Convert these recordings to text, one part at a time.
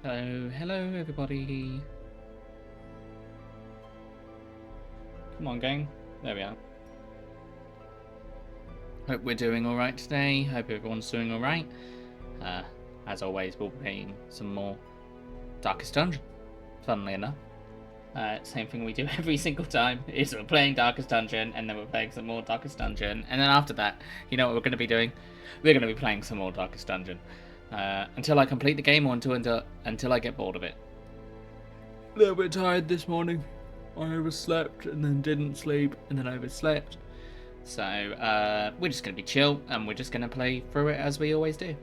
Hello everybody. Come on, gang. There we are. Hope we're doing alright today. Hope everyone's doing alright. As always, we'll be playing some more Darkest Dungeon. Funnily enough. Same thing we do every single time is we're playing Darkest Dungeon and then we're playing some more Darkest Dungeon. And then after that, you know what we're going to be doing? We're going to be playing some more Darkest Dungeon. Until I complete the game or until I get bored of it. A little bit tired this morning. I overslept and then didn't sleep and then overslept. So we're just going to be chill and we're just going to play through it as we always do.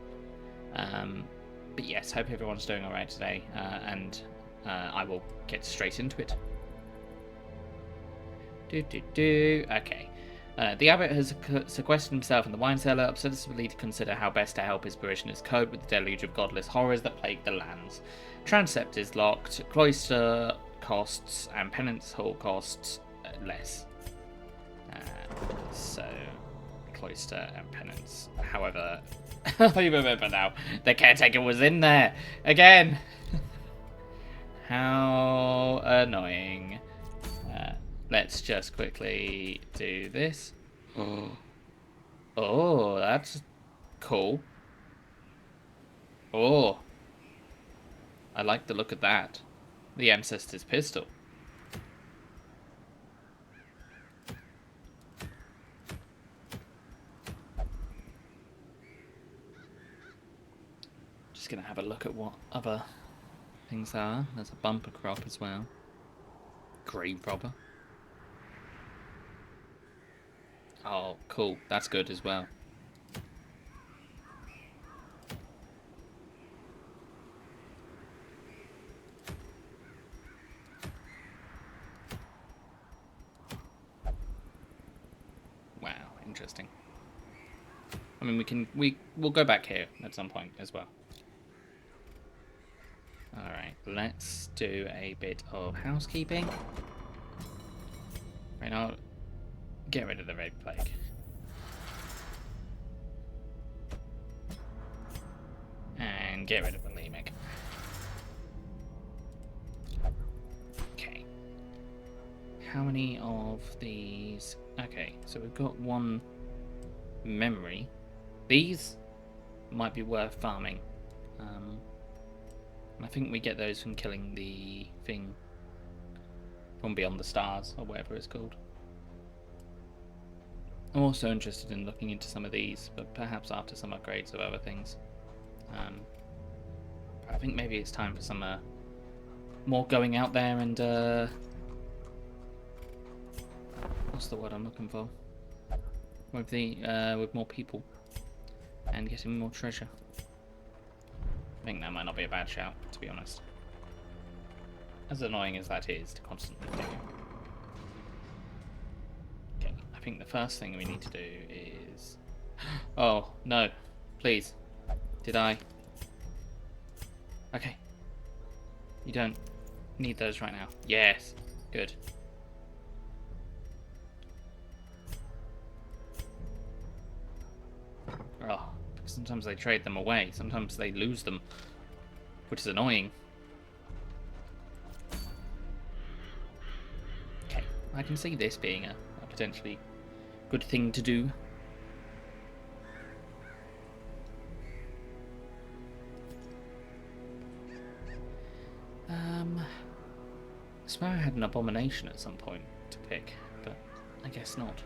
But yes, hope everyone's doing alright today and I will get straight into it. Okay. The abbot has sequestered himself in the wine cellar, obsessively to consider how best to help his parishioners cope with the deluge of godless horrors that plague the lands. Transept is locked, cloister costs, and penance hall costs less. So, cloister and penance. However, I remember now, the caretaker was in there again. How annoying. Let's just quickly do this. Oh, that's cool. Oh, I like the look of that. The Ancestor's Pistol. Just gonna have a look at what other things there are. There's a bumper crop as well. Grave robber. Oh, cool. That's good as well. Wow, interesting. I mean, we'll go back here at some point as well. Alright, let's do a bit of housekeeping. Right now, get rid of the red plague. And get rid of the anemic. Okay. How many of these? Okay, so we've got one memory. These might be worth farming. I think we get those from killing the thing from Beyond the Stars, or whatever it's called. I'm also interested in looking into some of these, but perhaps after some upgrades of other things. I think maybe it's time for some more going out there and what's the word I'm looking for? With more people and getting more treasure. I think that might not be a bad shout, to be honest. As annoying as that is to constantly do. Okay, I think the first thing we need to do is... Oh, no. Please. Did I? Okay. You don't need those right now. Yes. Good. Oh, sometimes they trade them away. Sometimes they lose them, which is annoying. Okay, I can see this being a potentially good thing to do. I swear I had an abomination at some point to pick, but I guess not.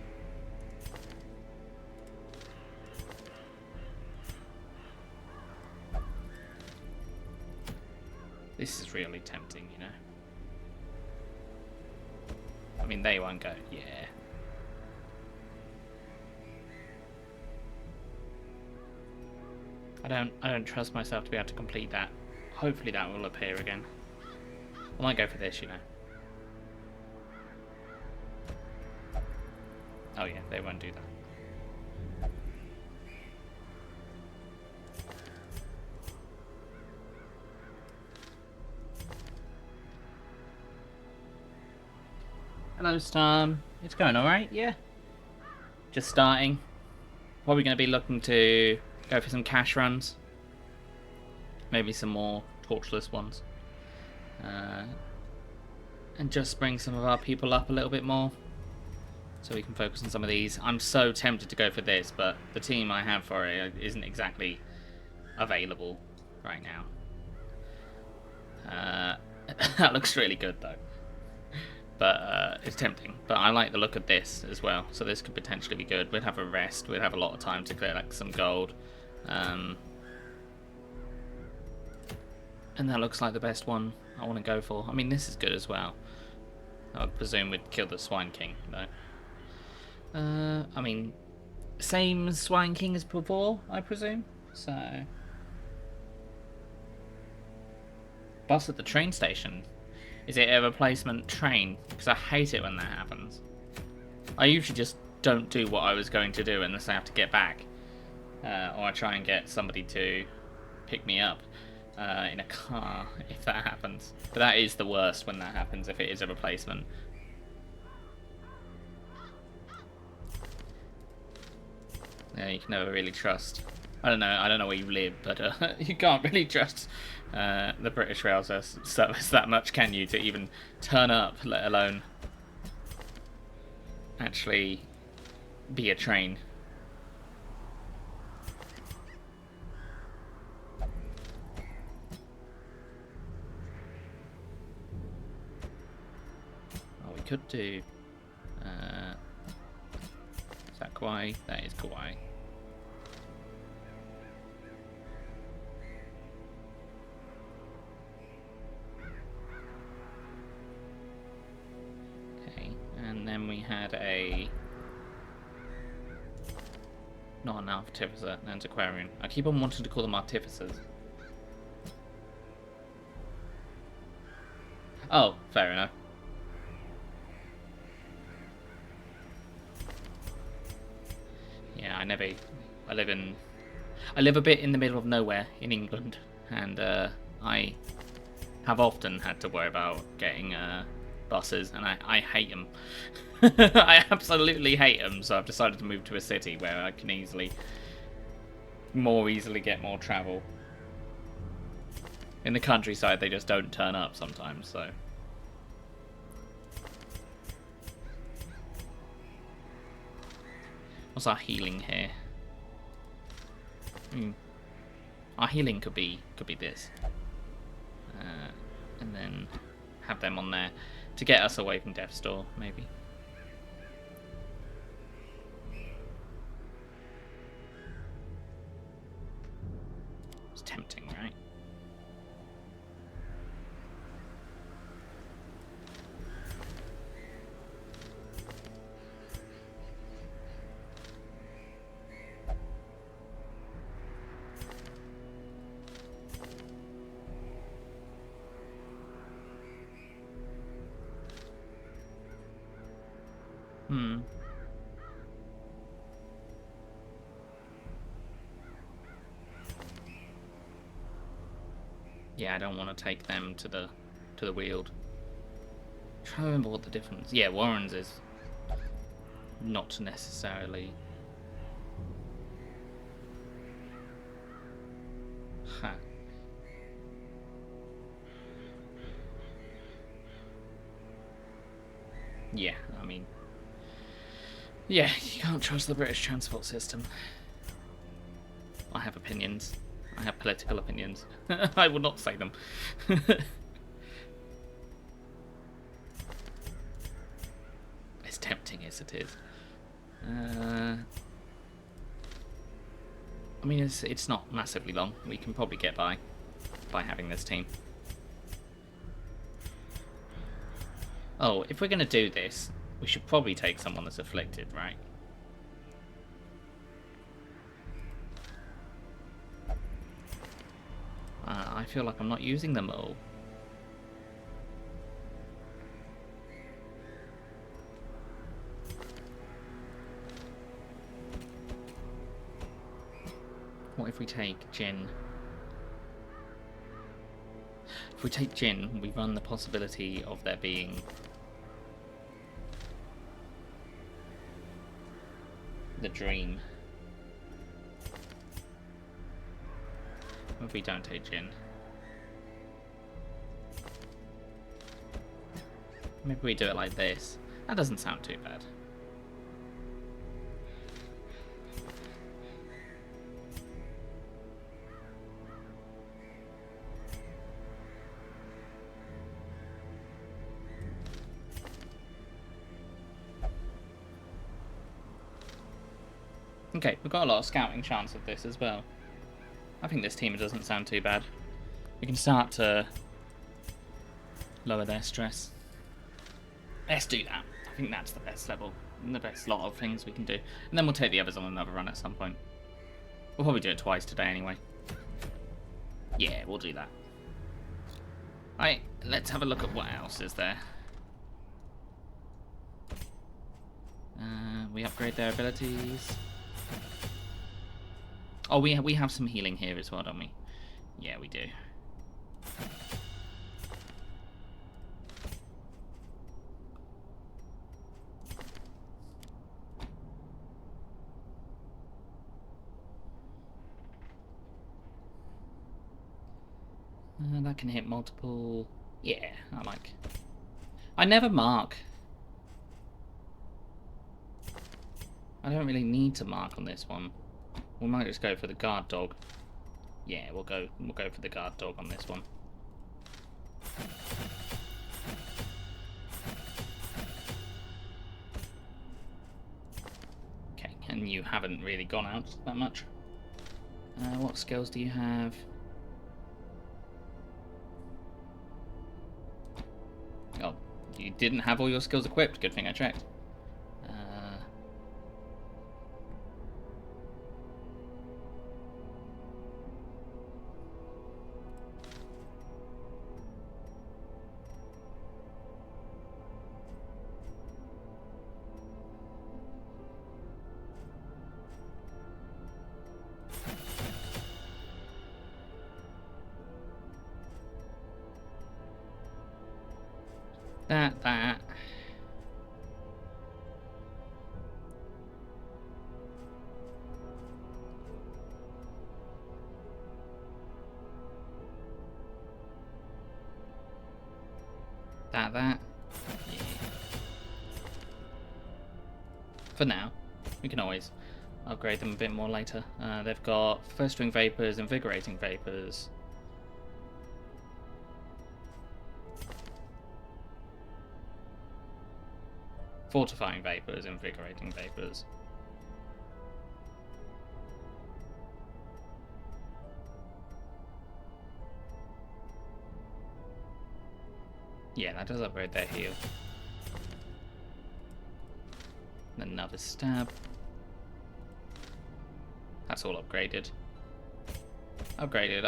This is really tempting, you know. I mean, they won't go, yeah. I don't trust myself to be able to complete that. Hopefully that will appear again. I might go for this, you know. Oh yeah, they won't do that. Hello, Storm. It's going alright, yeah? Just starting. Probably going to be looking to go for some cash runs. Maybe some more torchless ones. And just bring some of our people up a little bit more, so we can focus on some of these. I'm so tempted to go for this, but the team I have for it isn't exactly available right now. That looks really good though, but it's tempting. But I like the look of this as well, so this could potentially be good. We'd have a rest, we'd have a lot of time to clear like some gold, and that looks like the best one I want to go for. I mean, this is good as well. I would presume we'd kill the Swine King though. I mean, same Swine King as before, I presume. So, bus at the train station. Is it a replacement train? Because I hate it when that happens. I usually just don't do what I was going to do unless I have to get back, or I try and get somebody to pick me up in a car if that happens. But that is the worst when that happens, if it is a replacement. Yeah, you can never really trust. I don't know where you live, but you can't really trust the British Rail service that much, can you, to even turn up, let alone actually be a train. Oh, we could do... is that Kauai? That is Kauai. And then we had not an artificer, an antiquarian. I keep on wanting to call them artificers. Oh, fair enough. Yeah, I live a bit in the middle of nowhere in England, and I have often had to worry about getting buses, and I hate them. I absolutely hate them, so I've decided to move to a city where I can more easily get more travel. In the countryside, they just don't turn up sometimes, so... What's our healing here? Our healing could be this, and then have them on there to get us away from Death's Door, maybe. It's tempting, right? Yeah, I don't want to take them to the Weald. I'm trying to remember what the difference. Yeah, Warren's is not necessarily. Huh. Yeah, I mean, yeah, you can't trust the British transport system. I have opinions. I have political opinions. I will not say them. As tempting as it is. I mean, it's not massively long. We can probably get by having this team. Oh, if we're going to do this, we should probably take someone that's afflicted, right? I feel like I'm not using them all. What if we take Jin? If we take Jin, we run the possibility of there being the dream. What if we don't take Jin? Maybe we do it like this. That doesn't sound too bad. Okay, we've got a lot of scouting chance of this as well. I think this team doesn't sound too bad. We can start to lower their stress. Let's do that. I think that's the best level, and the best lot of things we can do. And then we'll take the others on another run at some point. We'll probably do it twice today anyway. Yeah, we'll do that. Right, let's have a look at what else is there. We upgrade their abilities. Oh, we have some healing here as well, don't we? Yeah, we do. That can hit multiple. Yeah, I like. I never mark. I don't really need to mark on this one. We might just go for the guard dog. Yeah, we'll go for the guard dog on this one. Okay, and you haven't really gone out that much. What skills do you have? Oh, you didn't have all your skills equipped. Good thing I checked. That. That. Yeah. For now. We can always upgrade them a bit more later. They've got festering vapors, invigorating vapors. Fortifying vapors, invigorating vapors. Yeah, that does upgrade their heal. Another stab. That's all upgraded. Upgraded.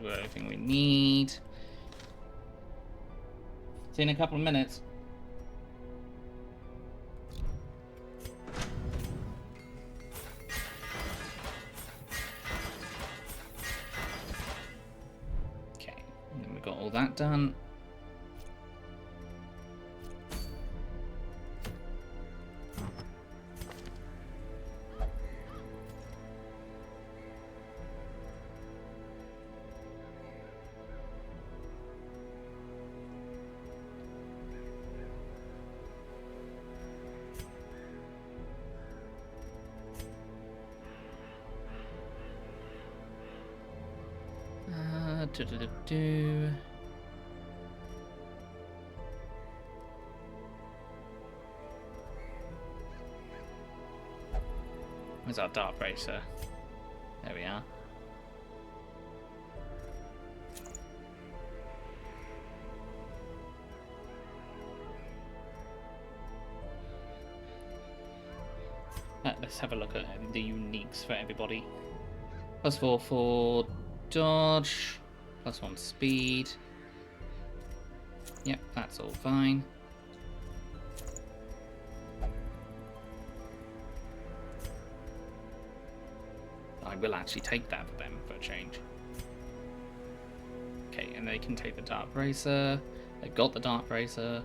With everything we need. See you in a couple of minutes. Okay, and then we got all that done. Where's our dart bracer? There we are. Let's have a look at the uniques for everybody. +4 for dodge, +1 speed. Yep, that's all fine. I will actually take that for them for a change. Okay, and they can take the dart bracer. They've got the dart bracer.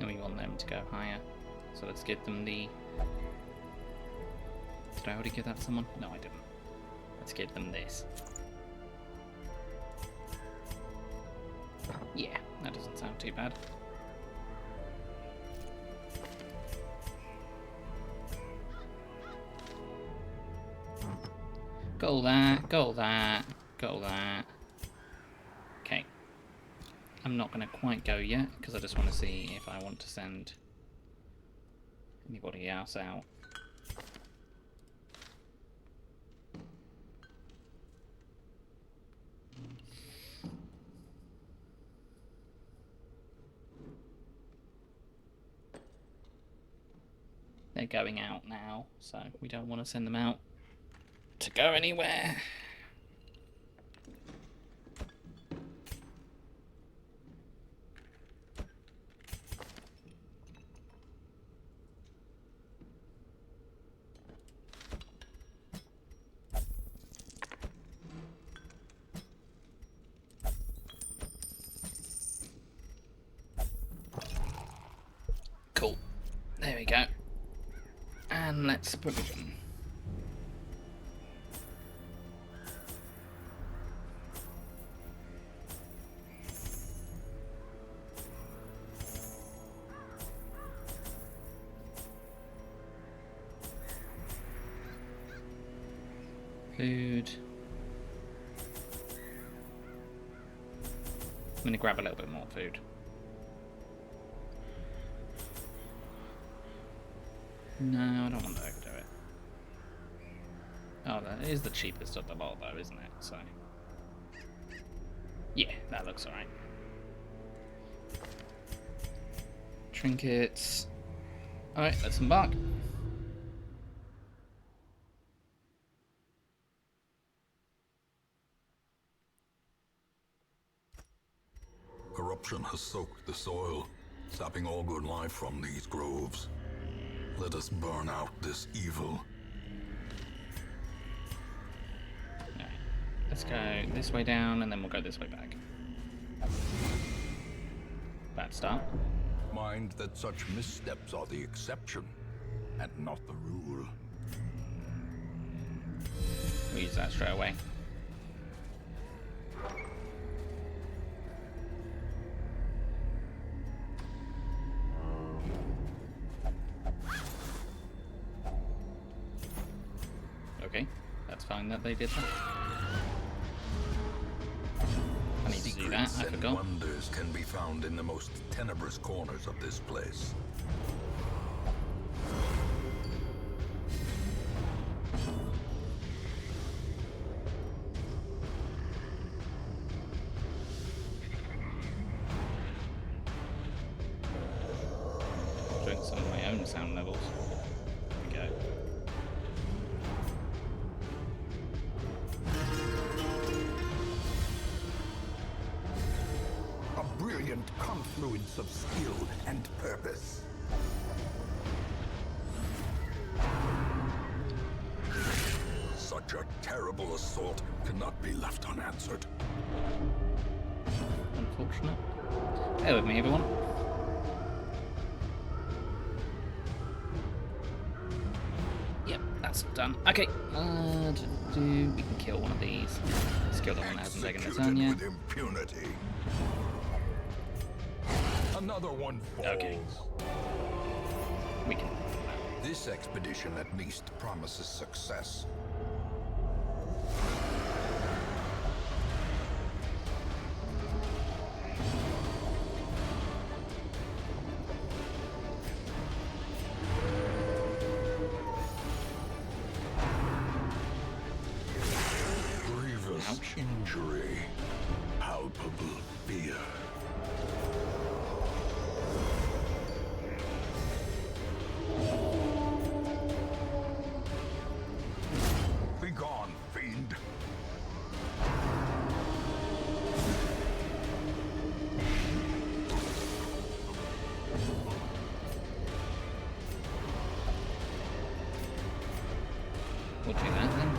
And we want them to go higher. So let's give them the... Did I already give that to someone? No, I didn't. Let's give them this. Yeah, that doesn't sound too bad. Got all that, got all that, got all that. Okay. I'm not going to quite go yet, because I just want to see if I want to send anybody else out. They're going out now, so we don't want to send them out to go anywhere. Cool. There we go. And let's provision. Food. I'm going to grab a little bit more food. No, I don't want to overdo it. Oh, that is the cheapest of the lot, though, isn't it? So, yeah, that looks alright. Trinkets. Alright, let's embark. Corruption has soaked the soil, sapping all good life from these groves. Let us burn out this evil. Alright, let's go this way down and then we'll go this way back. Bad start. Mind that such missteps are the exception, and not the rule. We'll use that straight away. Okay, that's fine that they did that. I need to do that, I Secrets and forgot. wonders can be found in the most tenebrous corners of this place. Doing some of my own sound levels. There we go. A brilliant confluence of skill and purpose. Such a terrible assault cannot be left unanswered. Unfortunate. Bear with me, everyone. Yep, that's done. Okay, we can kill one of these. Let's kill the one that hasn't taken the turn yet. With impunity. Another one falls. Okay. We can. This expedition at least promises success. Grievous Ouch. injury. Palpable fear. Begone, fiend. We'll do that then.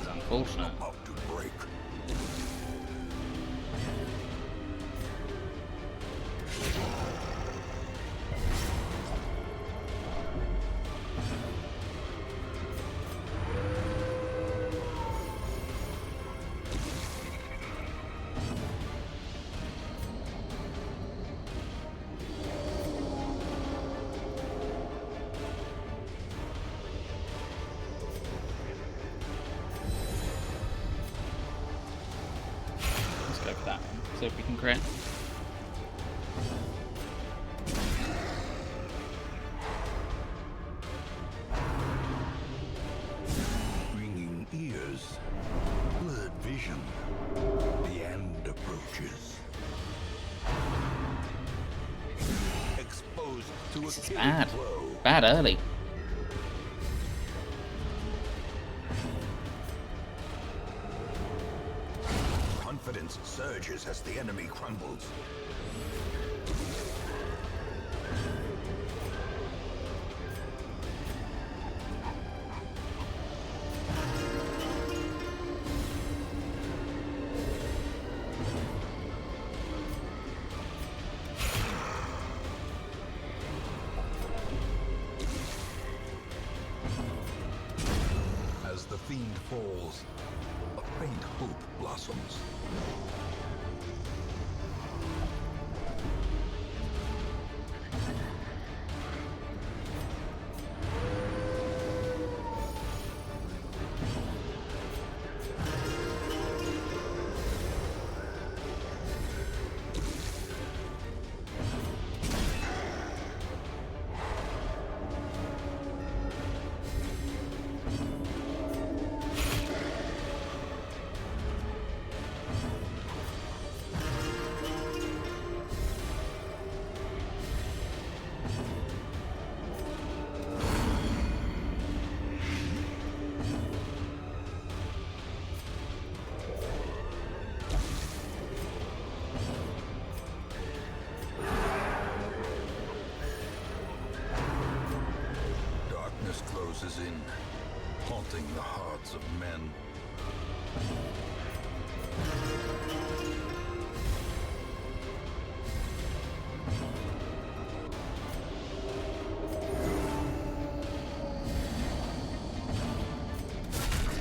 is unfortunate. about to break. Let's go for that one. See if we can crit. Ringing ears, blurred vision. The end approaches. Exposed to This a is killing bad. blow. Bad early. Confidence surges as the enemy crumbles. As the fiend falls, a faint hope blossoms. Darkness closes in, haunting the hearts of men.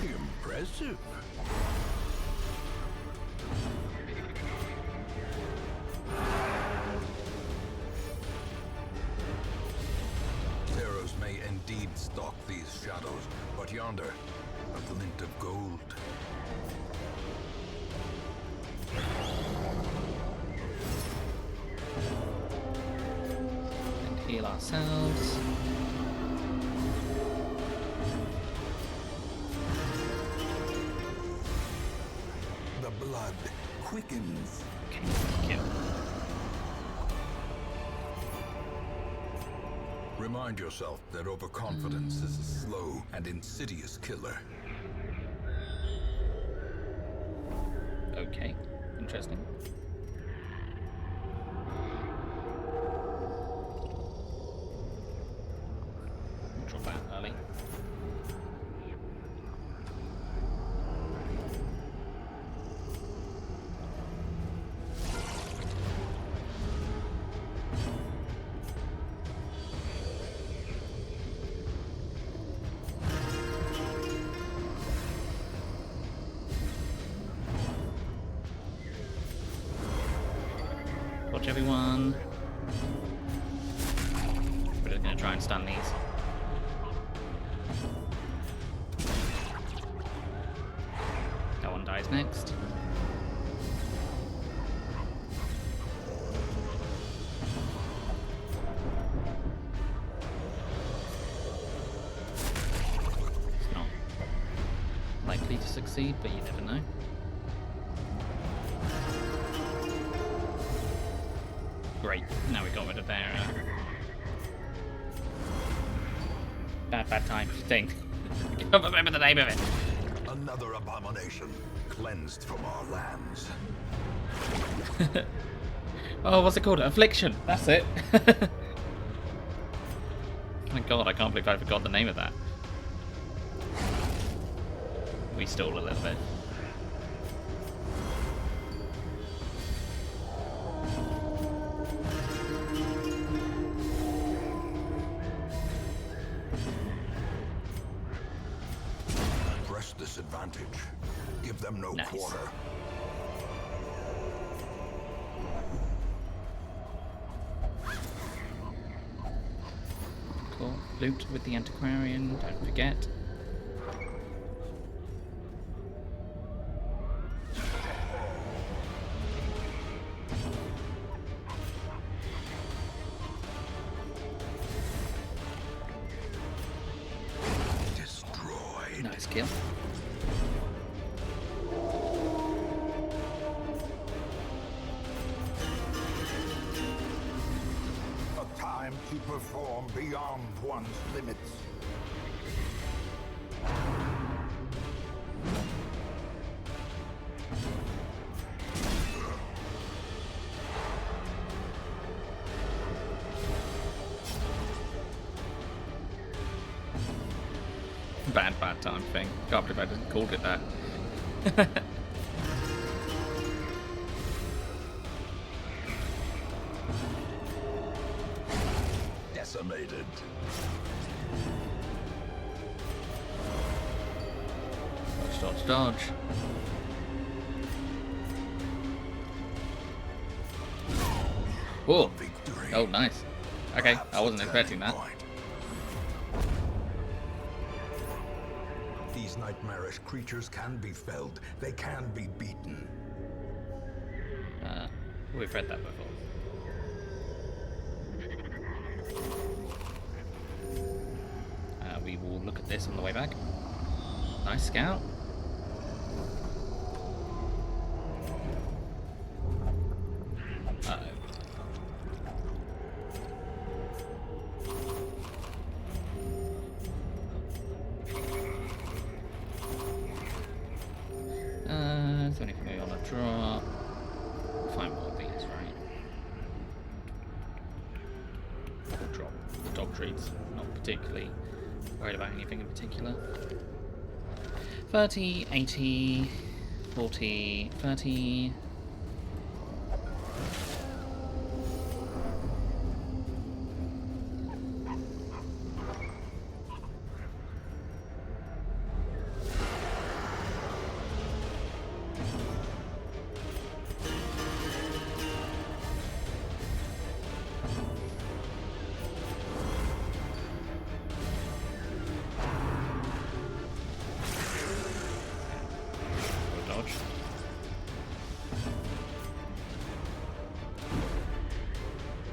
Impressive. Terrors may indeed stalk these shadows, but yonder, a glint of gold. And heal ourselves. The blood quickens. Okay, kill. Remind yourself that overconfidence is a slow and insidious killer. Okay, interesting. Drop out early. Watch everyone. We're just gonna try and stun these. That one dies next. It's not likely to succeed, but you never know. Great, now we got rid of their bad time thing. I can't remember the name of it. Another abomination cleansed from our lands. Oh, what's it called? Affliction. That's it. My god, I can't believe I forgot the name of that. we stall a little bit. Press this advantage. Give them no Nice. quarter. Cool. Loot with the antiquarian, don't forget. Destroyed. Nice kill. A time to perform beyond one's limits. Bad time thing. Can't believe I didn't called it that. Decimated. Dodge, dodge. Whoa. Victory. Oh, nice. Okay, Perhaps I wasn't a expecting turning that. point. These nightmarish creatures can be felled. They can be beaten. We've read that before. We will look at this on the way back. Nice scout. Uh-oh. Is there anything we want to drop? Find more of these, right? Or drop the dog treats. Not particularly worried about anything in particular. 30, 80, 40, 30. Dodge.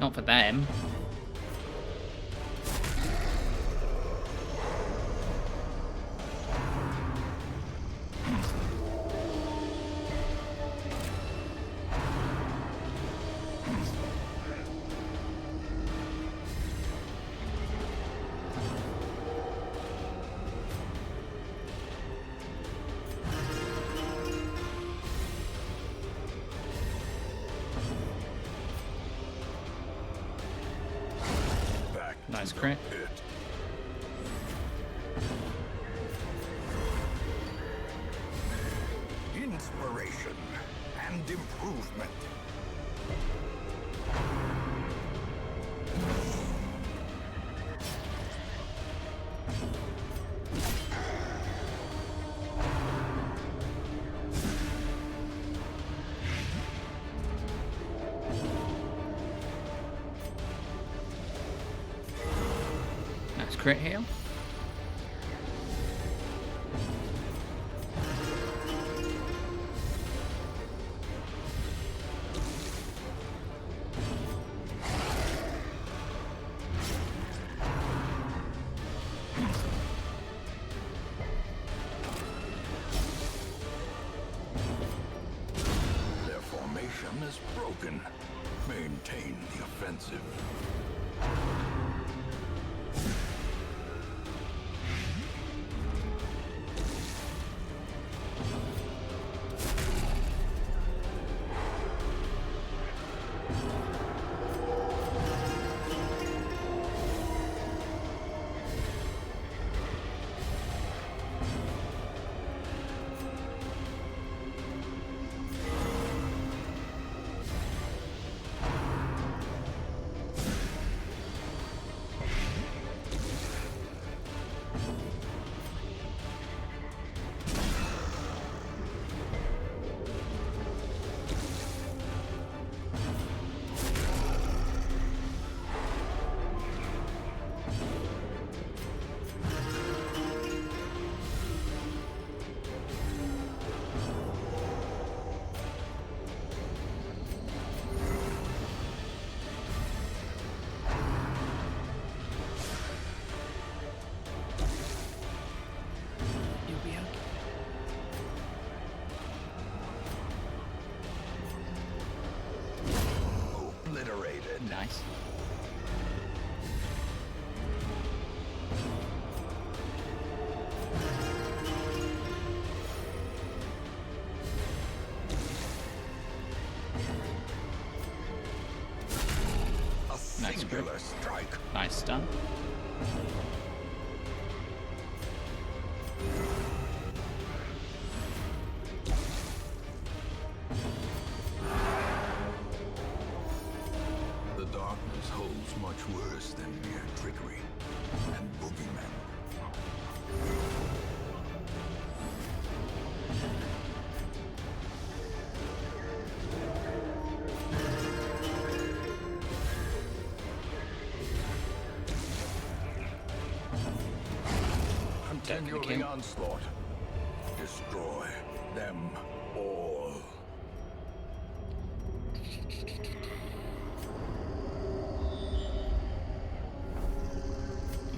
Not for them. Back Nice to the crit. pit. Inspiration and improvement. Nice crit here. Their formation is broken. Maintain the offensive. Nice. A singular strike. Nice stun. The darkness holds much worse than mere trickery and boogeymen. Continue the onslaught. Destroy them all.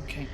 Okay.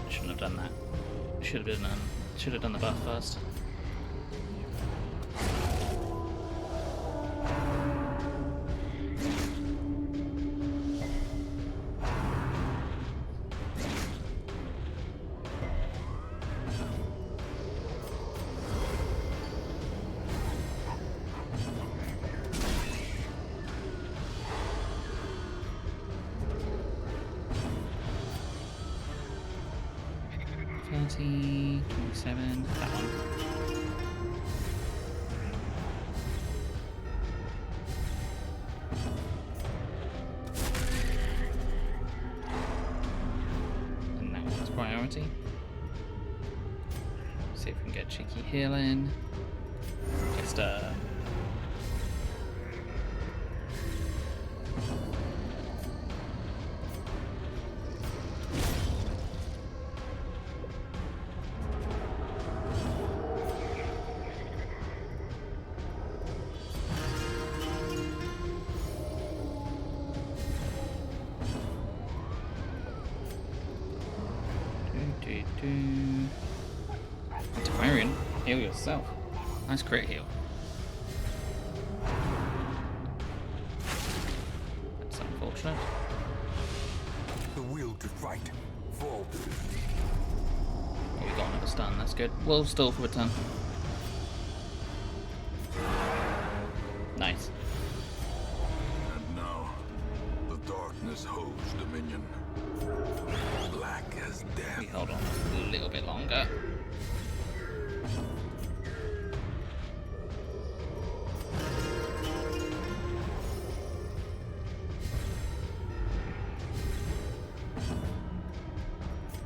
Shouldn't have done that. Should have done the buff first. Twenty, 27, that one. And that one's priority. See if we can get cheeky heal in. Just Aquarian, heal yourself. Nice crit heal. That's unfortunate. The will to fight falters. Oh, we got another stun, that's good. We'll stall for a turn. Nice. And now, the darkness holds dominion. Black as death. We hold on a little bit longer.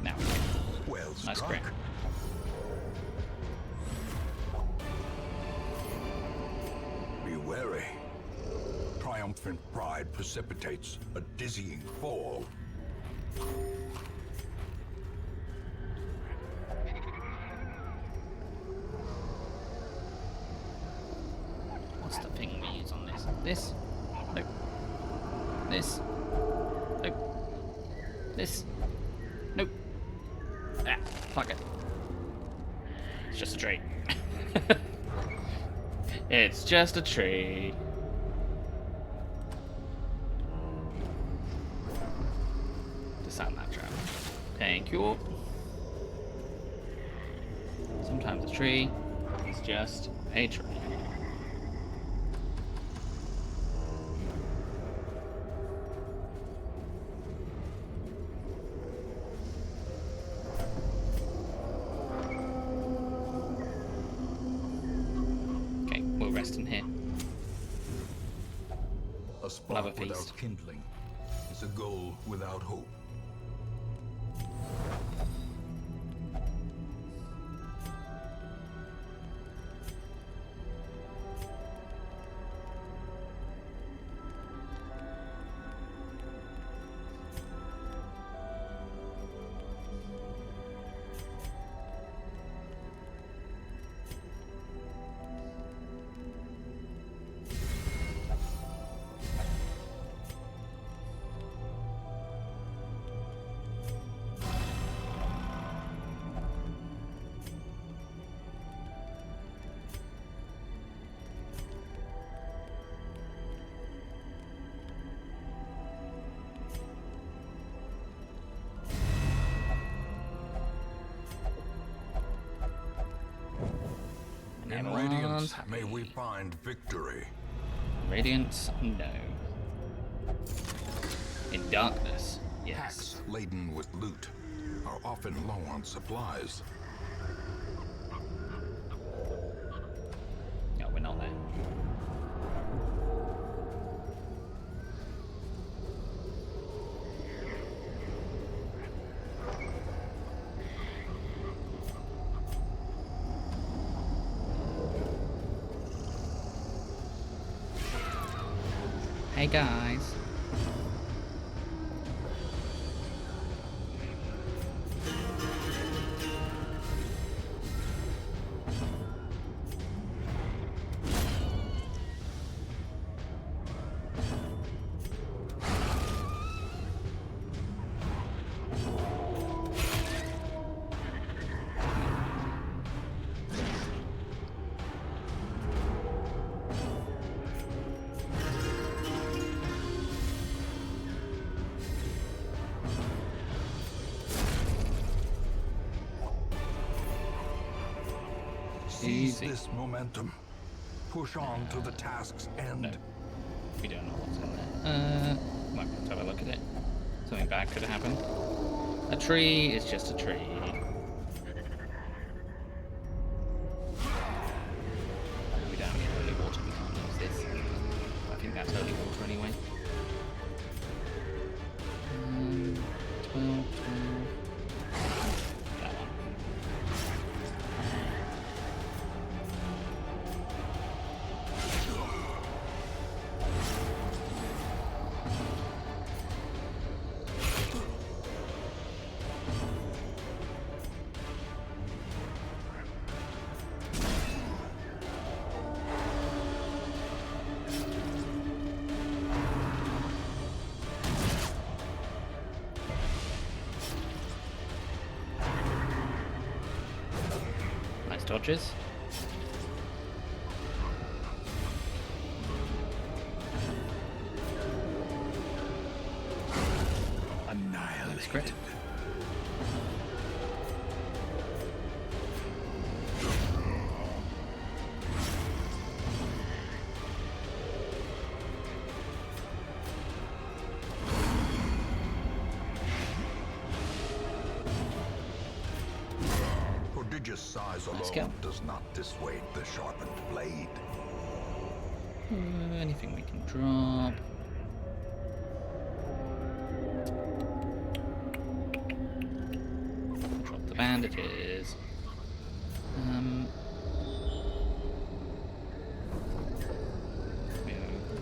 Now, Well nice struck. crit. Be wary. Triumphant pride precipitates a dizzying fall. What's the thing we use on this? This? Nope. This? Nope. This? Nope. Ah, fuck it. It's just a tree. It's just a tree. Disarm that trap. Thank you. Sometimes a tree is just a tree. Okay, we'll rest in here. A Love spark a feast. without kindling is a goal without hope. In Everyone's Radiance, happy. may we find victory. Radiance, no. In darkness, yes. Packs laden with loot are often low on supplies. No, we're not there. Hey guys. Seize Easy. this momentum. Push on to the task's end. No. We don't know what's in there. Might have to have a look at it. Something bad could happen. A tree is just a tree. We don't need holy water, we can't use this. I think that's holy water anyway. 12. That one. Nice dodges. Nice crit. Prodigious size Let's alone go. does not dissuade the sharpened blade. Anything we can drop. Drop the bandages.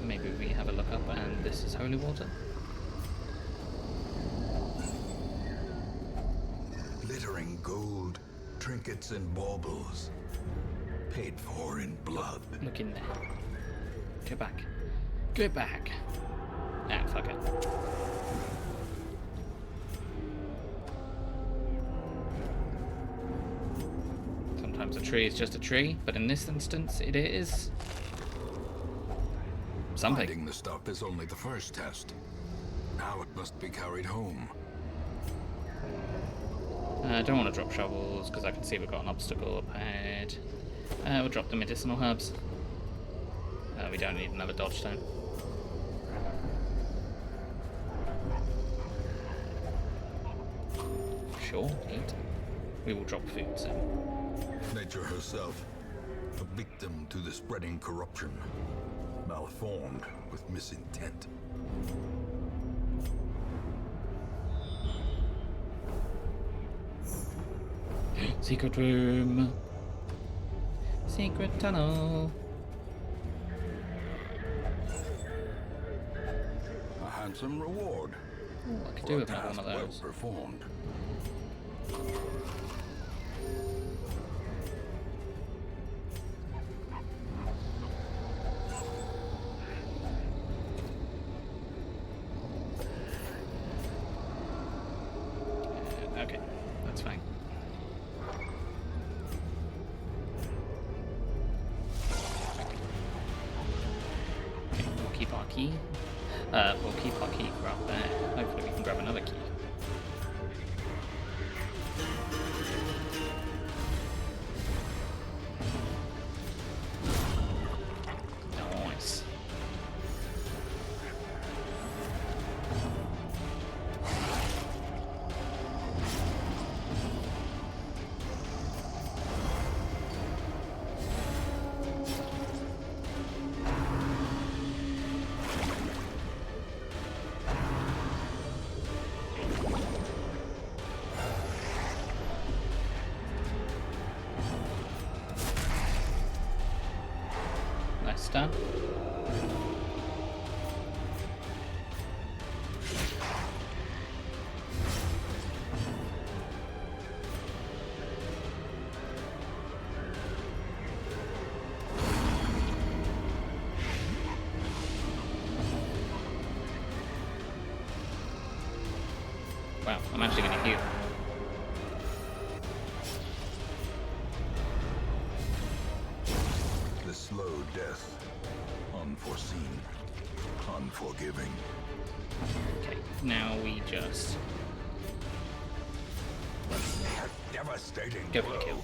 Maybe we have a look up and this is holy water. Glittering gold, trinkets and baubles, paid for in blood. Look in there. Go back. Go back. Ah, fuck it. Sometimes a tree is just a tree, but in this instance it is something. Finding the stuff is only the first test. Now it must be carried home. I don't want to drop shovels because I can see we've got an obstacle up ahead. We'll drop the medicinal herbs. We don't need another dodge stone. Sure, eat. We will drop food soon. Nature herself, a victim to the spreading corruption, malformed with misintent. Secret room. Secret tunnel. A handsome reward. Ooh, I could for do a with another one task of well those. performed. Okay, that's fine. Okay, we'll keep our key. We'll keep our key for up there. Hopefully we can grab another key. stun. Wow, I'm actually going to heal. The slow death. Unforeseen. Unforgiving. Okay, now we just A devastating go for the blow. kill.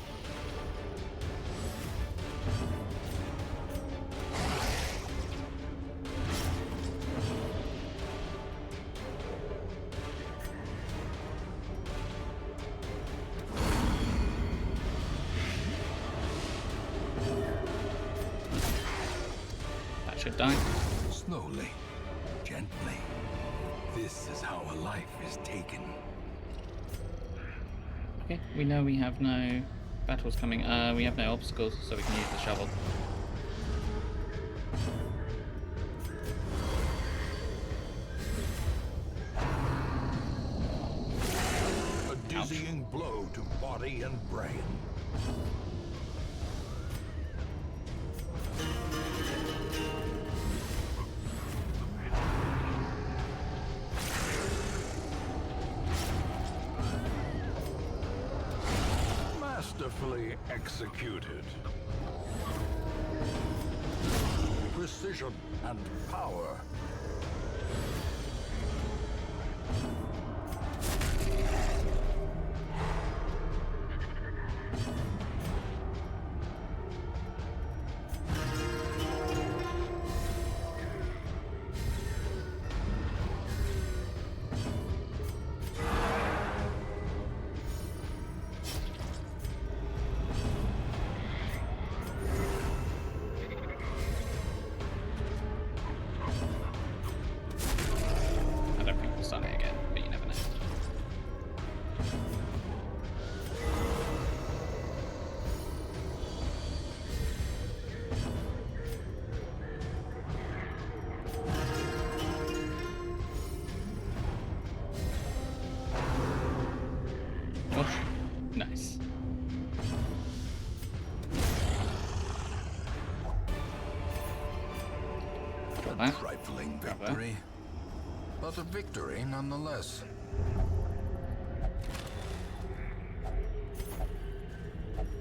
That should die. Slowly. Gently. This is how a life is taken. Okay, we know we have no battles coming. We have no obstacles, so we can use the shovel. A dizzying blow to body and brain. Masterfully executed. Precision and power. I don't think we'll start it again, but you never know. Gosh, nice. Got A that. trifling Grab that. victory. But a victory nonetheless.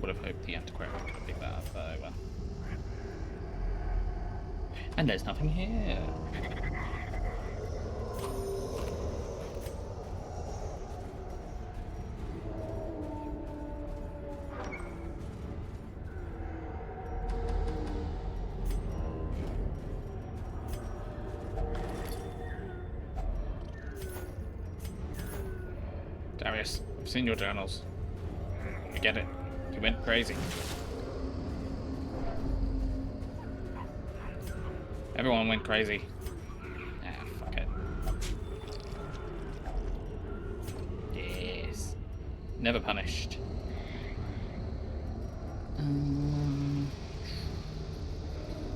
Would have hoped the antiquarian could have picked that up, but well. And there's nothing here. Darius, I've seen your journals. I get it. You went crazy. Everyone went crazy. Ah, fuck it. Yes. Never punished.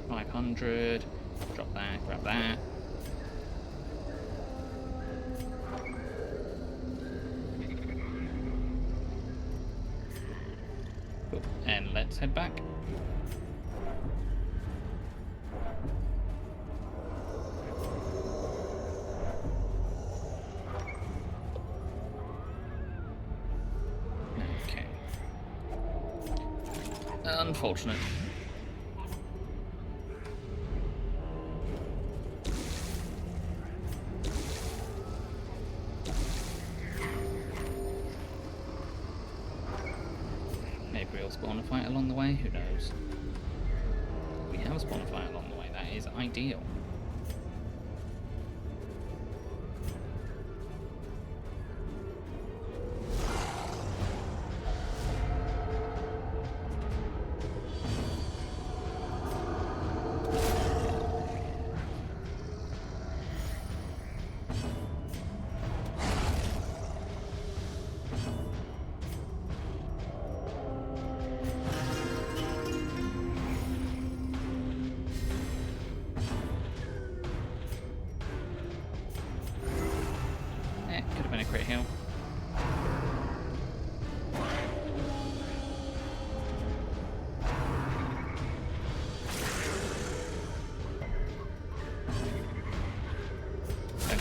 500. Drop that, grab that. Cool. And let's head back. Okay. Unfortunate. Maybe we'll spawn a fight along the way, who knows? We have spawned a fight along the way, that is ideal.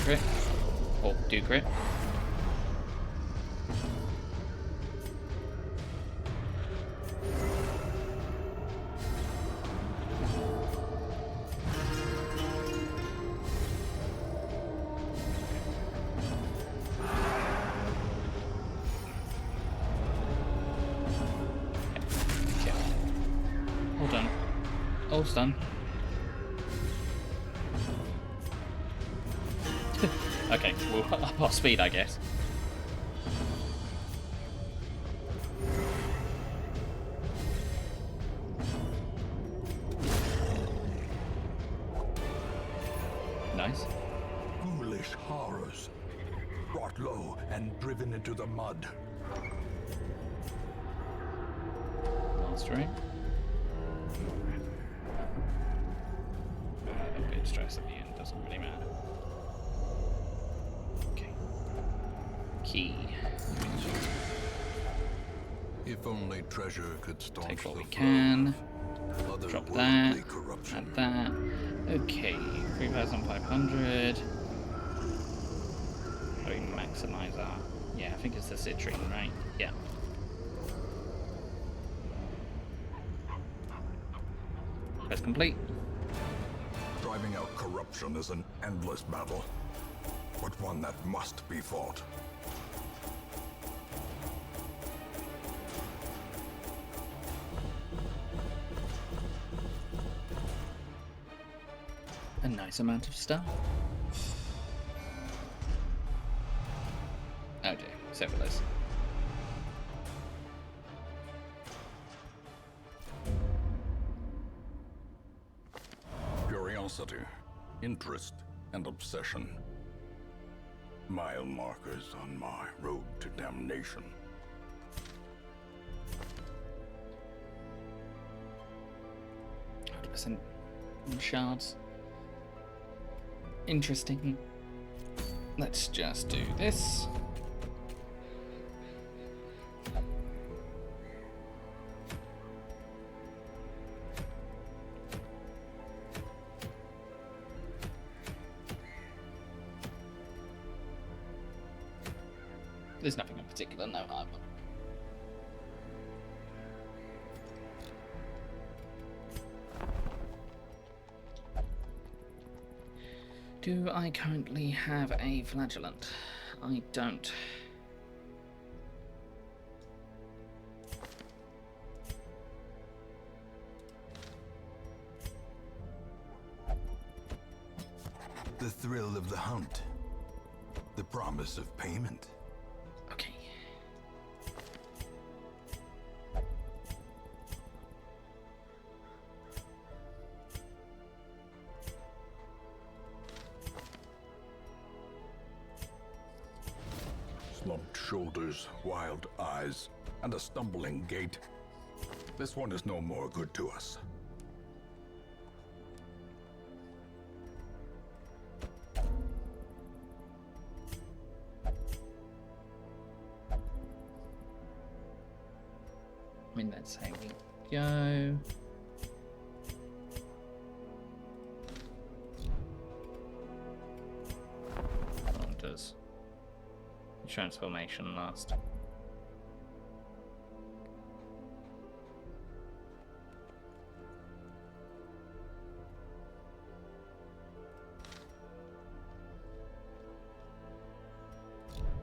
crit. Or do crit. All done. All's done. Okay, we'll up our speed, I guess. Nice. Ghoulish horrors. Brought low and driven into the mud. Mastering. A bit of stress at the end, doesn't really matter. Okay. Key. If only treasure could staunch Take what the we can. flow of Drop that. otherworldly corruption. Add that. Okay, 3,500. Oh, we maximize our... Yeah, I think it's the citrine, right? Yeah. Quest complete. Driving out corruption is an endless battle, but one that must be fought. A nice amount of stuff. Oh dear, syphilis. Curiosity, interest, and obsession. Mile markers on my road to damnation. %. Shards. Interesting. Let's just do this. There's nothing in particular, no harm. Do I currently have a flagellant? I don't. The thrill of the hunt. The promise of payment. Okay. Slumped shoulders, wild eyes, and a stumbling gait. This one is no more good to us. I mean, let's say we go. How long does transformation last?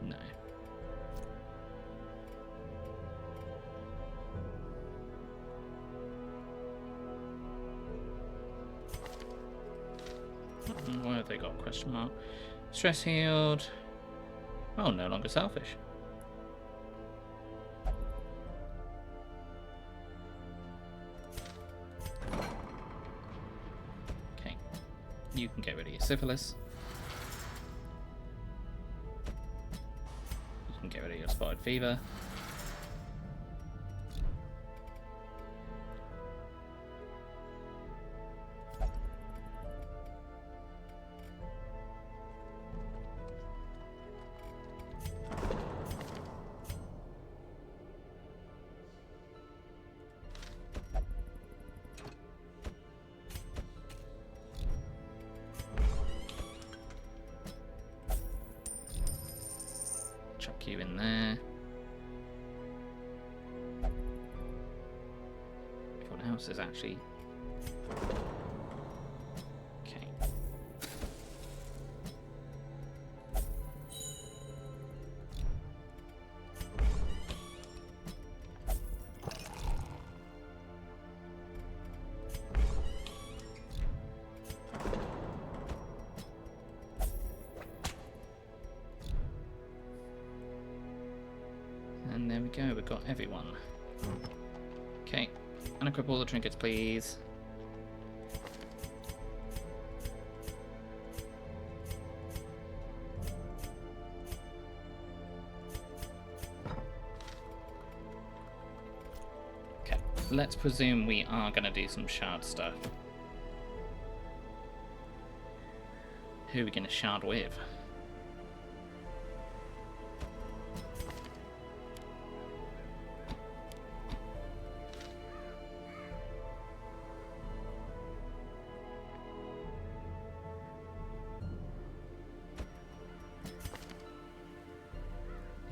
No. Why have they got a question mark? Stress healed. Oh, no longer selfish. Okay. You can get rid of your syphilis. You can get rid of your spotted fever. Chuck you in there. Everyone else is actually... Okay. And there we go, we've got everyone. Okay, unequip all the trinkets, please. Okay, let's presume we are going to do some shard stuff. Who are we going to shard with?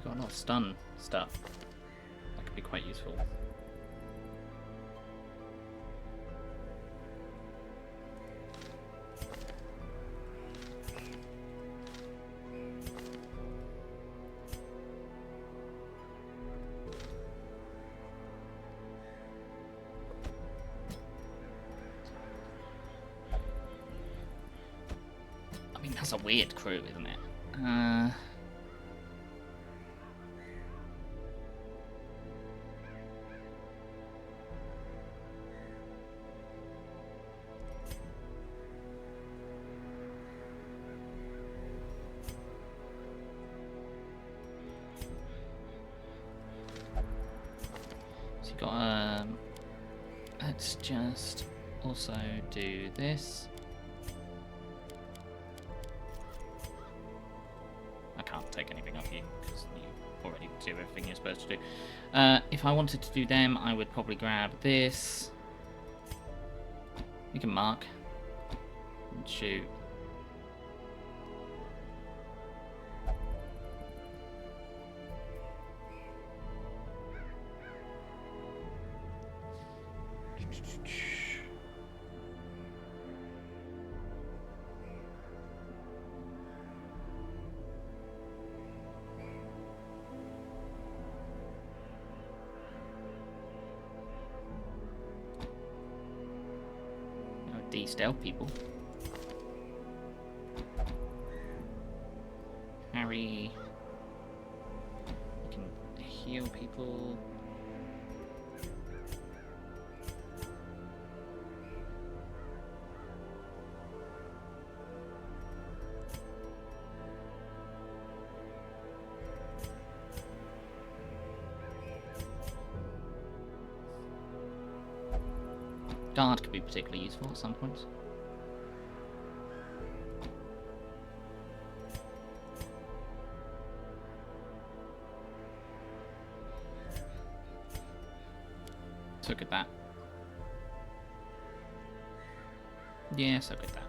Got a lot of stun stuff. That could be quite useful. I mean, that's a weird crew, isn't it? So you got let's just also do this. I can't take anything off you because you already do everything you're supposed to do. If I wanted to do them, I would probably grab this. You can mark and shoot. De-stealth people. Harry. You can heal people. Guard could be particularly useful at some points. So good that. Yeah, so good that.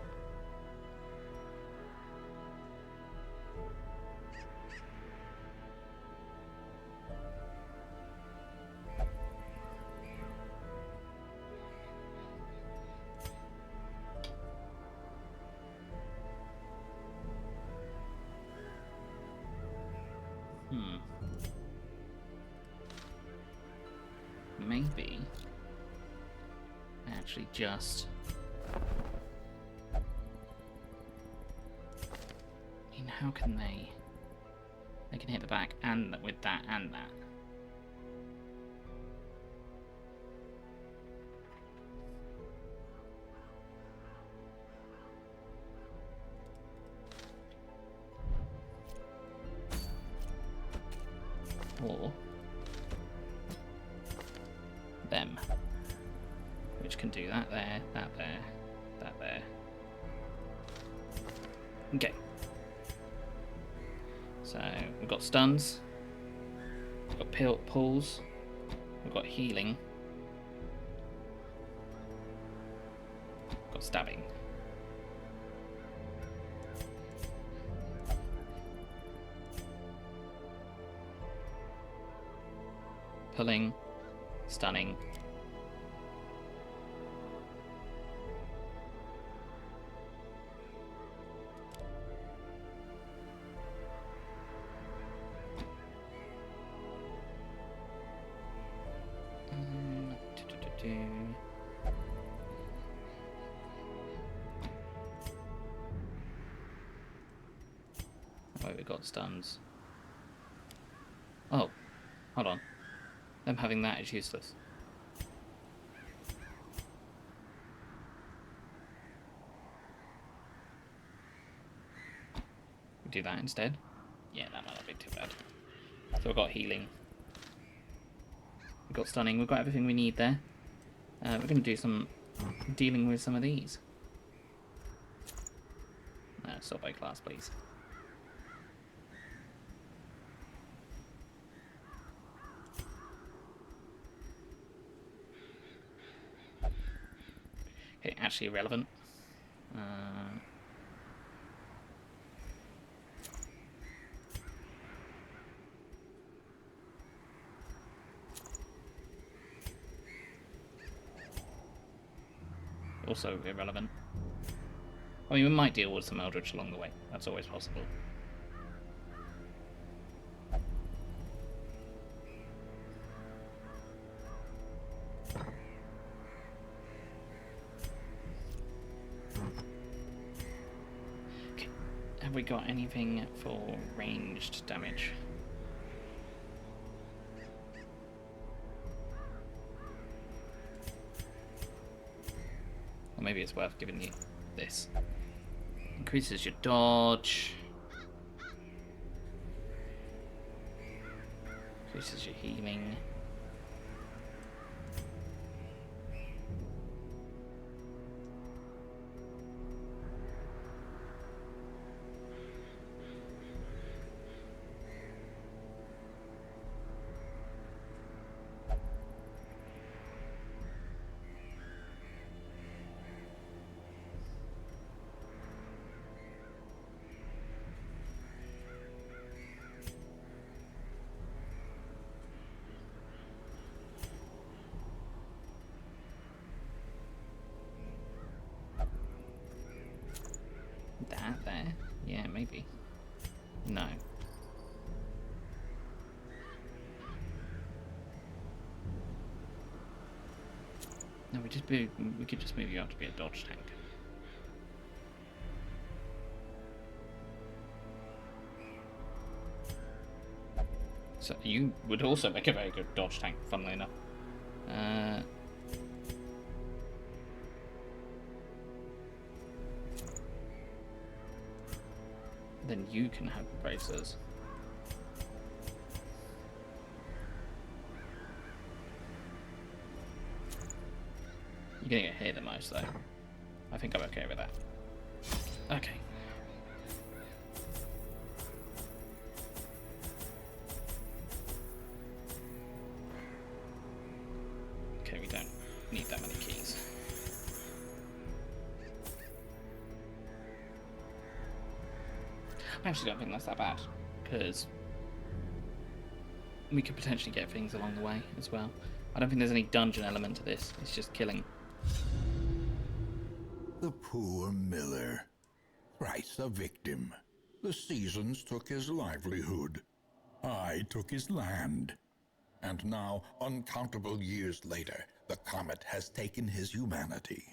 Maybe actually just... I mean, how can they... They can hit the back and with that and that. Or them, which can do that there, that there, that there. Okay. So we've got stuns, we've got pulls, we've got healing, we've got stabbing. pulling, stunning. Oh, we got stuns. Oh, hold on. Them having that is useless. We do that instead. Yeah, that might not be too bad. So we've got healing. We've got stunning. We've got everything we need there. We're going to do some dealing with some of these. Stop by class, please. Okay, actually irrelevant. Also irrelevant. I mean, we might deal with some Eldritch along the way. That's always possible. Okay, have we got anything for ranged damage? Or maybe it's worth giving you this. Increases your dodge. Increases your healing. That there? Yeah, maybe. No. No, we could just move you out to be a dodge tank. So you would also make a very good dodge tank, funnily enough. Then you can have bracers. You're gonna get hit the most, though. I think I'm okay with that. Okay. Okay, we don't need that many keys. I actually don't think that's that bad, because we could potentially get things along the way as well. I don't think there's any dungeon element to this. It's just killing. The poor miller. Thrice a victim. The seasons took his livelihood. I took his land. And now, uncountable years later, the comet has taken his humanity.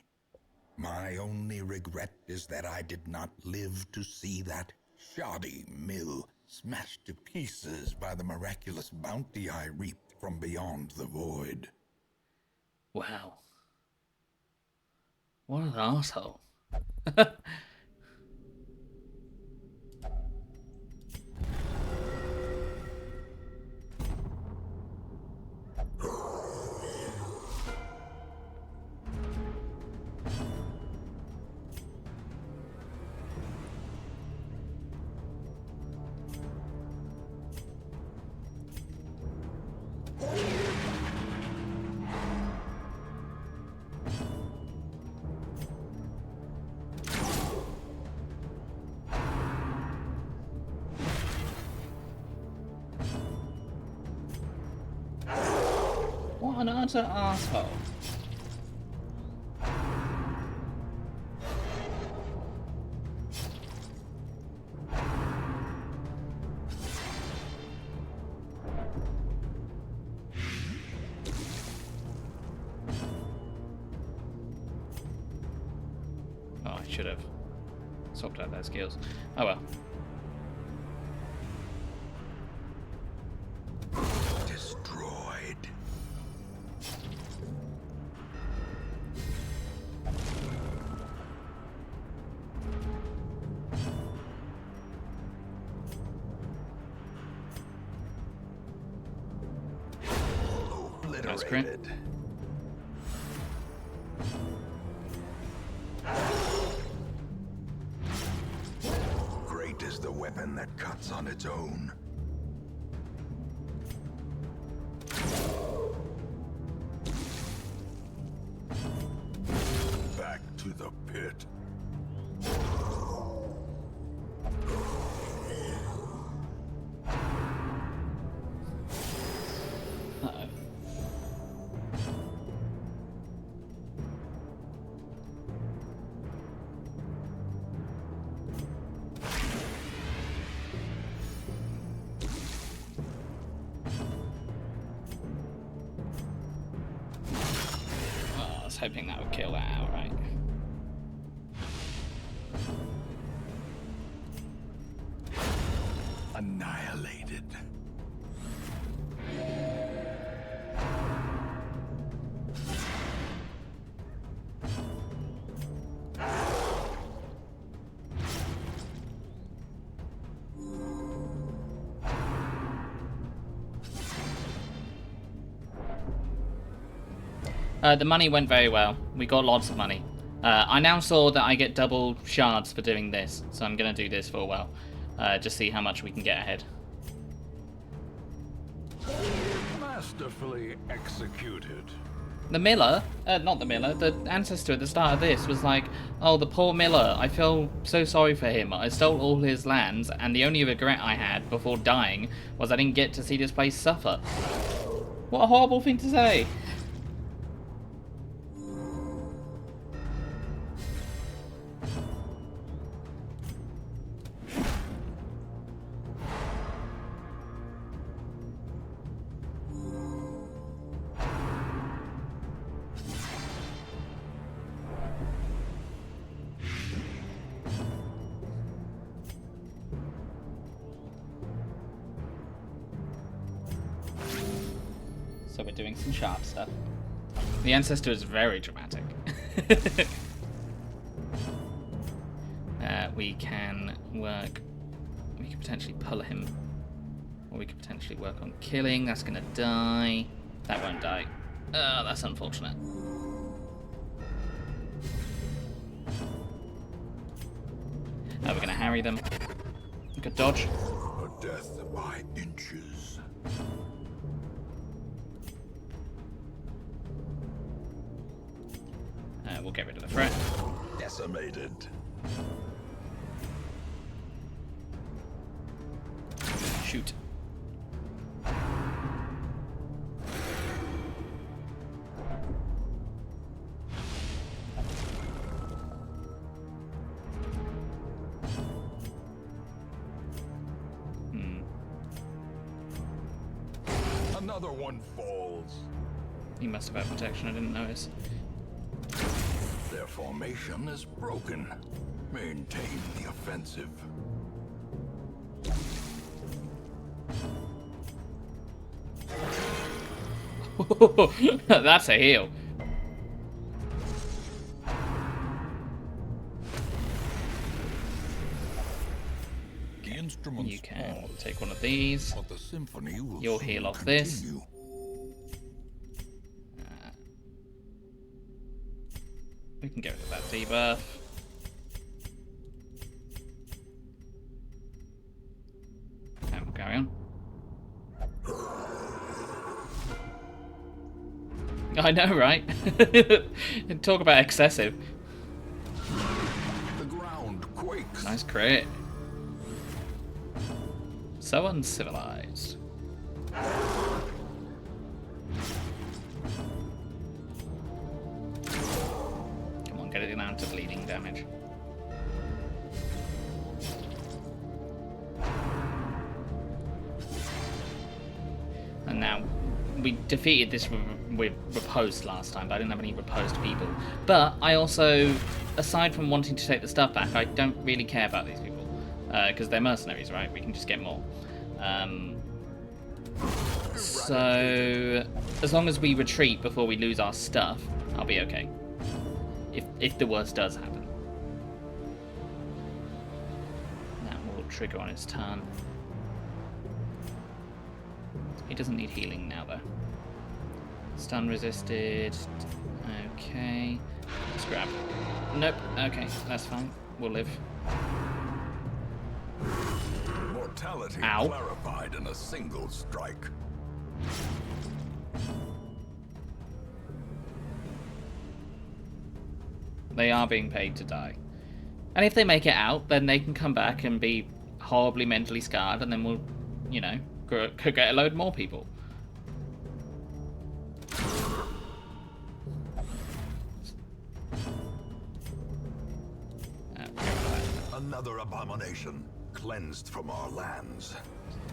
My only regret is that I did not live to see that shoddy mill smashed to pieces by the miraculous bounty I reaped from beyond the void. Wow. What an asshole. What an utter asshole. Oh, I should have swapped out those skills. Oh well. Destroyed. That's great. Great is the weapon that cuts on its own. Back to the pit. Uh-oh. Oh, I was hoping that would kill that outright. Annihilated. The money went very well. We got lots of money. I now saw that I get double shards for doing this, so I'm going to do this for a while. Just see how much we can get ahead. Masterfully executed. The miller, not the miller, the ancestor at the start of this was like, oh, the poor miller, I feel so sorry for him. I stole all his lands, and the only regret I had before dying was I didn't get to see this place suffer. What a horrible thing to say. So we're doing some sharp stuff. The ancestor is very dramatic. We can work... We could potentially pull him. Or we could potentially work on killing. That's going to die. That won't die. Oh, that's unfortunate. We're going to harry them. We could dodge. A death by inches. We'll get rid of the threat. Decimated. Shoot. Another one falls. He must have had protection, I didn't notice. Their formation is broken. Maintain the offensive. That's a heal. The instruments You can fall, take one of these. but the symphony will You'll soon heal off this. continue. We can get rid of that debuff. And we'll carry on. I know, right? Talk about excessive. The ground quakes. Nice crit. So uncivilized. it down to bleeding damage. And now, we defeated this with riposte last time, but I didn't have any riposte people. But I also, aside from wanting to take the stuff back, I don't really care about these people. Because they're mercenaries, right? We can just get more. So, as long as we retreat before we lose our stuff, I'll be okay. If the worst does happen. That will trigger on its turn. He doesn't need healing now, though. Stun resisted. Okay. Let's grab. Nope. Okay, that's fine. We'll live. Mortality Ow. clarified in a single strike. They are being paid to die. And if they make it out, then they can come back and be horribly mentally scarred, and then we'll, you know, could get a load more people. Another abomination cleansed from our lands.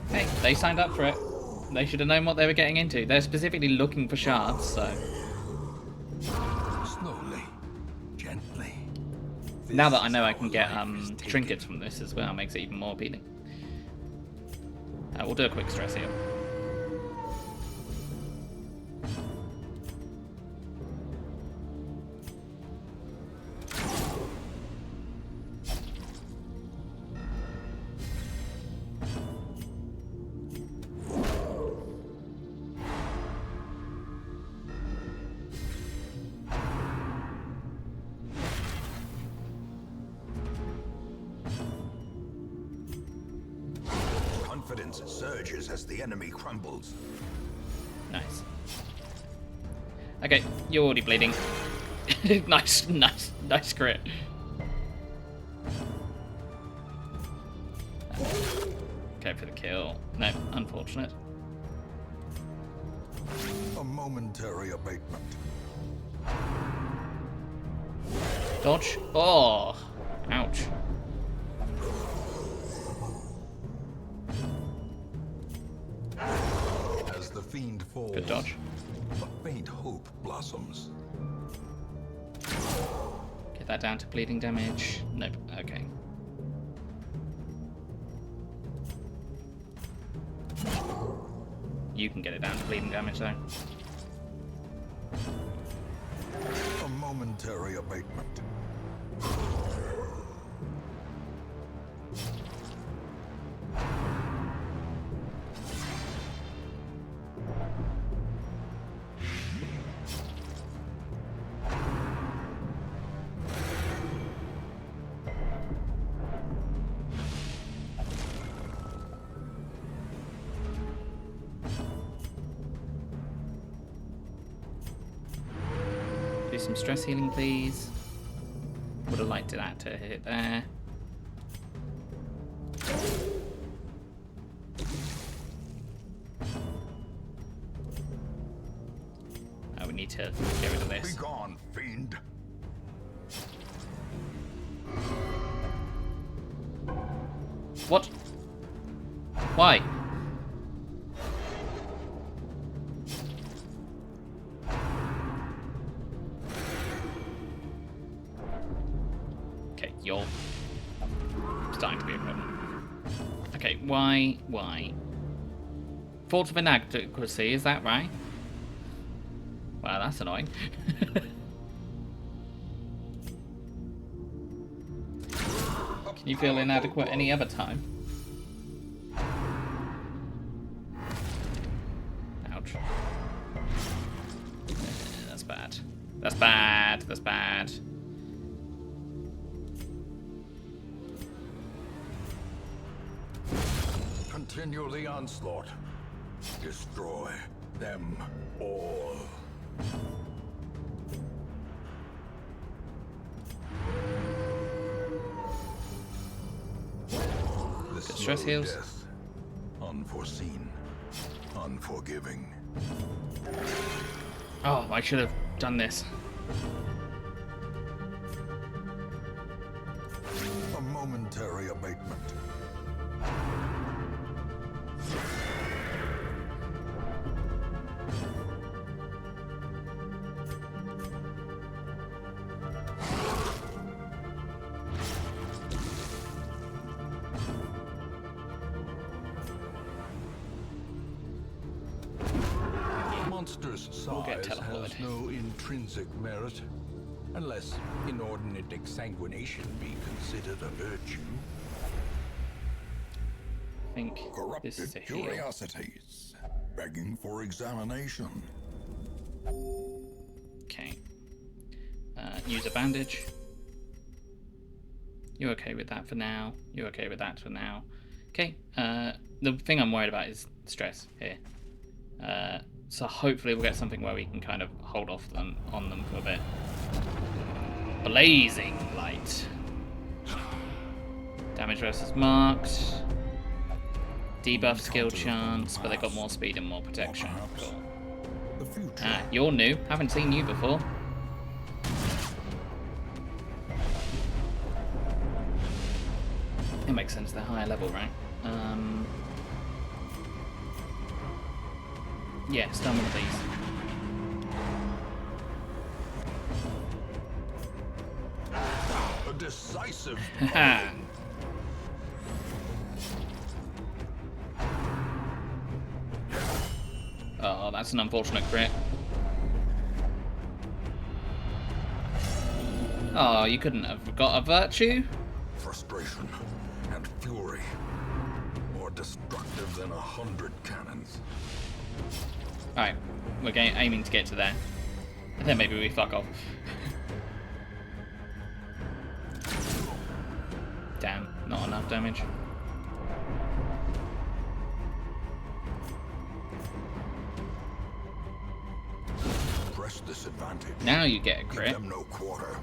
Hey, they signed up for it. They should have known what they were getting into. They're specifically looking for shards, so... Slowly, gently. Now that I know I can get trinkets from this as well, makes it even more appealing. We'll do a quick stress heal. Confidence surges as the enemy crumbles. Nice. Okay, you're already bleeding. nice crit. Go for the kill. No, unfortunate. A momentary abatement. Dodge. Oh, ouch. As the fiend falls, Good dodge. a faint hope blossoms. Get that down to bleeding damage. Nope. Okay. You can get it down to bleeding damage though. A momentary abatement. Do some stress healing, please. Would have liked that to hit there. Oh, we need to get rid of this. Be gone, fiend. What? Why? Okay, you're starting to be a problem. Okay, why? Fault of inadequacy, is that right? Wow, that's annoying. Can you feel inadequate any other time? Ouch. That's bad. That's bad. That's bad. Continue the onslaught. Destroy them all. The stress slow heals. death, unforeseen, unforgiving. Oh, I should have done this. A momentary abatement. Monster's size has no intrinsic merit, unless inordinate exsanguination be considered a virtue. I think this is Corrupted a heal. curiosities, begging for examination. Okay. Use a bandage. You're okay with that for now. You're okay with that for now. Okay. The thing I'm worried about is stress here. So hopefully we'll get something where we can kind of hold off on them for a bit. Blazing light. Damage versus marked. Debuff skill chance, but they got more speed and more protection. Cool. The future. You're new. Haven't seen you before. It makes sense. They're higher level, right? Yeah, stun one of these. A decisive Haha. Oh, that's an unfortunate crit. Oh, you couldn't have got a virtue? frustration and fury, more destructive than 100 cannons. Alright, we're aiming to get to there. And then maybe we fuck off. Damn, not enough damage. Press this advantage. Now you get a Give crit. them no quarter.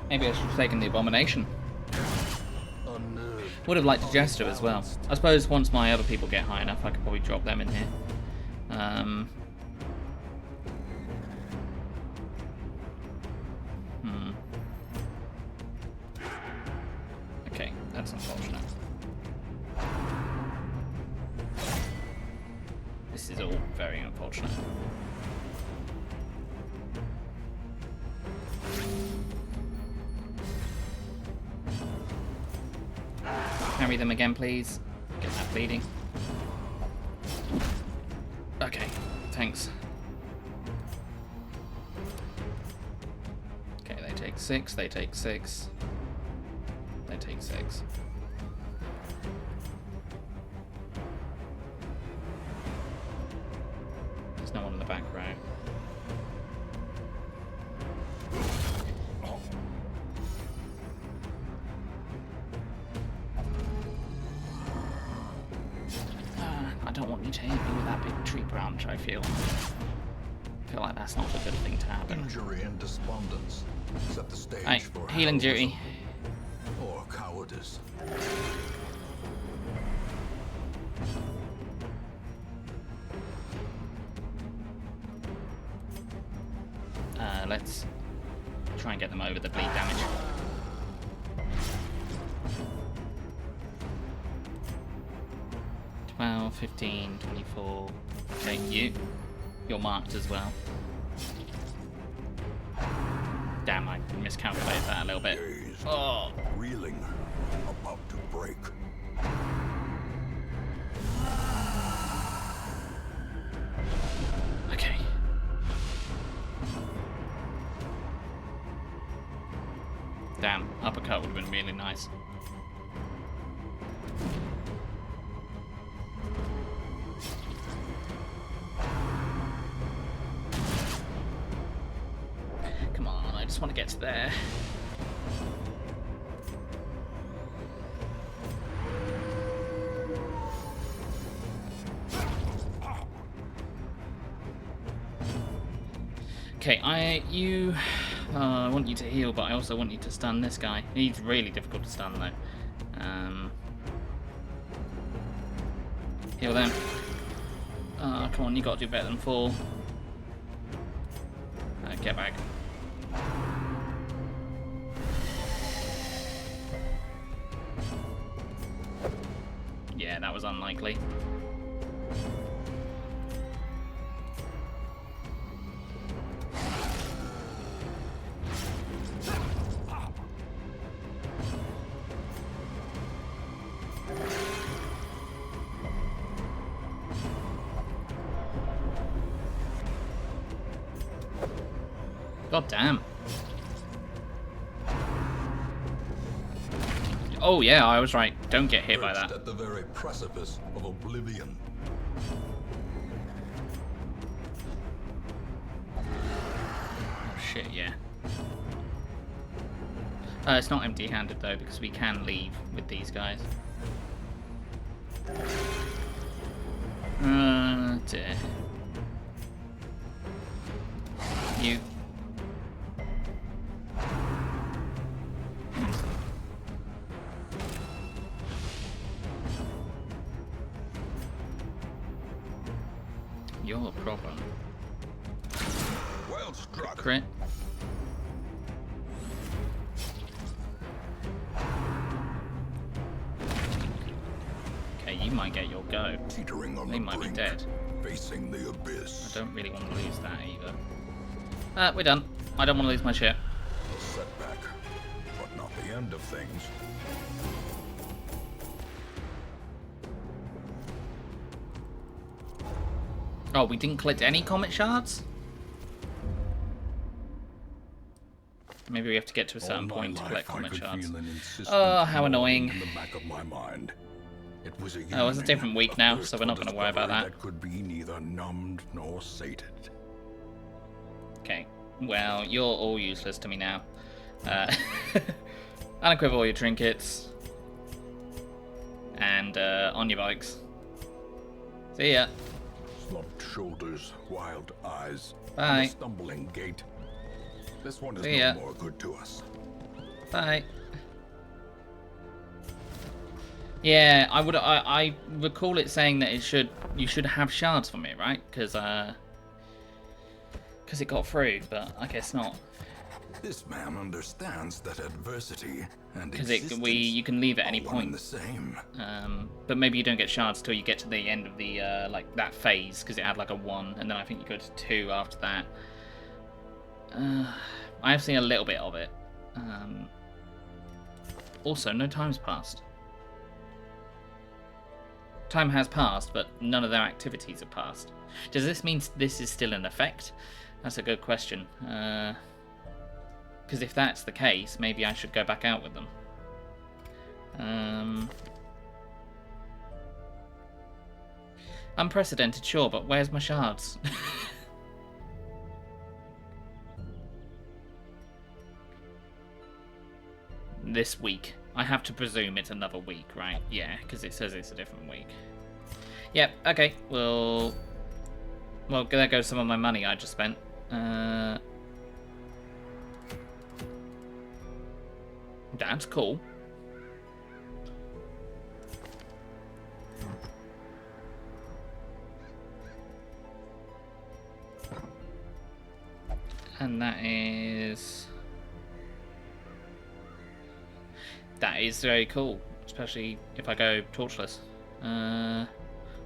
Maybe I should have taken the abomination. Unnerved. Would have liked a jester as well. I suppose once my other people get high enough, I could probably drop them in here. Okay, that's unfortunate. This is all very unfortunate. Carry them again, please. Get that bleeding. Okay, thanks. Okay, they take 6, they take 6. They take 6. There's no one in the back row. I don't want you to hit me with that big tree branch, I feel. I feel like that's not a good thing to happen. Injury and despondence set the stage Right, for healing heroism duty. or cowardice. Let's try and get them over the bleed damage. Well, 15, 24. Okay, you're marked as well. Damn, I miscalculated that a little bit. Dazed, Oh, reeling, about to break. okay. Damn, uppercut would have been really nice. Come on, I just want to get to there. Okay, I want you to heal, but I also want you to stun this guy. He's really difficult to stun, though. Heal them. Come on, you gotta do better than 4. Get back. Yeah, that was unlikely. God damn. Oh yeah, I was right. Don't get hit by Perched that. at the very precipice of oblivion. Oh shit, yeah. It's not empty-handed though, because we can leave with these guys. Dear. You. You're a problem. Well struck. Crit. Okay, you might get your go. Teetering on They the might be brink, dead. facing the abyss. I don't really want to lose that either. We're done. I don't want to lose my ship. A setback, but not the end of things. Oh, we didn't collect any comet shards? Maybe we have to get to a certain point to collect comet shards. Oh, how annoying. In the back of my mind. It was a Oh, it's a different week now, so we're not going to worry about that. That could be neither numbed nor sated. Okay. Well, you're all useless to me now. Unequip all your trinkets. And on your bikes. See ya. Slumped shoulders, wild eyes, Bye. and a stumbling gait. This one is See ya. no more good to us. Bye. Yeah, I recall it saying that you should have shards from it, right? Because it got through, but I guess not. This man understands that adversity and Because existence you can leave at any are one and point. the same. But maybe you don't get shards till you get to the end of the like that phase, because it had like a 1, and then I think you go to 2 after that. I have seen a little bit of it. Also, no time's passed. Time has passed, but none of their activities have passed. Does this mean this is still in effect? That's a good question. Because if that's the case, maybe I should go back out with them. Unprecedented, sure, but where's my shards? This week. I have to presume it's another week, right? Yeah, because it says it's a different week. Yep, okay. Well, there goes some of my money I just spent. That's cool. And that is very cool, especially if I go torchless.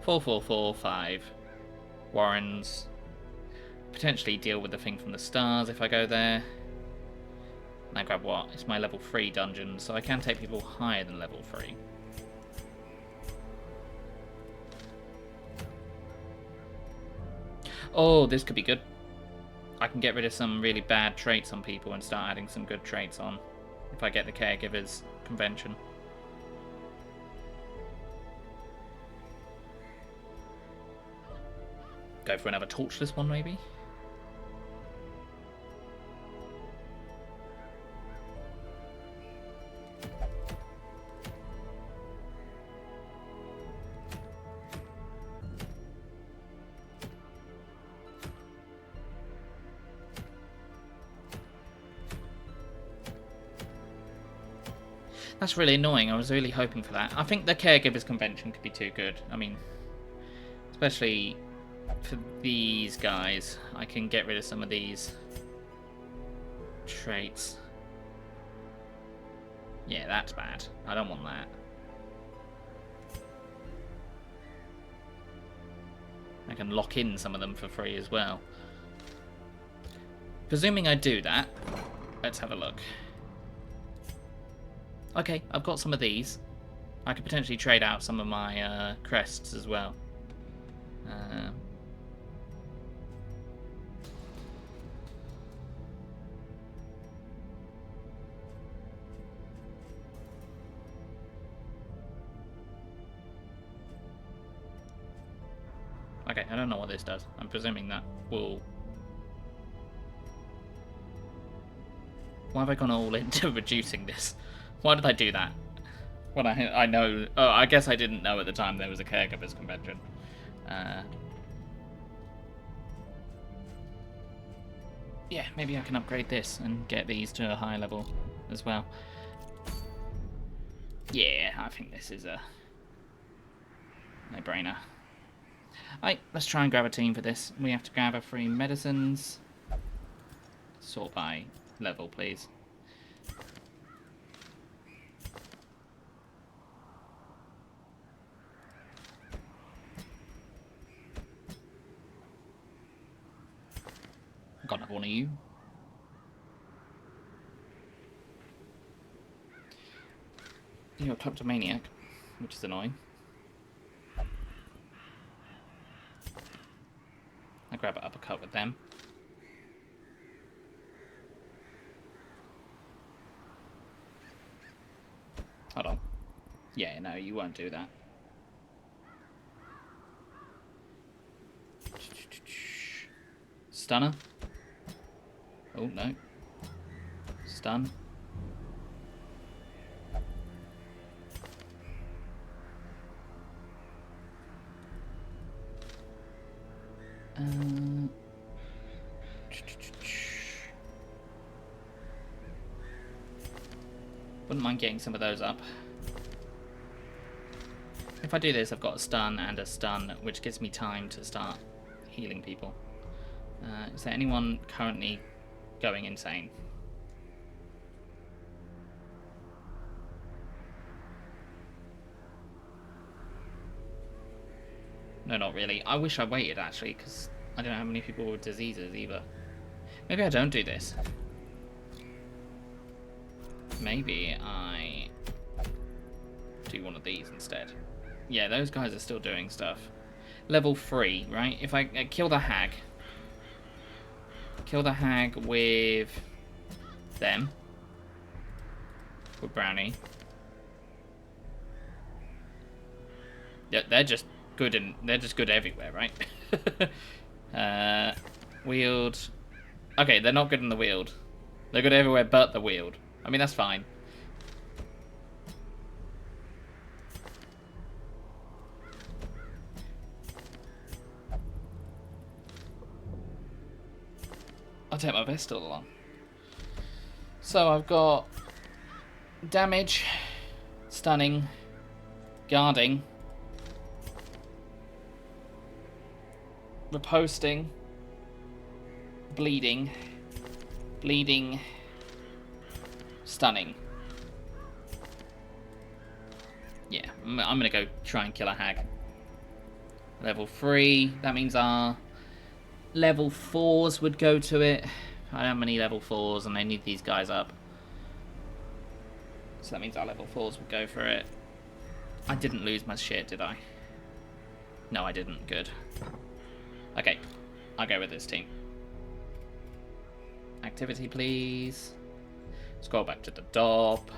4-4-4-5 Warrens. Potentially deal with the thing from the stars if I go there. And I grab what? It's my level 3 dungeon, so I can take people higher than level 3. Oh, this could be good. I can get rid of some really bad traits on people and start adding some good traits on if I get the caregivers convention. Go for another torchless one, maybe? That's really annoying. I was really hoping for that. I think the caregivers convention could be too good. I mean, especially for these guys, I can get rid of some of these traits. Yeah, that's bad. I don't want that. I can lock in some of them for free as well. Presuming I do that, let's have a look. Okay, I've got some of these. I could potentially trade out some of my crests as well. Okay, I don't know what this does. I'm presuming that will... Why have I gone all into reducing this? Why did I do that? When I know... Oh, I guess I didn't know at the time there was a caregivers convention. Yeah, maybe I can upgrade this and get these to a higher level as well. Yeah, I think this is a no-brainer. Alright, let's try and grab a team for this. We have to grab our 3 medicines. Sort by level, please. Got another one of you. You're a kleptomaniac, which is annoying. I grab an uppercut with them. Hold on. Yeah, no, you won't do that. Stunner. Oh, no. Stun. Wouldn't mind getting some of those up. If I do this, I've got a stun and a stun, which gives me time to start healing people. Is there anyone currently going insane? No, not really. I wish I waited, actually, because I don't know how many people with diseases either. Maybe I don't do this. Maybe I do one of these instead. Yeah, those guys are still doing stuff. Level 3, right? If I kill the hag. Kill the hag with them. With Brownie. Yeah, they're just good and they're just good everywhere, right? Wield. Okay, they're not good in the wield. They're good everywhere but the wield. I mean, that's fine. I'll take my best all along. So I've got damage, stunning, guarding, riposting, bleeding, stunning. Yeah, I'm gonna go try and kill a hag. Level 3, that means our level 4s would go to it. I don't have many level 4s and I need these guys up. So that means our level 4s would go for it. I didn't lose my shit, did I? No, I didn't. Good. Okay, I'll go with this team. Activity, please. Scroll back to the top.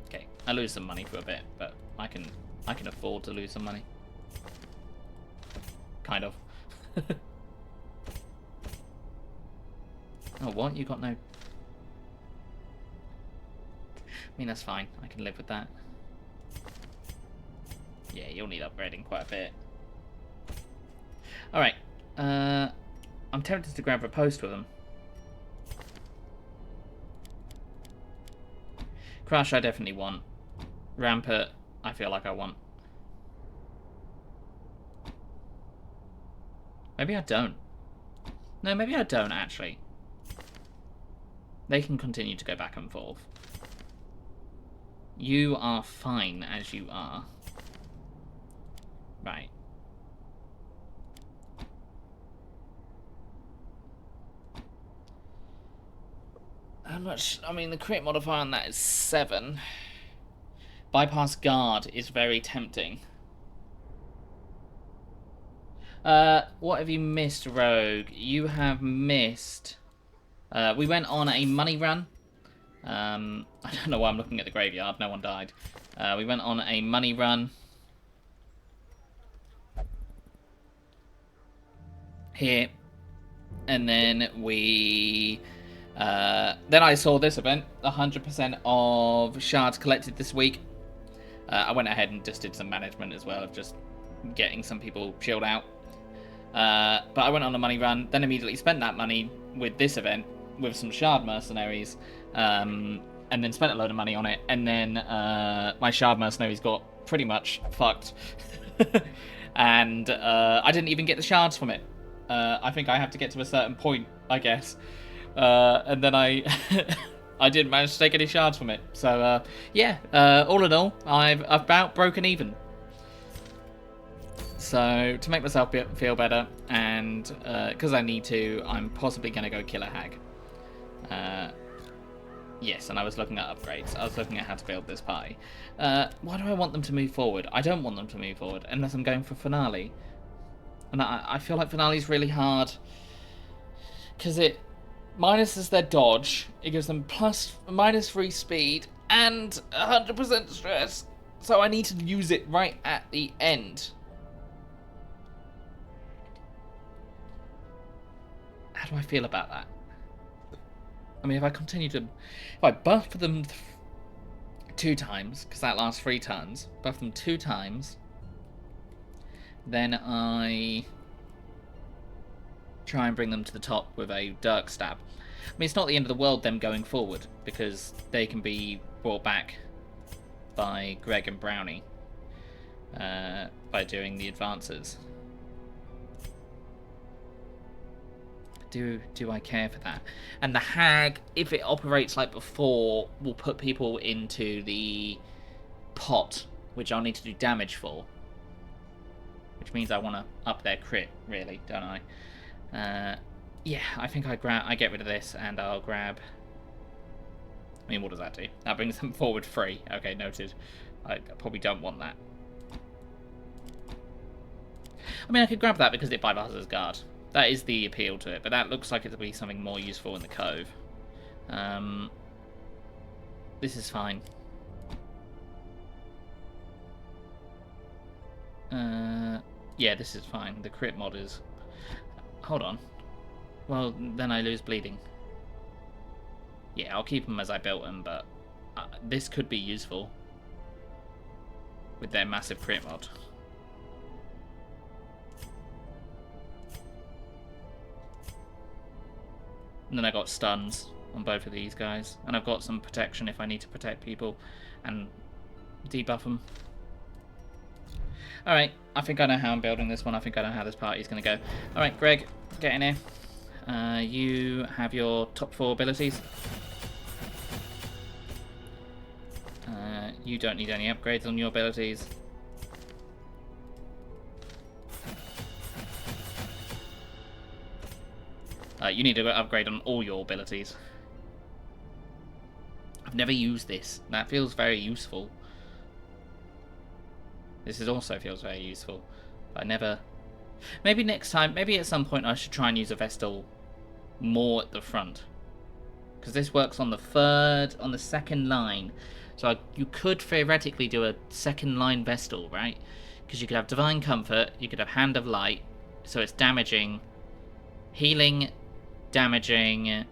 Okay, I lose some money for a bit, but I can afford to lose some money. Kind of. Oh, what? You got no... I mean, that's fine. I can live with that. Yeah, you'll need upgrading quite a bit. Alright. I'm tempted to grab a post with them. Crush, I definitely want. Rampart, I feel like I want. Maybe I don't. No, maybe I don't, actually. They can continue to go back and forth. You are fine as you are. Right. How much? I mean, the crit modifier on that is 7. Bypass guard is very tempting. What have you missed, Rogue? You have missed... we went on a money run. I don't know why I'm looking at the graveyard. No one died. We went on a money run. Here. And then we... then I saw this event. 100% of shards collected this week. I went ahead and just did some management as well of just getting some people chilled out. But I went on a money run, then immediately spent that money with this event with some shard mercenaries, and then spent a load of money on it, and then my shard mercenaries got pretty much fucked. And I didn't even get the shards from it. I think I have to get to a certain point, I guess. And then I I didn't manage to take any shards from it. So yeah, all in all, I've about broken even. So to make myself feel better, and because I need to, I'm possibly going to go kill a hag. Yes, and I was looking at upgrades. I was looking at how to build this party. Why do I want them to move forward? I don't want them to move forward unless I'm going for finale. And I feel like finale is really hard because it minuses their dodge. It gives them -3 speed and 100% stress. So I need to use it right at the end. How do I feel about that? I mean, if I continue to... If I buff them 2 times, because that lasts 3 turns, buff them 2 times, then I try and bring them to the top with a Dirk Stab. I mean, it's not the end of the world them going forward, because they can be brought back by Greg and Brownie by doing the advances. Do I care for that? And the hag, if it operates like before, will put people into the pot, which I'll need to do damage for. Which means I want to up their crit, really, don't I? Yeah, I think I get rid of this, and I'll grab... I mean, what does that do? That brings them forward 3. Okay, noted. I probably don't want that. I mean, I could grab that because it bypasses guard. That is the appeal to it, but that looks like it'll be something more useful in the cove. This is fine. Yeah, this is fine. The crit mod is... Hold on. Well, then I lose bleeding. Yeah, I'll keep them as I built them, but this could be useful with their massive crit mod. And then I got stuns on both of these guys. And I've got some protection if I need to protect people and debuff them. Alright, I think I know how I'm building this one. I think I know how this party is going to go. Alright, Greg, get in here. You have your top 4 abilities. You don't need any upgrades on your abilities. You need to upgrade on all your abilities. I've never used this. That feels very useful. This also feels very useful. But I never... Maybe next time, maybe at some point I should try and use a Vestal more at the front. Because this works on the 2nd line. So you could theoretically do a 2nd line Vestal, right? Because you could have Divine Comfort, you could have Hand of Light. So it's damaging, healing, damaging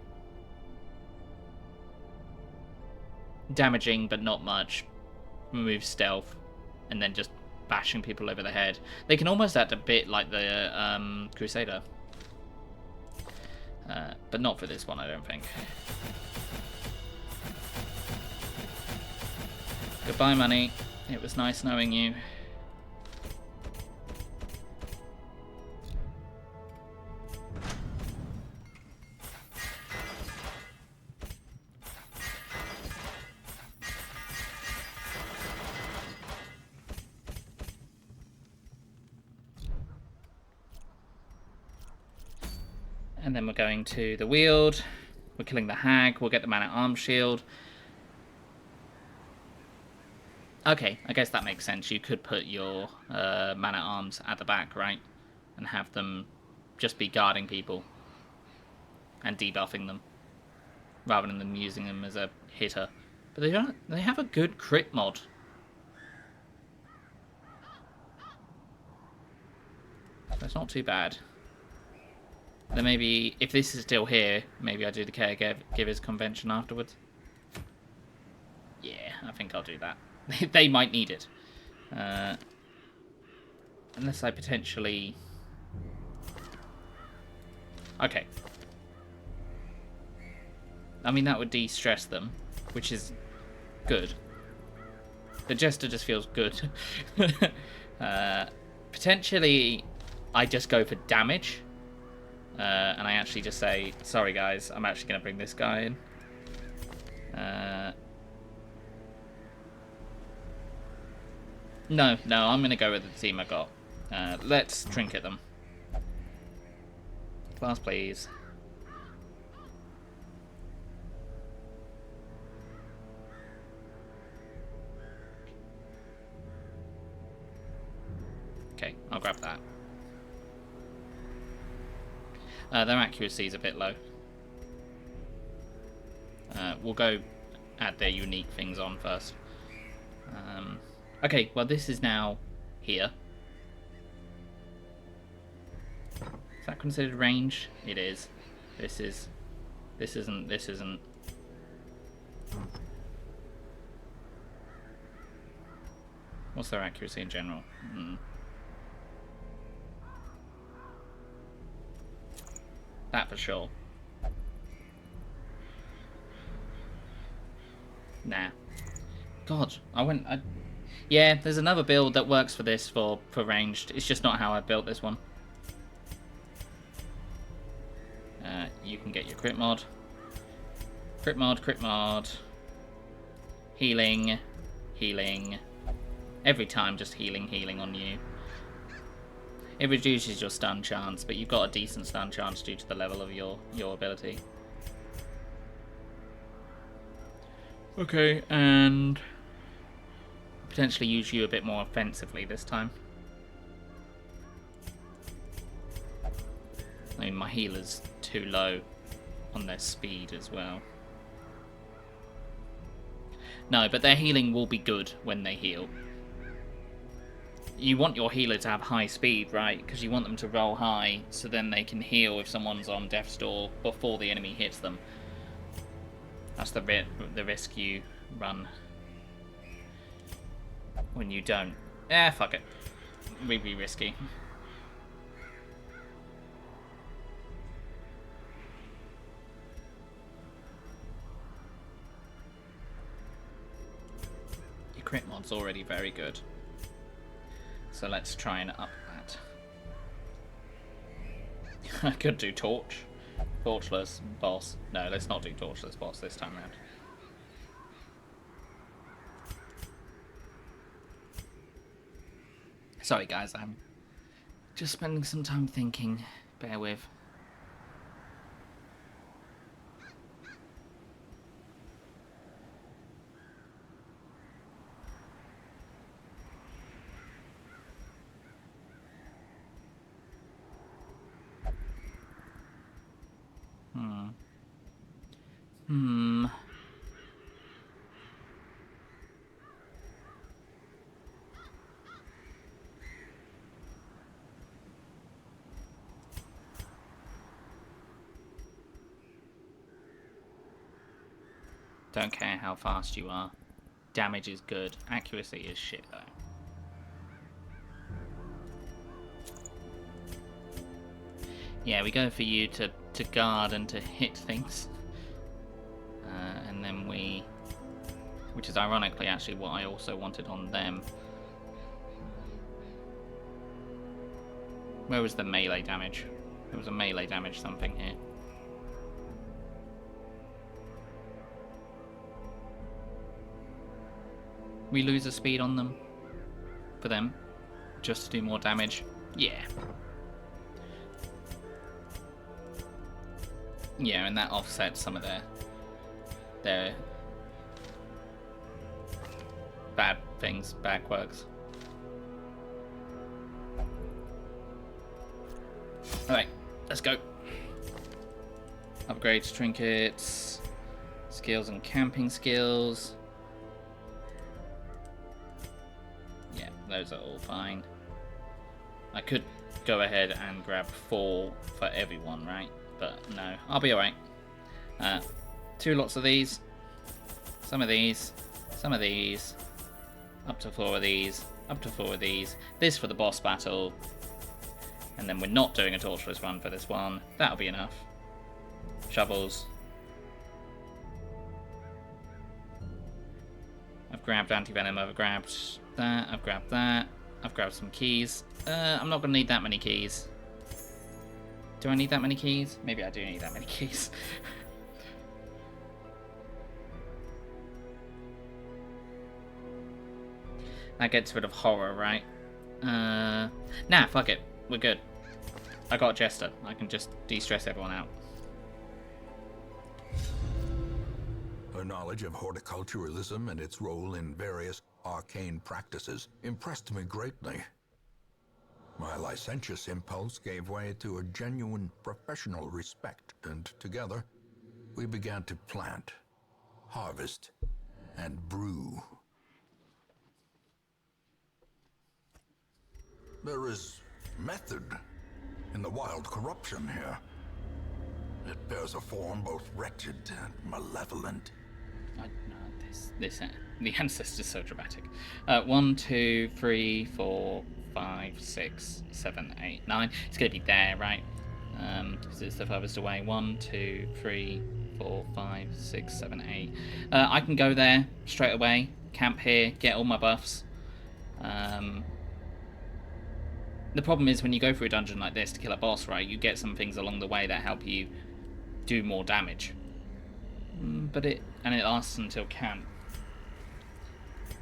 but not much, remove stealth, and then just bashing people over the head. They can almost act a bit like the Crusader, but not for this one, I don't think. Goodbye, money. It was nice knowing you. And then we're going to the Weald. We're killing the Hag. We'll get the Man-at-Arms shield. Okay, I guess that makes sense. You could put your Man-at-Arms at the back, right? And have them just be guarding people and debuffing them, rather than them using them as a hitter. But they have a good crit mod. That's not too bad. Then maybe, if this is still here, maybe I do the Caregivers Convention afterwards. Yeah, I think I'll do that. They might need it. Unless I potentially... Okay. I mean, that would de-stress them, which is good. The Jester just feels good. Potentially, I just go for damage. And I actually just say, sorry guys, I'm actually going to bring this guy in. No, I'm going to go with the team I got. Let's trinket them. Class, please. Okay, I'll grab that. Their accuracy is a bit low. We'll go add their unique things on first. Okay, well this is now here. Is that considered range? It is. This isn't. What's their accuracy in general? That for sure. Nah. God, yeah, there's another build that works for this for ranged. It's just not how I built this one. You can get your crit mod. Crit mod. Healing. Every time just healing on you. It reduces your stun chance, but you've got a decent stun chance due to the level of your ability. Okay, and potentially use you a bit more offensively this time. I mean, my healer's too low on their speed as well. No, but their healing will be good when they heal. You want your healer to have high speed, right? Because you want them to roll high, so then they can heal if someone's on death's door before the enemy hits them. That's the risk you run when you don't. Fuck it. We'd be risky. Your crit mod's already very good. So let's try and up that. I could do torch. Torchless boss. No, let's not do torchless boss this time around. Sorry guys, I'm just spending some time thinking. Bear with. Don't care how fast you are. Damage is good. Accuracy is shit though. Yeah, we go for you to guard and to hit things. And then we... Which is ironically actually what I also wanted on them. Where was the melee damage? There was a melee damage something here. We lose a speed on them. For them. Just to do more damage. Yeah. Yeah, and that offsets some of their bad things, bad quirks. Alright, let's go. Upgrades, trinkets, skills and camping skills. Yeah, those are all fine. I could go ahead and grab 4 for everyone, right? But no, I'll be alright. 2 lots of these, some of these, some of these, up to 4 of these, up to 4 of these. This for the boss battle. And then we're not doing a torturous run for this one. That'll be enough. Shovels. I've grabbed anti-venom, I've grabbed that, I've grabbed that. I've grabbed some keys. I'm not going to need that many keys. Do I need that many keys? Maybe I do need that many keys. That gets rid of horror, right? Nah, fuck it. We're good. I got Jester. I can just de-stress everyone out. Her knowledge of horticulturalism and its role in various arcane practices impressed me greatly. My licentious impulse gave way to a genuine professional respect, and together we began to plant, harvest, and brew. There is method in the wild corruption here. It bears a form both wretched and malevolent. The ancestor's so dramatic. 1, 2, 3, 4, 5, 6, 7, 8, 9. It's gonna be there, right? Because it's the furthest away. 1, 2, 3, 4, 5, 6, 7, 8. I can go there straight away, camp here, get all my buffs. The problem is when you go through a dungeon like this to kill a boss, right, you get some things along the way that help you do more damage. But it lasts until camp.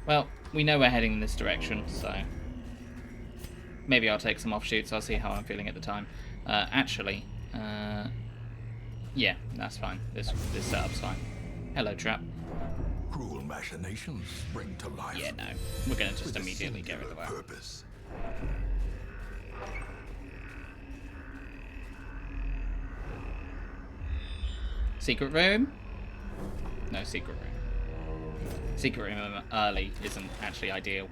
Well, we know we're heading in this direction, so maybe I'll take some offshoots. I'll see how I'm feeling at the time. Yeah, that's fine. This setup's fine. Hello, trap. Cruel machinations spring to life. Yeah, no, we're gonna just immediately get rid of that. Purpose. Secret room? No secret room. Secret room early isn't actually ideal.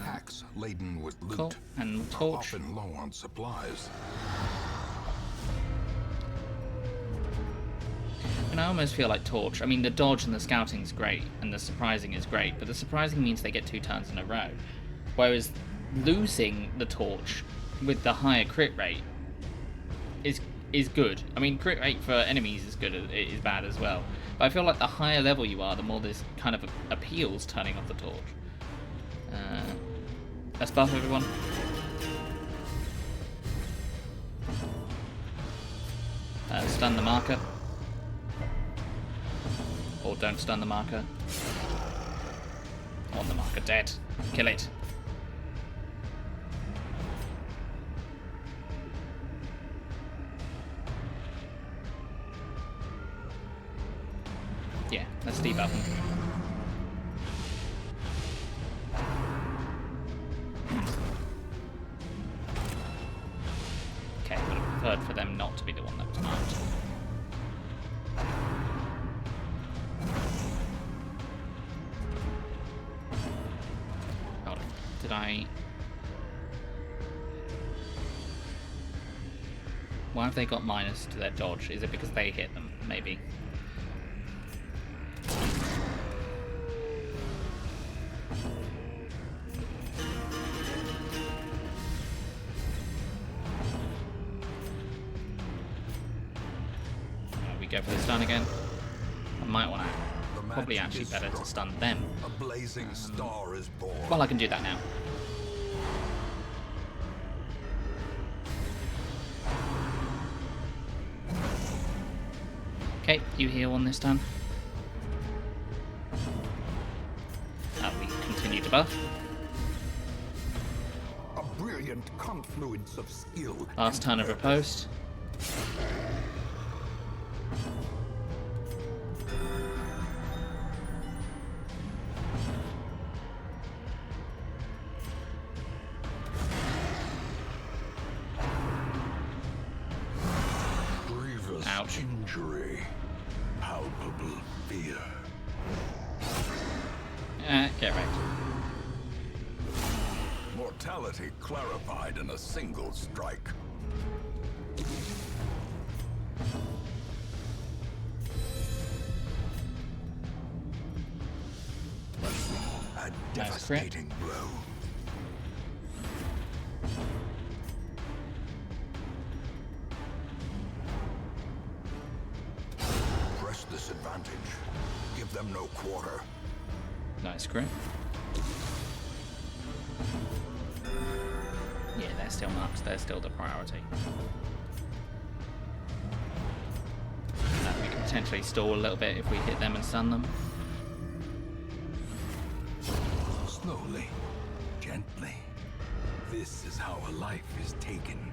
Packs laden with loot. Cool. And torch. Often low on supplies. And I almost feel like torch. I mean, the dodge and the scouting is great, and the surprising is great, but the surprising means they get 2 turns in a row. Whereas losing the torch with the higher crit rate is good. I mean, crit rate for enemies is good, it is bad as well. But I feel like the higher level you are, the more this kind of appeals turning off the torch. Let's buff everyone. Stun the marker. Or don't stun the marker. On the marker, dead. Kill it. Yeah, let's debuff him. Okay, would have preferred for them not to be the one that was marked. Hold on. Did I... Why have they got minus to their dodge? Is it because they hit them? Maybe. Go for the stun again. I might want to. Probably actually better to stun them. A blazing star is born. Well, I can do that now. Okay, you heal on this turn. We continue to buff. A brilliant confluence of skill. Last turn of riposte. Ouch. Injury. Palpable fear. Get wrecked. Mortality clarified in a single strike. A devastating blow. Press this advantage. Give them no quarter. Nice crit. Yeah, they're still marked. They're still the priority. We can potentially stall a little bit if we hit them and stun them. Slowly, gently. This is how a life is taken.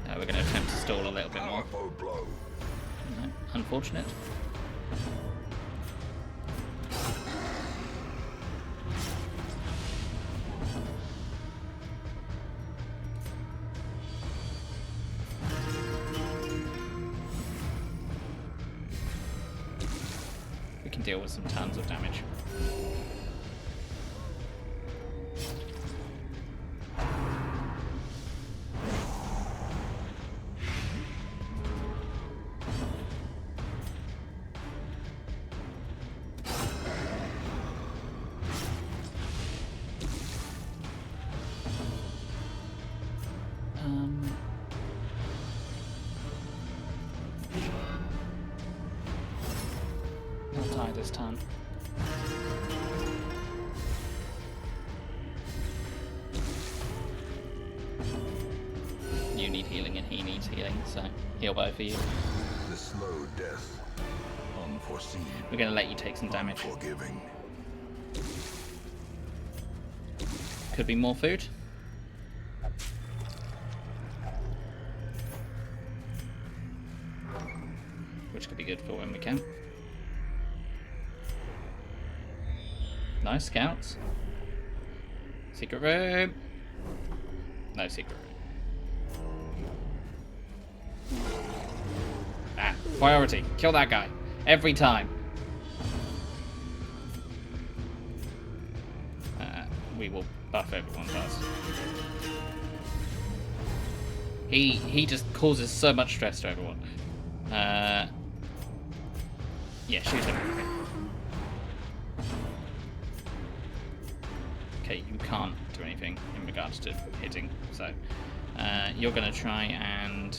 We're going to attempt to stall a little bit more. Powerful blow. No, unfortunate. We can deal with some tons of damage. I'll die this time. You need healing and he needs healing, so heal both of you. The slow death. Unforeseen. We're going to let you take some damage. Unforgiving. Could be more food. Which could be good for when we can. Nice scouts. Secret room. No secret room. Ah, priority. Kill that guy. Every time. We will buff everyone first. He just causes so much stress to everyone. Yeah, shoot him. Okay, you can't do anything in regards to hitting, so you're going to try and...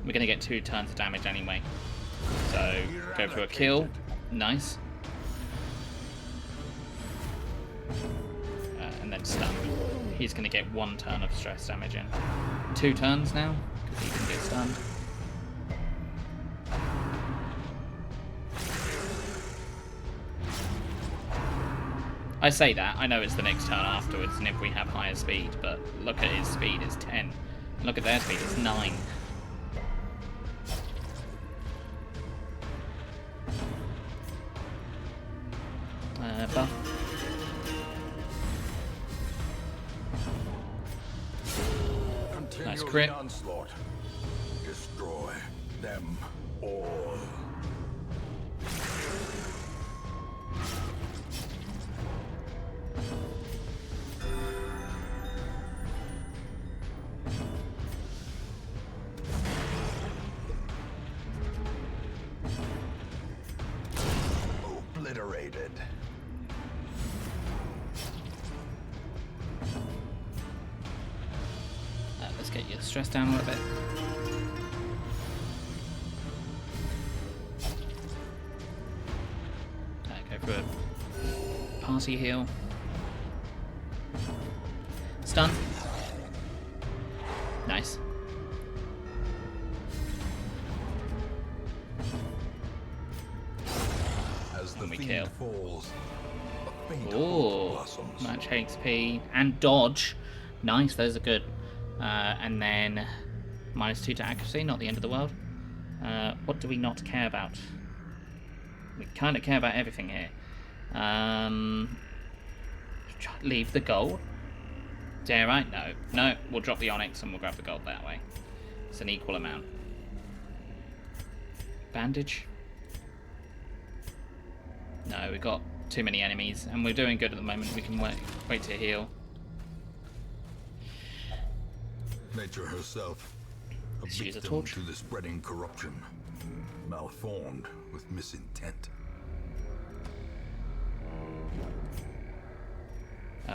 We're going to get 2 turns of damage anyway. So, go for a kill. Nice. And then stun. He's going to get 1 turn of stress damage in. 2 turns now, because he can get stunned. I say that, I know it's the next turn afterwards, and if we have higher speed, but look at his speed, it's 10. And look at their speed, it's 9. Buff. Nice crit. Onslaught. Destroy them all. Obliterated. Let's get your stress down a little bit. Go for a party heal. Stun. Nice. As the And we fiend kill. falls, a faint hope Ooh, blossoms. match XP and dodge. Nice, those are good. And then -2 to accuracy, not the end of the world. What do we not care about? We kind of care about everything here. Leave the gold. Yeah, right? No. No, we'll drop the onyx and we'll grab the gold that way. It's an equal amount. Bandage? No, we've got too many enemies, and we're doing good at the moment. We can wait to heal. Nature herself, a Let's use a victim torch. to the spreading corruption, malformed with misintent.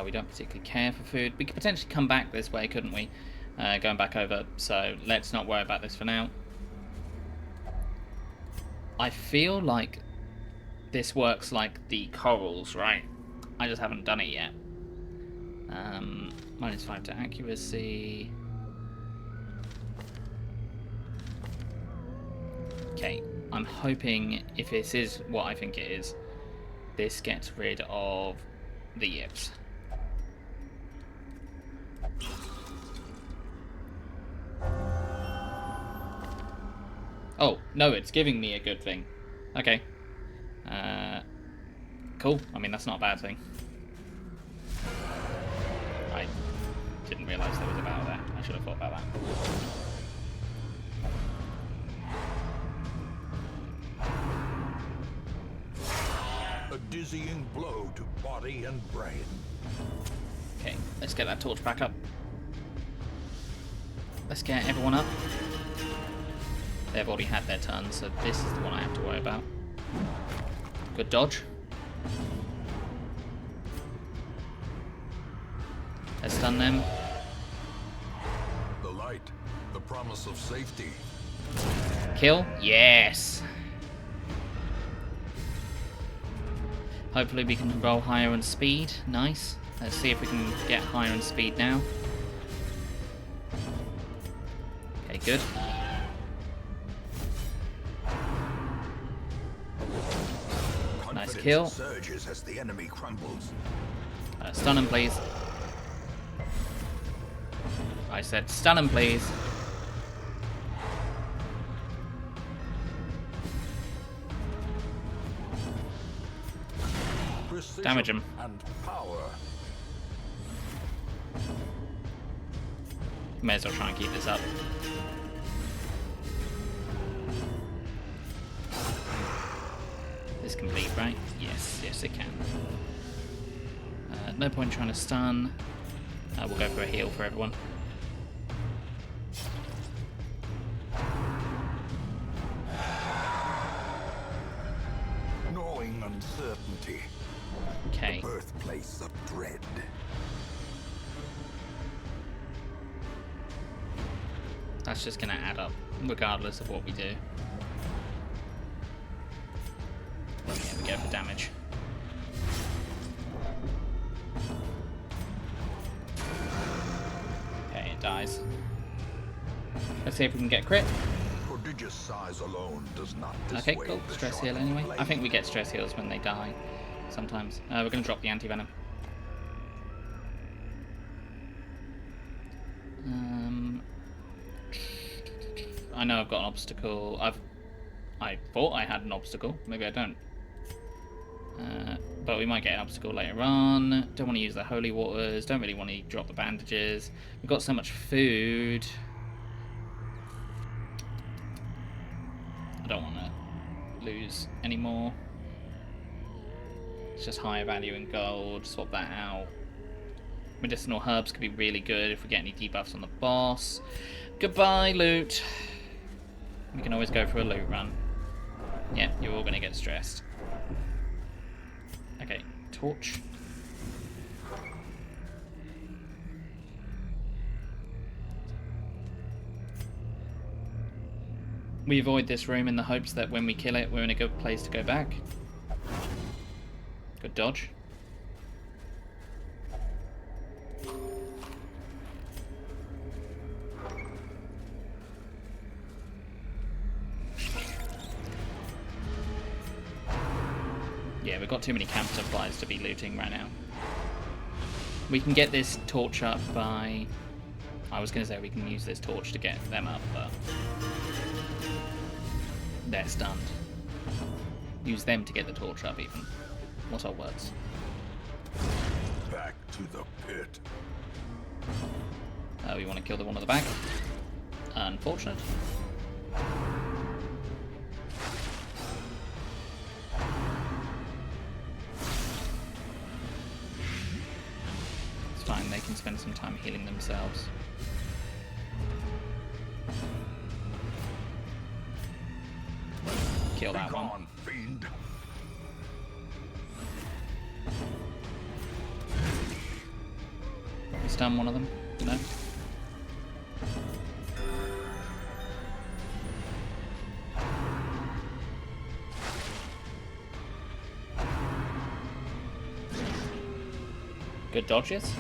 We don't particularly care for food. We could potentially come back this way, couldn't we? Going back over, so let's not worry about this for now. I feel like this works like the corals, right? I just haven't done it yet. -5 to accuracy. Okay, I'm hoping if this is what I think it is, this gets rid of the yips. Oh, no, it's giving me a good thing. Okay. Cool. I mean, that's not a bad thing. I didn't realise there was a battle there. I should have thought about that. A dizzying blow to body and brain. Okay, let's get that torch back up. Let's get everyone up. They've already had their turn, so this is the one I have to worry about. Good dodge. Let's stun them. The light, the promise of safety. Kill? Yes! Hopefully we can roll higher on speed. Nice. Let's see if we can get higher on speed now. Okay, good. Nice kill. Surges as the enemy crumbles. Stun him, please. I said stun him, please. Precision Damage him. and power. May as well try and keep this up. This complete, right? Yes, yes it can. No point trying to stun. We'll go for a heal for everyone. Gnawing uncertainty. Okay. Birthplace of dread. That's just going to add up, regardless of what we do. Yeah, we go for damage. Okay, it dies. Let's see if we can get crit. Prodigious size alone does not Okay, dissuade cool. the Stress sharp heal anyway. blade. I think we get stress heals when they die, sometimes. We're going to drop the anti-venom. I know I've got an obstacle. I thought I had an obstacle. Maybe I don't. But we might get an obstacle later on. Don't want to use the holy waters. Don't really want to drop the bandages. We've got so much food. I don't want to lose any more. It's just higher value in gold. Swap that out. Medicinal herbs could be really good if we get any debuffs on the boss. Goodbye, loot. We can always go for a loot run. Yeah, you're all going to get stressed. Okay, torch. We avoid this room in the hopes that when we kill it, we're in a good place to go back. Good dodge. Yeah, we've got too many camp supplies to be looting right now. We can get this torch up by... I was going to say we can use this torch to get them up, but... they're stunned. Use them to get the torch up even. What are words? Back to the pit. We want to kill the one at the back. Unfortunate. It's fine, they can spend some time healing themselves. Kill that one. Gone, fiend. We stun one of them, no? Good dodges.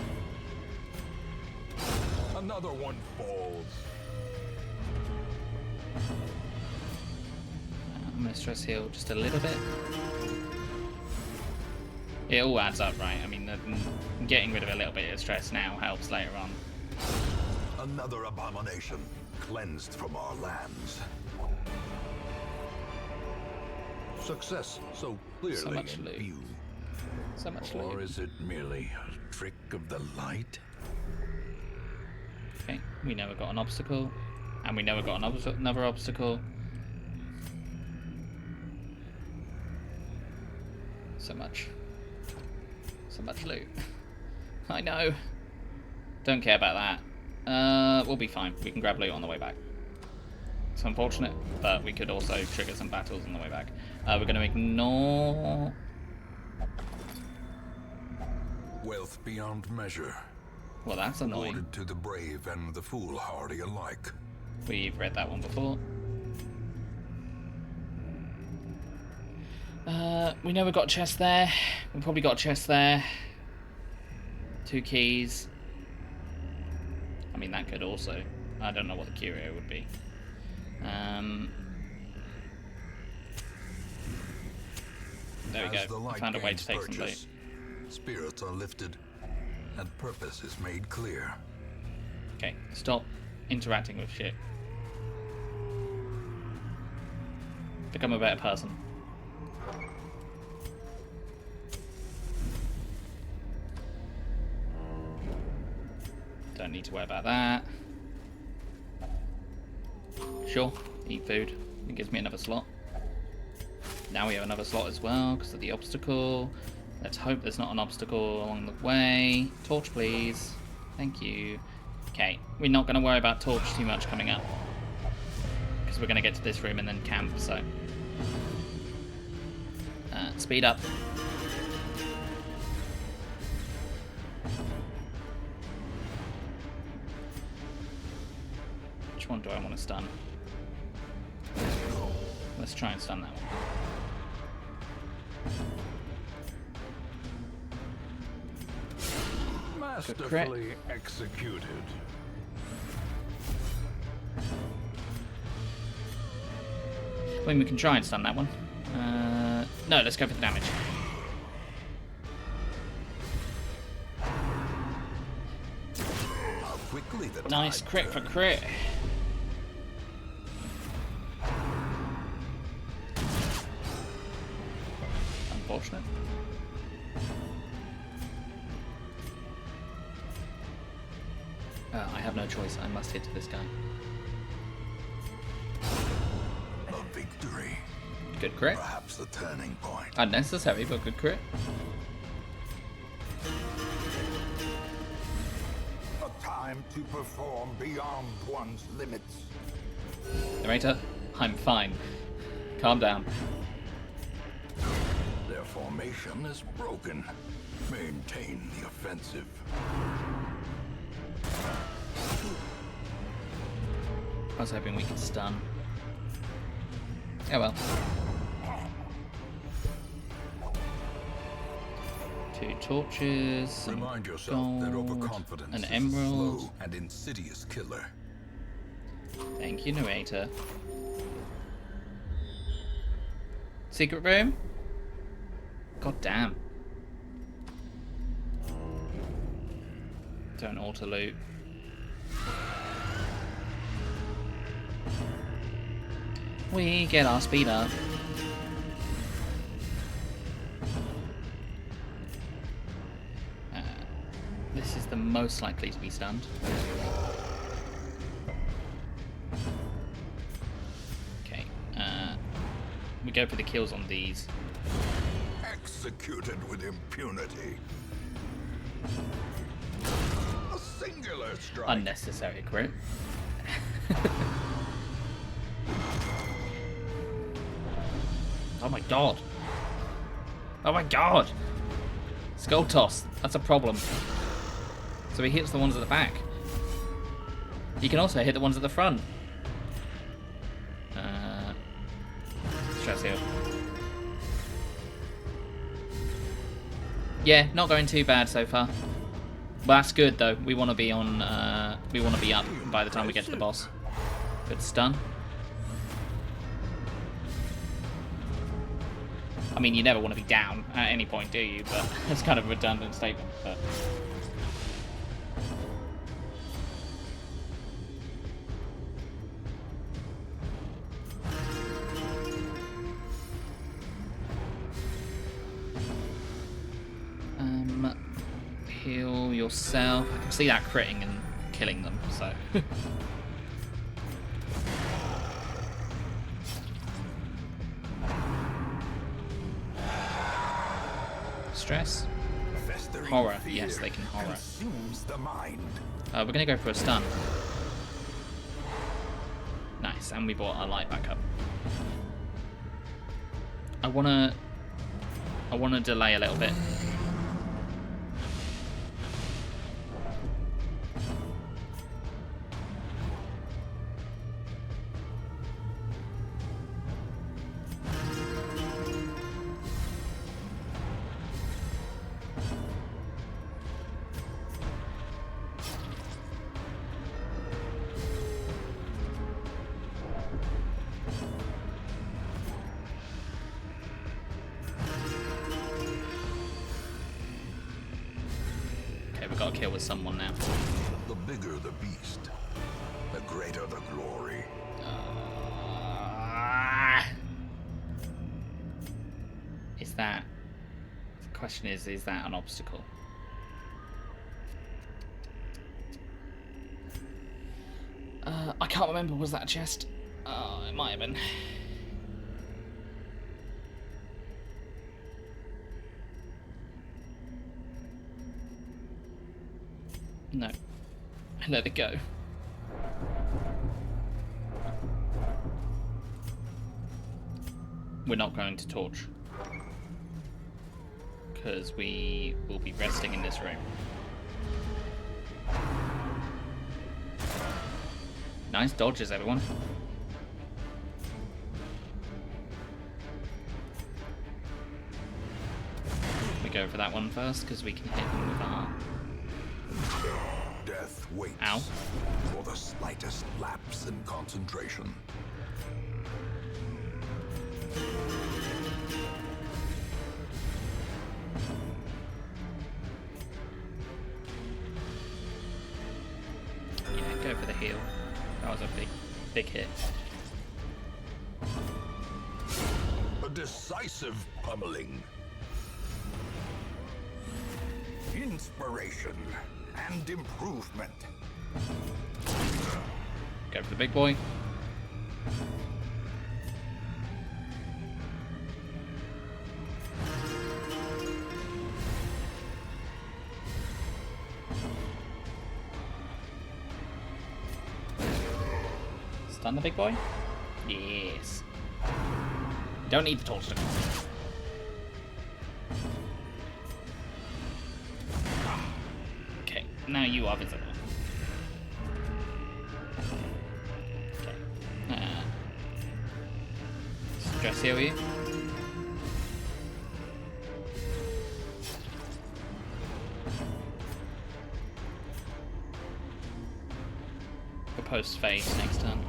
Another one falls. I'm going to stress heal just a little bit. It all adds up, right? I mean, getting rid of a little bit of stress now helps later on. Another abomination cleansed from our lands. Success so clearly So much in loot. view. So much Or loot. is it merely a trick of the light? Okay, we know we've got an obstacle. And we know we've got another obstacle. So much loot. I know. Don't care about that. We'll be fine. We can grab loot on the way back. It's unfortunate, but we could also trigger some battles on the way back. We're going to ignore... Wealth beyond measure. Well, that's annoying. Awarded to the brave and the foolhardy alike. We've read that one before. We know we've got a chest there. We've probably got a chest there. 2 keys. I mean, that could also... I don't know what the curio would be. There we As go. the I light found a way gains to take some loot. purchase, spirits are lifted, and purpose is made clear. Okay, stop interacting with shit. Become a better person. Don't need to worry about that. Sure, eat food. It gives me another slot. Now we have another slot as well because of the obstacle. Let's hope there's not an obstacle along the way. Torch, please. Thank you. Okay, we're not going to worry about torch too much coming up because we're going to get to this room and then camp, so... speed up. Which one do I want to stun? Let's try and stun that one. Masterfully executed. I mean, we can try and stun that one. No, let's go for the damage. How quickly the Nice tide crit for turns. crit. Unfortunate. I have no choice. I must hit this guy. A victory. Good crit. Perhaps the turning point. Unnecessary, but good crit. A time to perform beyond one's limits. Narrator, I'm fine. Calm down. Their formation is broken. Maintain the offensive. I was hoping we could stun. Oh well. 2 torches, some Remind yourself that gold, overconfidence an is emerald. a slow and insidious killer. Thank you, narrator. Secret room? God damn. Don't auto loot. We get our speed up. This is the most likely to be stunned. go for the kills on these. Executed with impunity. A singular strike. Unnecessary crit. Oh my god. Oh my god. Skull toss. That's a problem. So he hits the ones at the back. He can also hit the ones at the front. Stress heal. Yeah, not going too bad so far. Well, that's good though. We want to be on. We want to be up by the time we get to the boss. Good stun. I mean, you never want to be down at any point, do you? But it's kind of a redundant statement. But heal yourself. I can see that critting and killing them. So. Stress. Horror. Yes, they can horror. We're going to go for a stun. Nice, and we brought our light back up. I want to delay a little bit. We've got to kill with someone now. The bigger the beast, the greater the glory. Is that... The question is that an obstacle? I can't remember, was that a chest? It might have been. No. I let it go. We're not going to torch. Because we will be resting in this room. Nice dodges, everyone. We go for that one first, because we can hit them with our... Death waits. Ow. For the slightest lapse in concentration. Yeah, go for the heal. That was a big hit. A decisive pummeling. Inspiration and improvement. Go for the big boy. Stun the big boy? Yes. Don't need the torch to come. Okay, now you are visible. Okay. Stress heal you. Post phase next turn.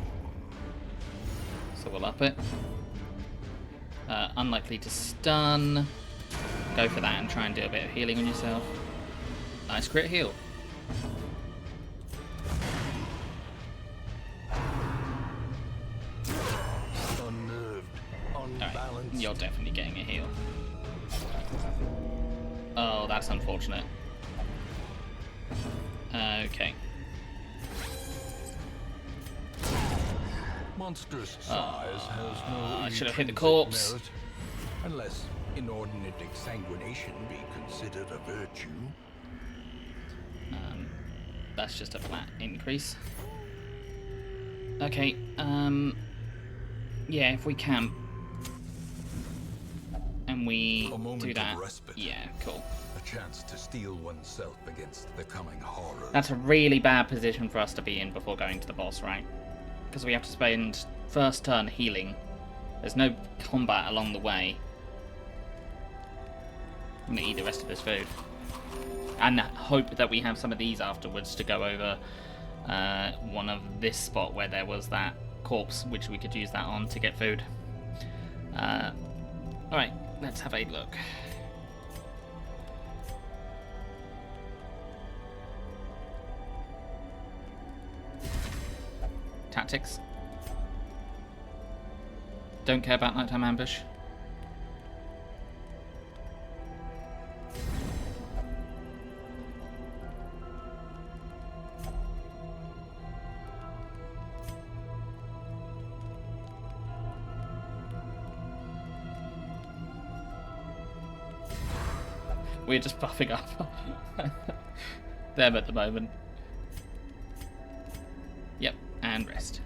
So we'll up it. Unlikely to stun. Go for that and try and do a bit of healing on yourself. Nice crit heal. Unnerved, unbalanced. Right, you're definitely getting a heal. Oh, that's unfortunate. Okay. Monstrous size has no I should have hit the intrinsic corpse. merit, unless inordinate exsanguination be considered a virtue. That's just a flat increase. Okay, yeah, if we camp and we A moment do that, of respite. yeah, cool. A chance to steel oneself against the coming horror. That's a really bad position for us to be in before going to the boss, right? Because we have to spend first turn healing. There's no combat along the way. I'm gonna eat the rest of this food. And hope that we have some of these afterwards to go over one of this spot where there was that corpse, which we could use that on to get food. Alright, let's have a look. Tactics. Don't care about nighttime ambush. We're just buffing up them at the moment. Yep, and rest.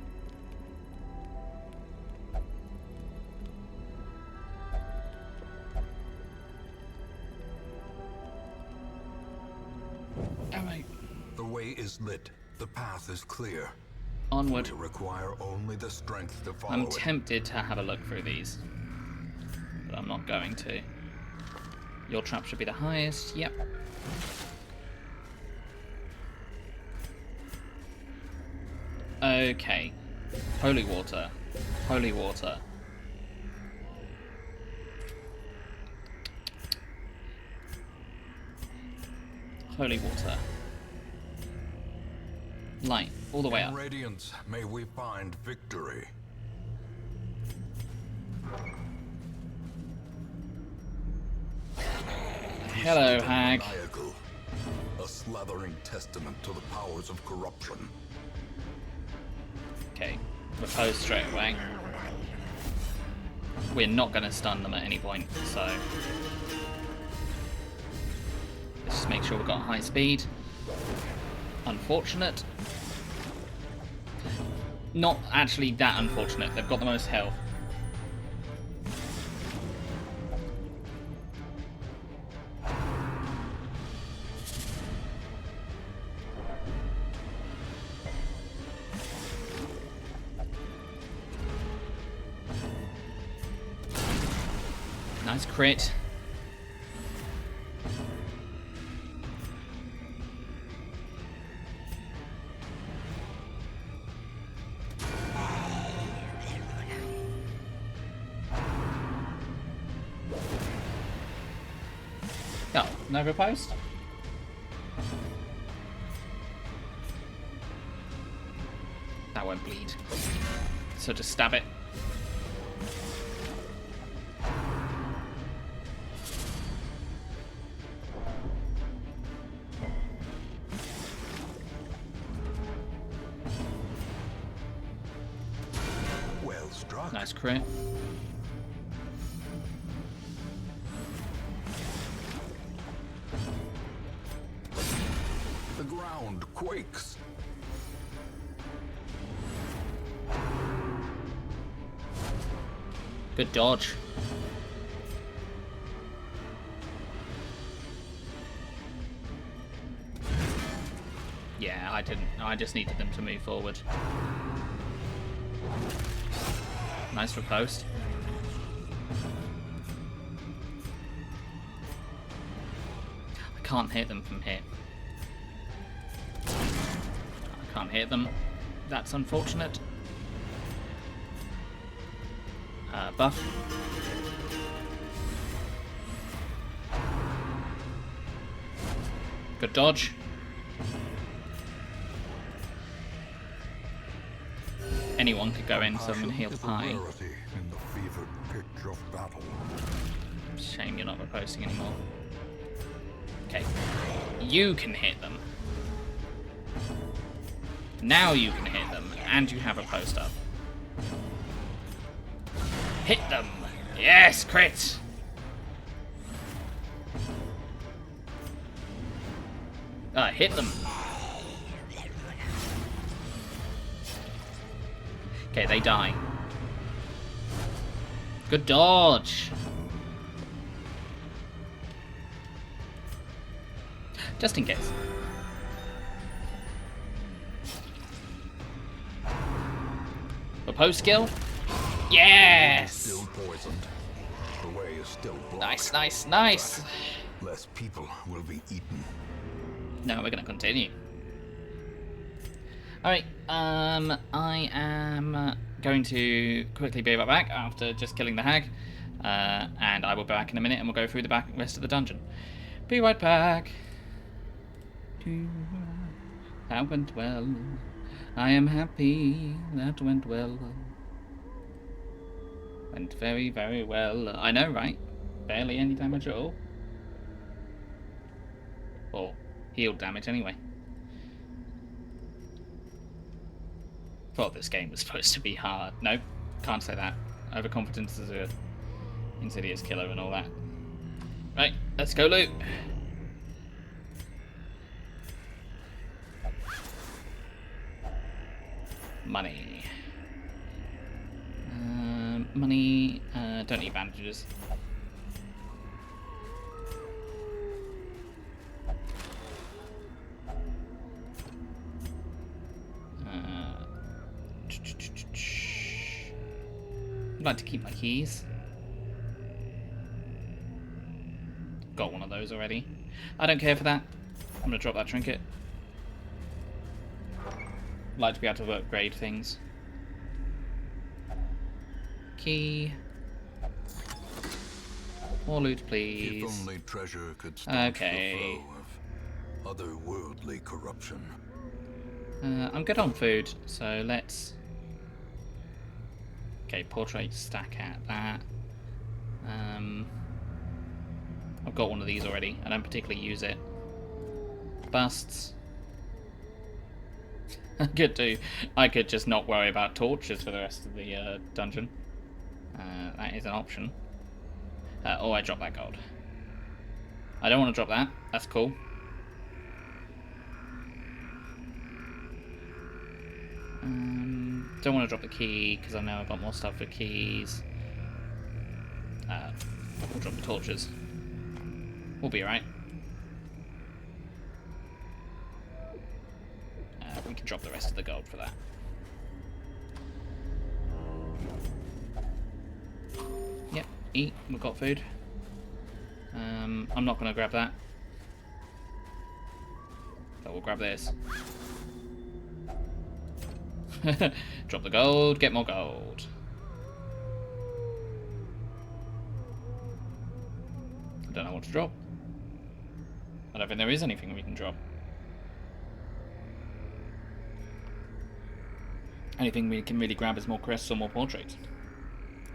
Alright. The way is lit. The path is clear. Onward. We require only the strength to follow I'm it. tempted to have a look through these, but I'm not going to. Your trap should be the highest. Yep. Okay. Holy water. Holy water. Holy water. Light. All the way In up. Radiance, may we find victory. Hello, hag. Maniacal, a slathering testament to the powers of corruption. Okay. Repose straight away. We're not going to stun them at any point, so let's just make sure we've got high speed. Unfortunate. Not actually that unfortunate. They've got the most health. Nice crit. Oh, no riposte? That won't bleed. So just stab it. Well struck. Nice crit. The ground quakes. Good dodge. Yeah, I didn't. I just needed them to move forward. Nice riposte. I can't hit them from here. I can't hit them. That's unfortunate. Buff. Good dodge. Anyone could go in, so I'm going to heal the party. In the fevered pitch of battle. Shame you're not reposting anymore. Okay. You can hit them. Now you can hit them, and you have a post up. Hit them. Yes, crit. Hit them. Okay, they die. Good dodge. Just in case. Opposed skill? Yes! Still poisoned. The way is still blocked. Nice, nice, nice. Less people will be eaten. No, we're gonna continue. Alright, I am going to quickly be right back after just killing the hag. And I will be back in a minute and we'll go through the rest of the dungeon. Be right back. That went well. I am happy. That went well. Went very, very well. I know, right? Barely any damage at all. Or healed damage, anyway. Thought this game was supposed to be hard. Nope, can't say that. Overconfidence is a insidious killer and all that. Right, let's go loot. Money. Money. Don't need bandages. I'd like to keep my keys. Got one of those already. I don't care for that. I'm gonna drop that trinket. I'd like to be able to upgrade things. Key. More loot, please. If only treasure could stop Okay. the flow of otherworldly corruption. I'm good on food, so let's... Okay, portrait stack at that. I've got one of these already. I don't particularly use it. Busts. I could just not worry about torches for the rest of the dungeon. That is an option. Or I drop that gold. I don't want to drop that. That's cool. Don't want to drop the key because I know I've got more stuff for keys. We'll drop the torches. We'll be alright. We can drop the rest of the gold for that. Yep, eat. We've got food. I'm not going to grab that. But we'll grab this. Drop the gold, get more gold. I don't know what to drop. I don't think there is anything we can drop. Anything we can really grab is more crests or more portraits.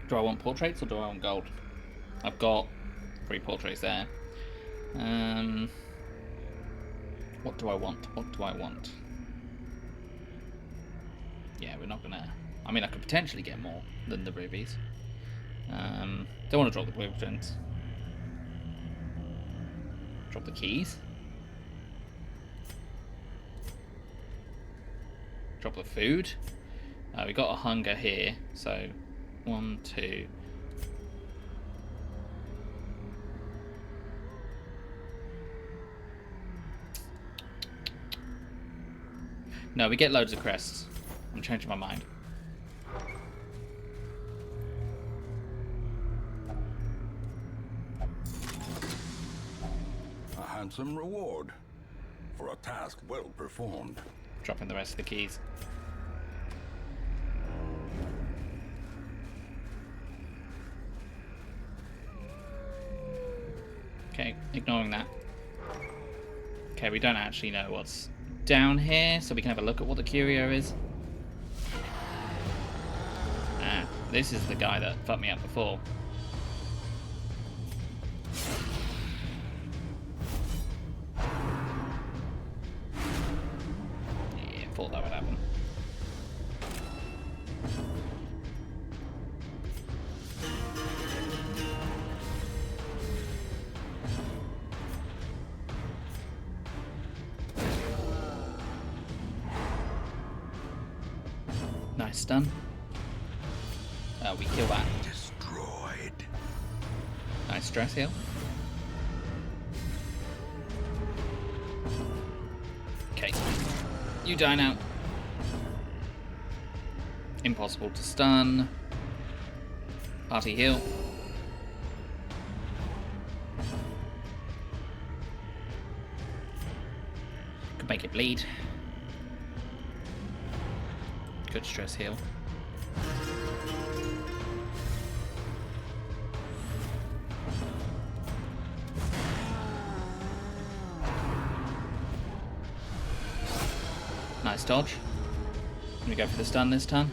Do I want portraits or do I want gold? I've got 3 portraits there. What do I want? What do I want? Yeah, we're not gonna... I mean, I could potentially get more than the rubies. Don't want to drop the blueprints. Drop the keys. Drop the food. We got a hunger here, so 1, 2. No, we get loads of crests. I'm changing my mind. A handsome reward for a task well performed. Dropping the rest of the keys. Okay, ignoring that. Okay, we don't actually know what's down here, so we can have a look at what the curio is. Ah, this is the guy that fucked me up before. Yeah, thought that would happen. Nice stun. We kill that. Destroyed. Nice stress heal. Okay. You die now. Impossible to stun. Party heal. Could make it bleed. Good stress heal. Nice dodge. Let me go for the stun this time.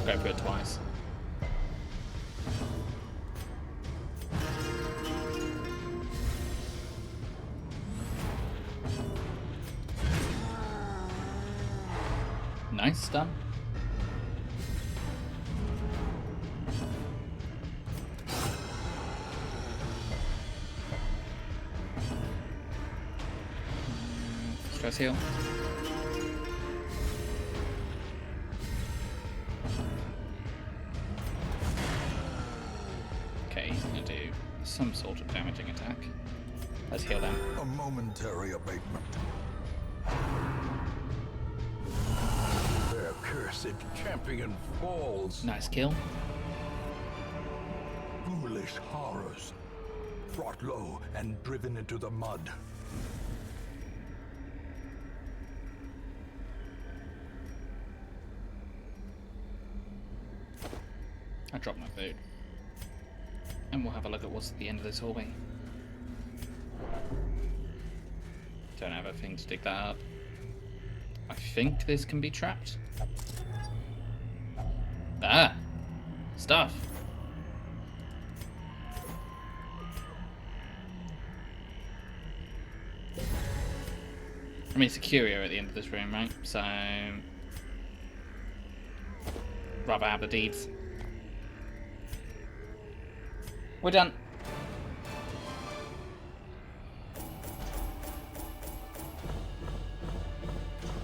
Go for it twice. Nice stun. Stress heal. Okay, he's gonna do some sort of damaging attack. Let's heal them. A momentary abatement. Their cursed champion falls. Nice kill. Foolish horrors. Brought low and driven into the mud. I dropped my food. And we'll have a look at what's at the end of this hallway. Don't have a thing to dig that up. I think this can be trapped. Ah! Stuff! I mean, it's a curio at the end of this room, right? So... rather have the deeds. We're done.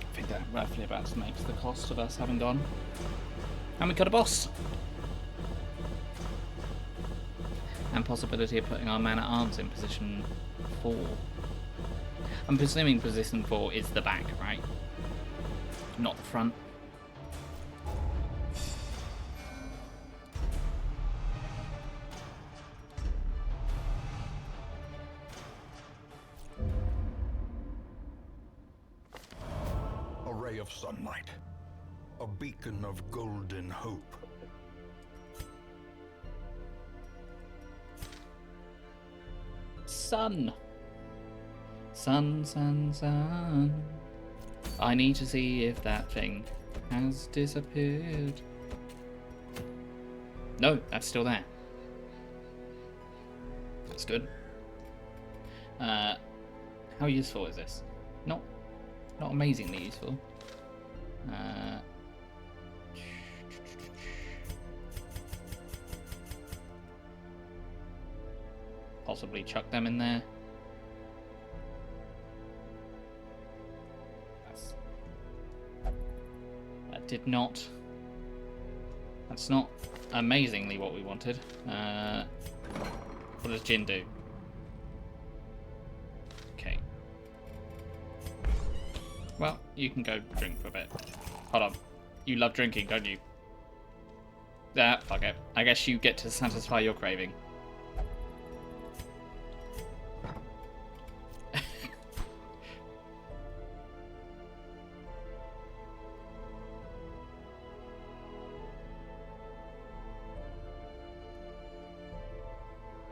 I think that roughly about makes the cost of us having gone. And we got a boss. And possibility of putting our man-at-arms in position 4. I'm presuming position 4 is the back, right? Not the front. A ray of sunlight. A beacon of golden hope. Sun. Sun, sun, sun. I need to see if that thing has disappeared. No, that's still there. That's good. How useful is this? Not amazingly useful. Possibly chuck them in there. That did not. That's not amazingly what we wanted. What does Jin do? Okay. Well, you can go drink for a bit. Hold on. You love drinking, don't you? Ah, fuck it. I guess you get to satisfy your craving.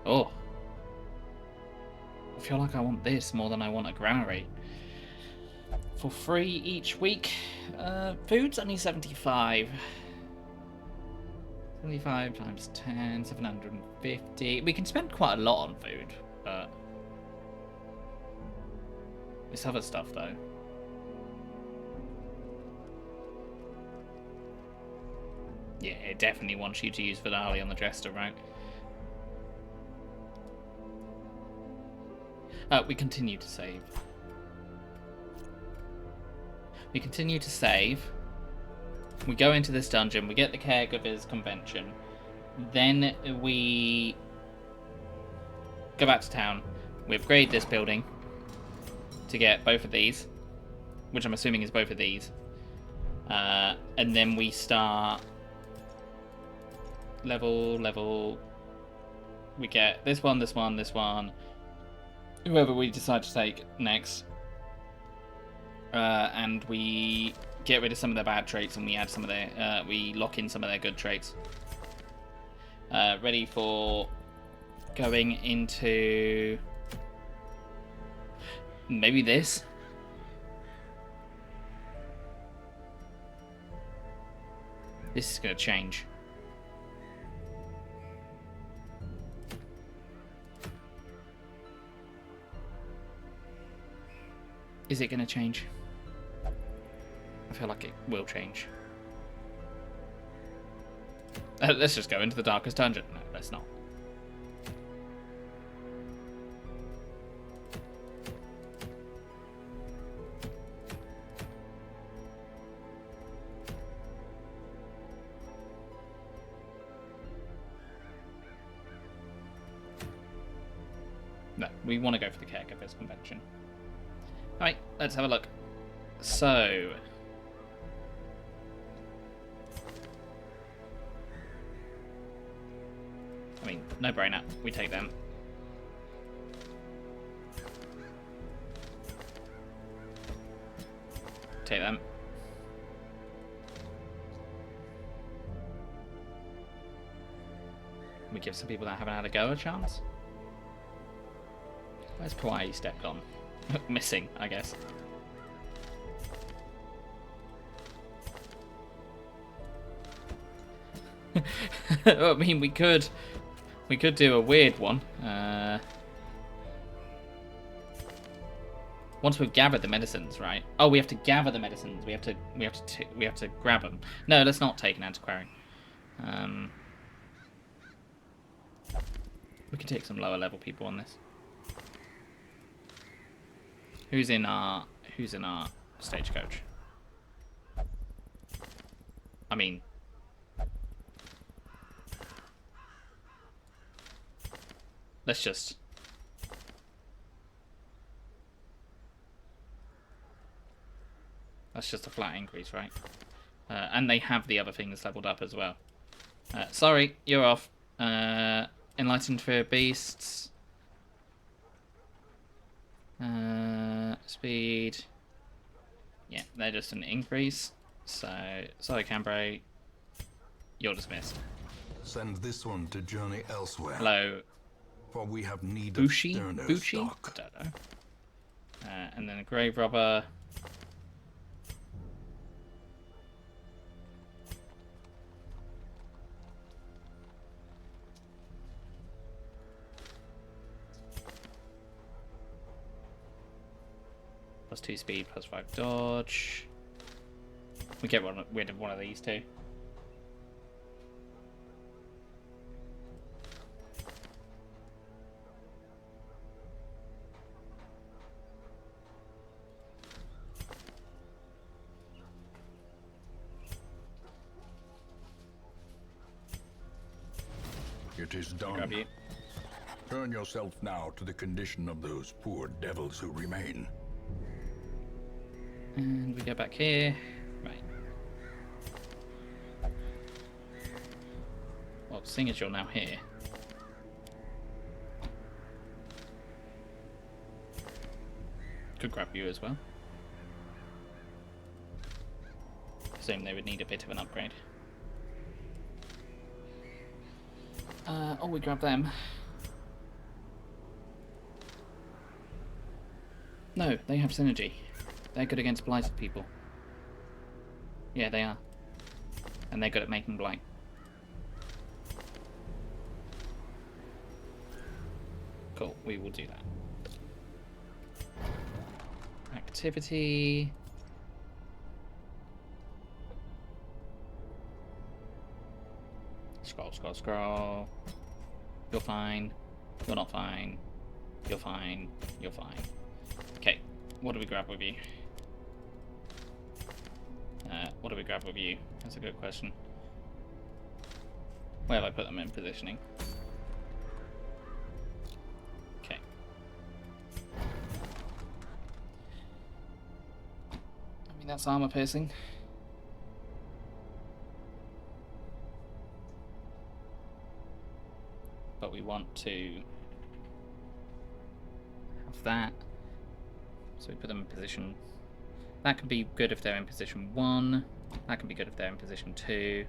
Oh. I feel like I want this more than I want a granary. For free each week. Food's only 75. 75 times 10, 750. We can spend quite a lot on food, but... this other stuff, though. Yeah, it definitely wants you to use Vidali on the Jester, right? We continue to save. We continue to save. We go into this dungeon. We get the Caregivers Convention. Then we go back to town. We upgrade this building to get both of these, which I'm assuming is both of these. And then we start level. We get this one, this one, this one. Whoever we decide to take next. And we get rid of some of their bad traits, and we add some of their. We lock in some of their good traits. Ready for going into maybe this. This is going to change. Is it going to change? I feel like it will change. Let's just go into the darkest dungeon. No, let's not. No, we want to go for the Caregivers Convention. Alright, let's have a look. So... I mean, no brainer. We take them. Take them. We give some people that haven't had a go a chance. Where's Pawai stepped on? Missing, I guess. I mean, we could do a weird one. Once we've gathered the medicines, right? Oh, we have to gather the medicines. We have to grab them. No, let's not take an antiquarian. We can take some lower level people on this. Who's in our stagecoach? I mean, let's just that's just a flat increase, right? And they have the other things leveled up as well. Sorry, you're off. Enlightened for beasts. Speed. Yeah, they're just an increase. So, sorry, Cambrai. You're dismissed. Send this one to journey elsewhere. Hello. For we have need Bushi? of sterner Bushi? stock. I don't know. And then a grave robber. +2 speed, +5 dodge. We get rid of one of these two. It is Grab done. you. Turn yourself now to the condition of those poor devils who remain. And we go back here. Right. Well, seeing as you're now here. Could grab you as well. Presume they would need a bit of an upgrade. Oh, we grab them. No, they have synergy. They're good against blighted people. Yeah, they are. And they're good at making blight. Cool, we will do that. Activity. Scroll, scroll, scroll. You're fine. You're not fine. You're fine. You're fine. Okay, what do we grab with you? What do we grab with you? That's a good question. Where have I put them in positioning? Okay. I mean, that's armor piercing. But we want to have that. So we put them in position. That can be good if they're in position 1. That can be good if they're in position 2.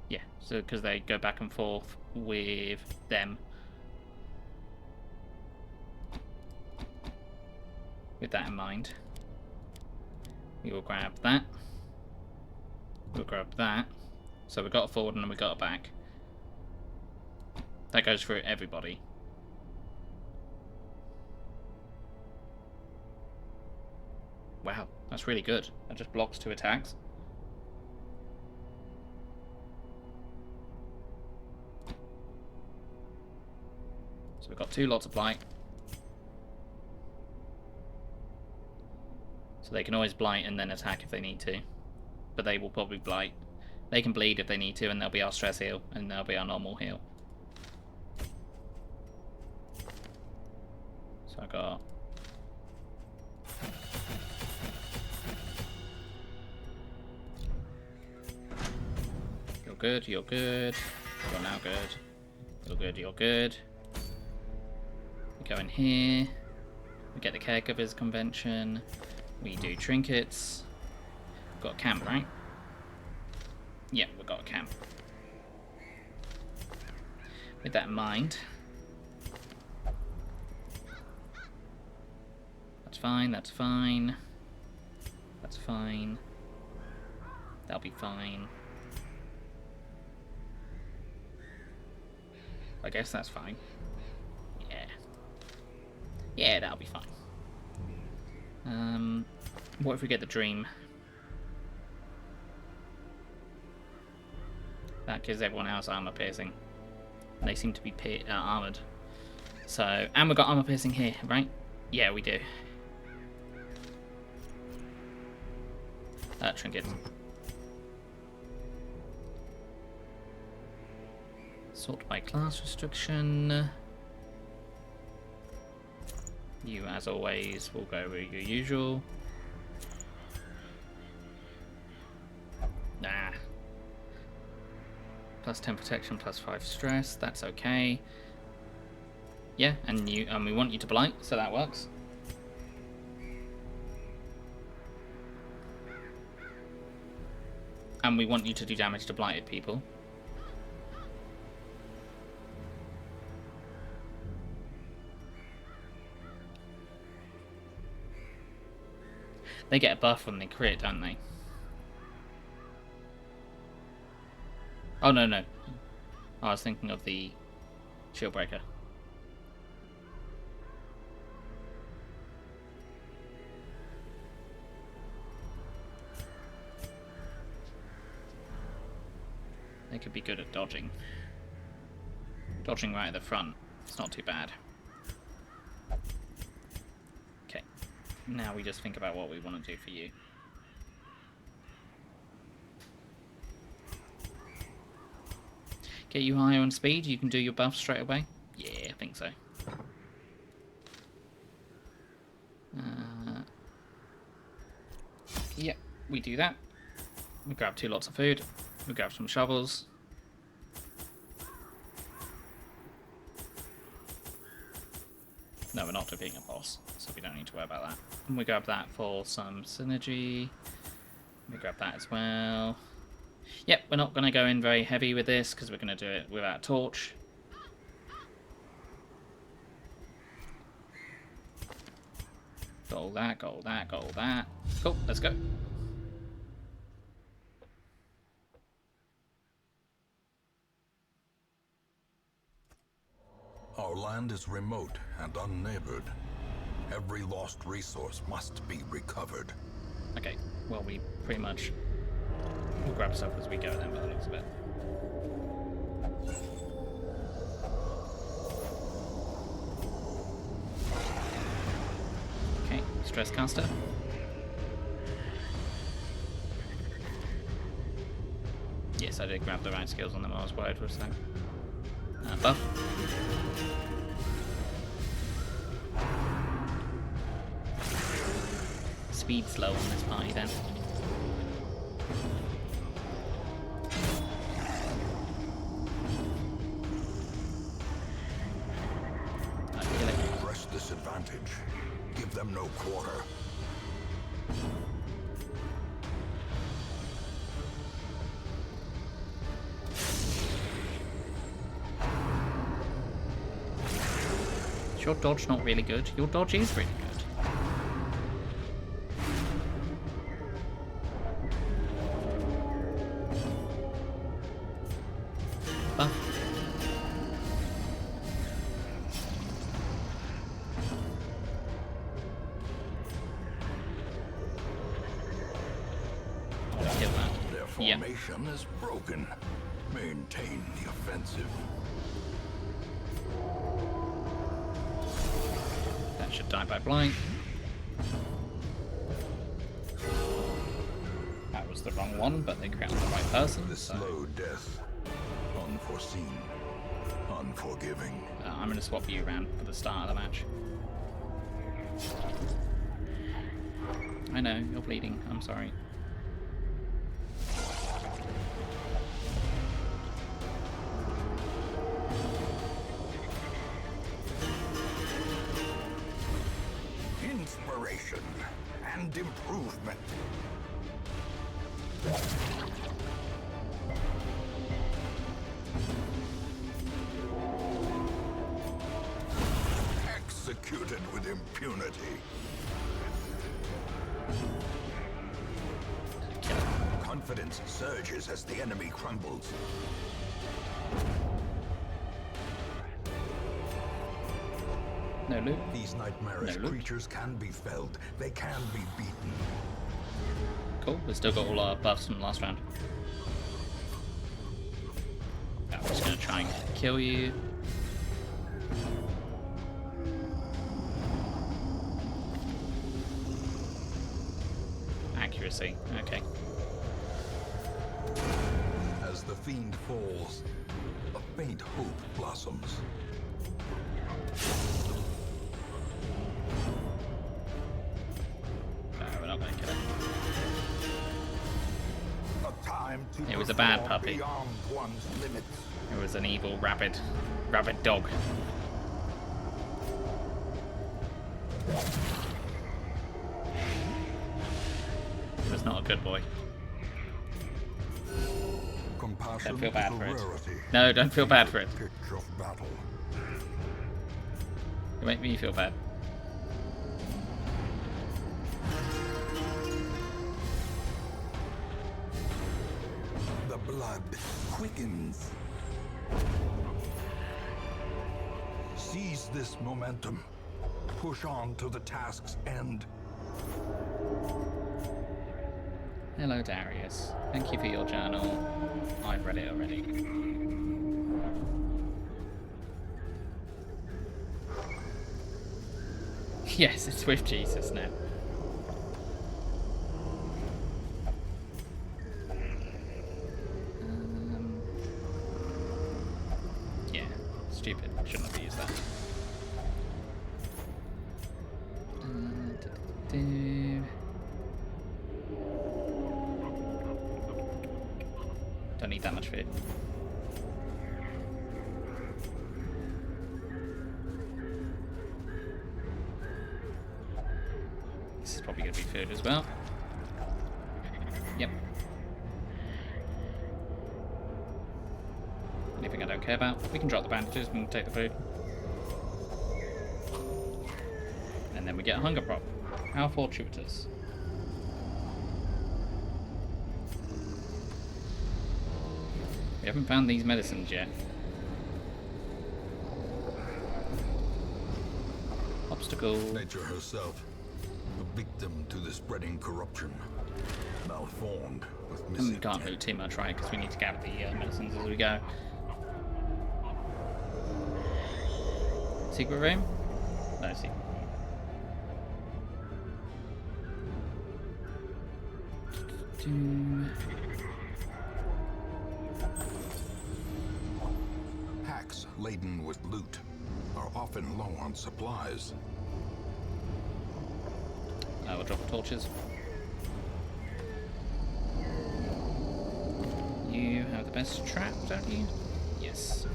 Yeah, so because they go back and forth with them. With that in mind, we will grab that. We'll grab that. So we've got a forward and we've got a back. That goes for everybody. Wow, that's really good. That just blocks 2 attacks. So we've got 2 lots of blight. So they can always blight and then attack if they need to. But they will probably blight. They can bleed if they need to, and they'll be our stress heal, and they'll be our normal heal. So I got... You're good, you're good. You're now good. You're good, you're good. We go in here. We get the caregivers convention. We do trinkets. We've got a camp, right? Yeah, we've got a camp. With that in mind, that's fine, that's fine. That's fine. That'll be fine. I guess that's fine. Yeah. Yeah, that'll be fine. What if we get the dream? That gives everyone else armor piercing. They seem to be armored. So, and we've got armor piercing here, right? Yeah, we do. Trinkets. Sort by class restriction. You, as always, will go with your usual. Nah. Plus 10 protection, plus 5 stress. That's okay. Yeah, and we want you to blight, so that works. And we want you to do damage to blighted people. They get a buff when they crit, don't they? Oh, no, no. I was thinking of the shield breaker. They could be good at dodging. Dodging right at the front. It's not too bad. Okay. Now we just think about what we want to do for you. Get you higher on speed, you can do your buff straight away? Yeah, I think so. Yep, we do that. We grab 2 lots of food. We grab some shovels. No, we're not defeating a boss, so we don't need to worry about that. And we grab that for some synergy. We grab that as well. Yep, we're not going to go in very heavy with this because we're going to do it without a torch. Got all that, got all that, got all that. Cool, let's go. Our land is remote and unneighbored. Every lost resource must be recovered. Okay, well, we pretty much will grab stuff as we go then, by the looks of it. Okay, stress caster. Yes, I did grab the right skills on them. I was worried for a second. Buff. Speed slow on this party then. Kill it. Press this advantage. Give them no quarter. Is your dodge not really good? Your dodge is really good. Buff. Kill that. Their formation is broken. Maintain the offensive. That should die by blind. That was the wrong one, but they crowned the right person. The So. slow death. Unforeseen. Unforgiving. I'm going to swap you around for the start of the match. I know, you're bleeding. I'm sorry. Inspiration and improvement. Executed with impunity. Kill it. Confidence surges as the enemy crumbles. No loot. These nightmarish No loot. creatures can be felled. They can be beaten. Cool, we've still got all our buffs from the last round. I'm just going to try and kill you. Accuracy, okay. As the fiend falls, a faint hope blossoms. No, we're not going to kill it. A time to It was a bad perform puppy. beyond one's limits. It was an evil rabid dog. It was not a good boy. Compassion Don't feel bad is a for it. rarity. No, don't feel bad for it. Pitch of battle. You make me feel bad. The blood quickens. Seize this momentum. Push on to the task's end. Hello, Darius. Thank you for your journal. I've read it already. Yes, it's with Jesus now. Yeah, stupid. Shouldn't have used that. Don't need that much food. This is probably going to be food as well. Yep. Anything I don't care about. We can drop the bandages and take the food. And then we get a hunger prop. How fortuitous. We haven't found these medicines yet. Hops obstacle. Nature herself, a victim to the spreading corruption, malformed with We missing can't move too much, right? Because we need to gather the medicines as we go. Secret room? No secret room. Packs laden with loot are often low on supplies. We'll drop torches. You have the best trap, don't you? Yes.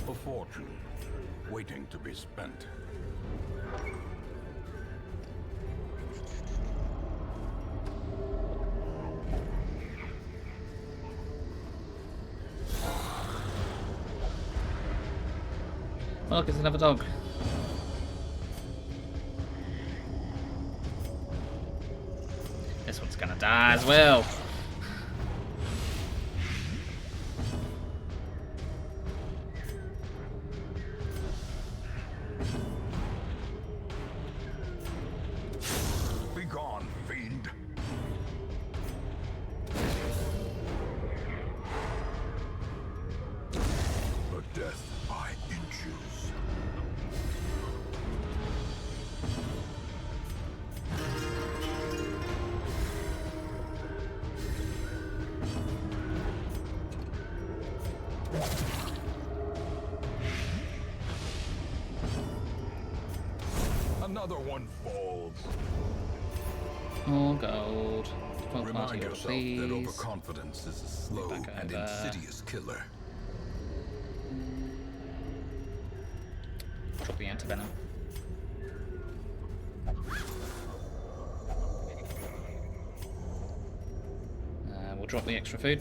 A fortune waiting to be spent. Oh, look, it's another dog. This one's gonna die as well. Be gone, fiend. A death by inches. Another one falls. More gold. Default Remind party order, yourself that please. overconfidence is a slow Back and over. insidious killer. Drop the antivenom. We'll drop the extra food.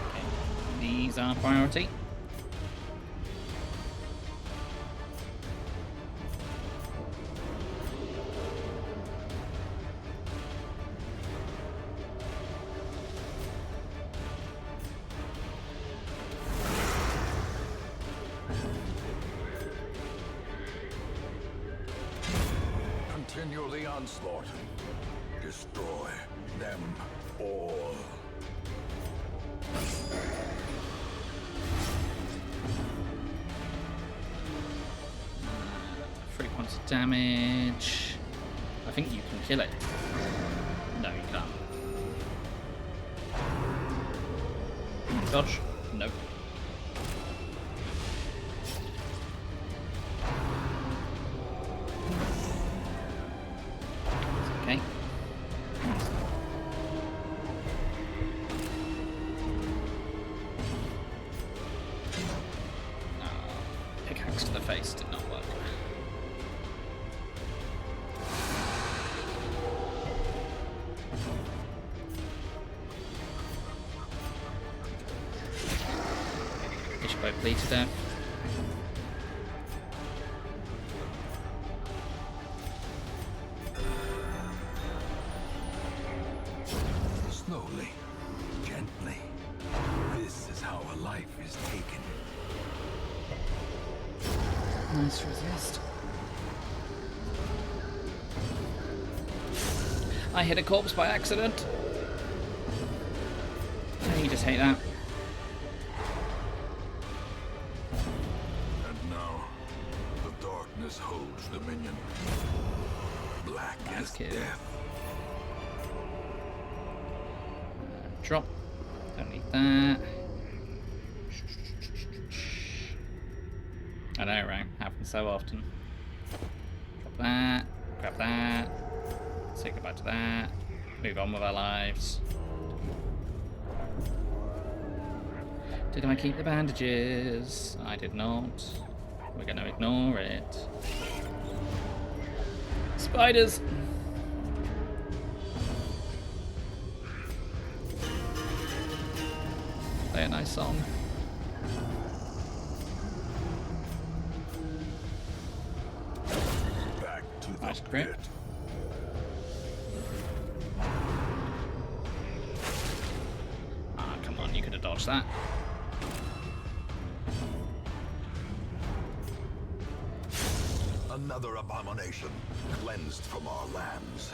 Okay. These are priority. Continue the onslaught. Destroy them all. Three points of damage. I think you can kill it. No, you can't. Dodge? Nope. Okay. Pickaxe to the face did not work. They should both bleed to death. Slowly, gently. This is how a life is taken. Nice resist. I hit a corpse by accident. You just hate that. And now, the darkness holds dominion. Black Nice as kill. death. Drop. Don't need that. I know, right? Happens so often. Drop that. Grab that. Say goodbye to that. Move on with our lives. Did I keep the bandages? I did not. We're going to ignore it. Spiders! Play a nice song. Back to the Nice crit. pit. dodge that. Another abomination cleansed from our lands.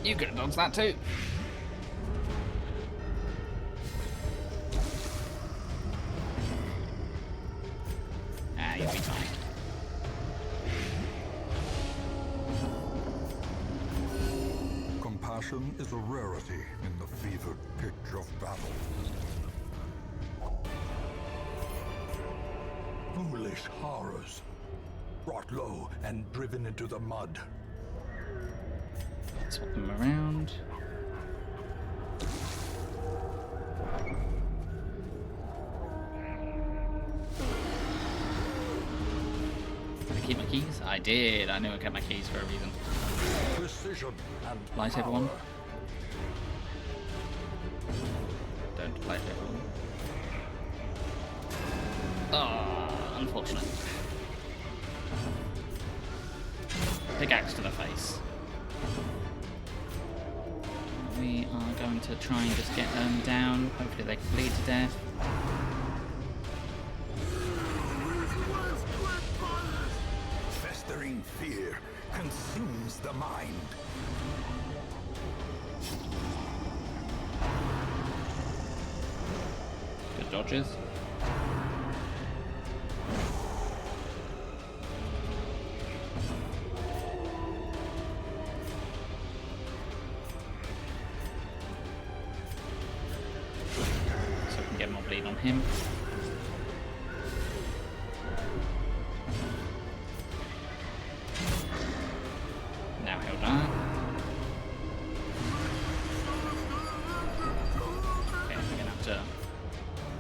You could have dodged that too. Ah, you'll be fine. Compassion is a rarity in the fevered pitch of battle. Foolish horrors, brought low and driven into the mud. Swap them around. Did I keep my keys? I did. I knew I kept my keys for a reason. Precision and Light power. everyone. Don't light everyone. Oh, unfortunate. Pickaxe to the face. We are going to try and just get them down. Hopefully they can bleed to death. Festering fear consumes the mind. Good dodges. So we can get more bleed on him. Now he'll die. Okay, we're gonna have to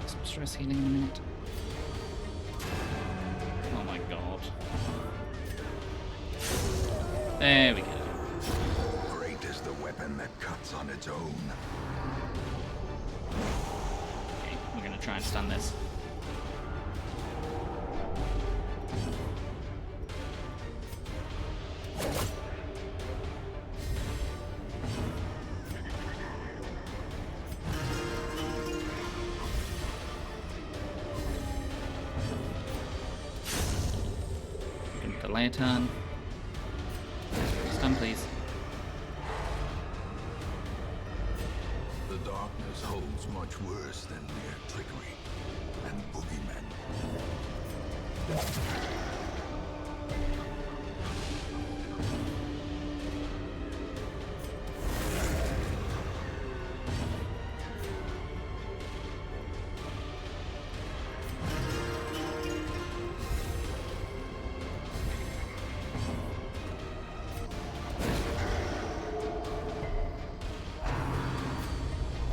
some stress healing in a minute. Oh my god. There we go. Great is the weapon that cuts on its own. Okay, we're gonna try and stun this. We can delay a turn. Stun, please. The darkness holds much worse than mere trickery and boogeymen.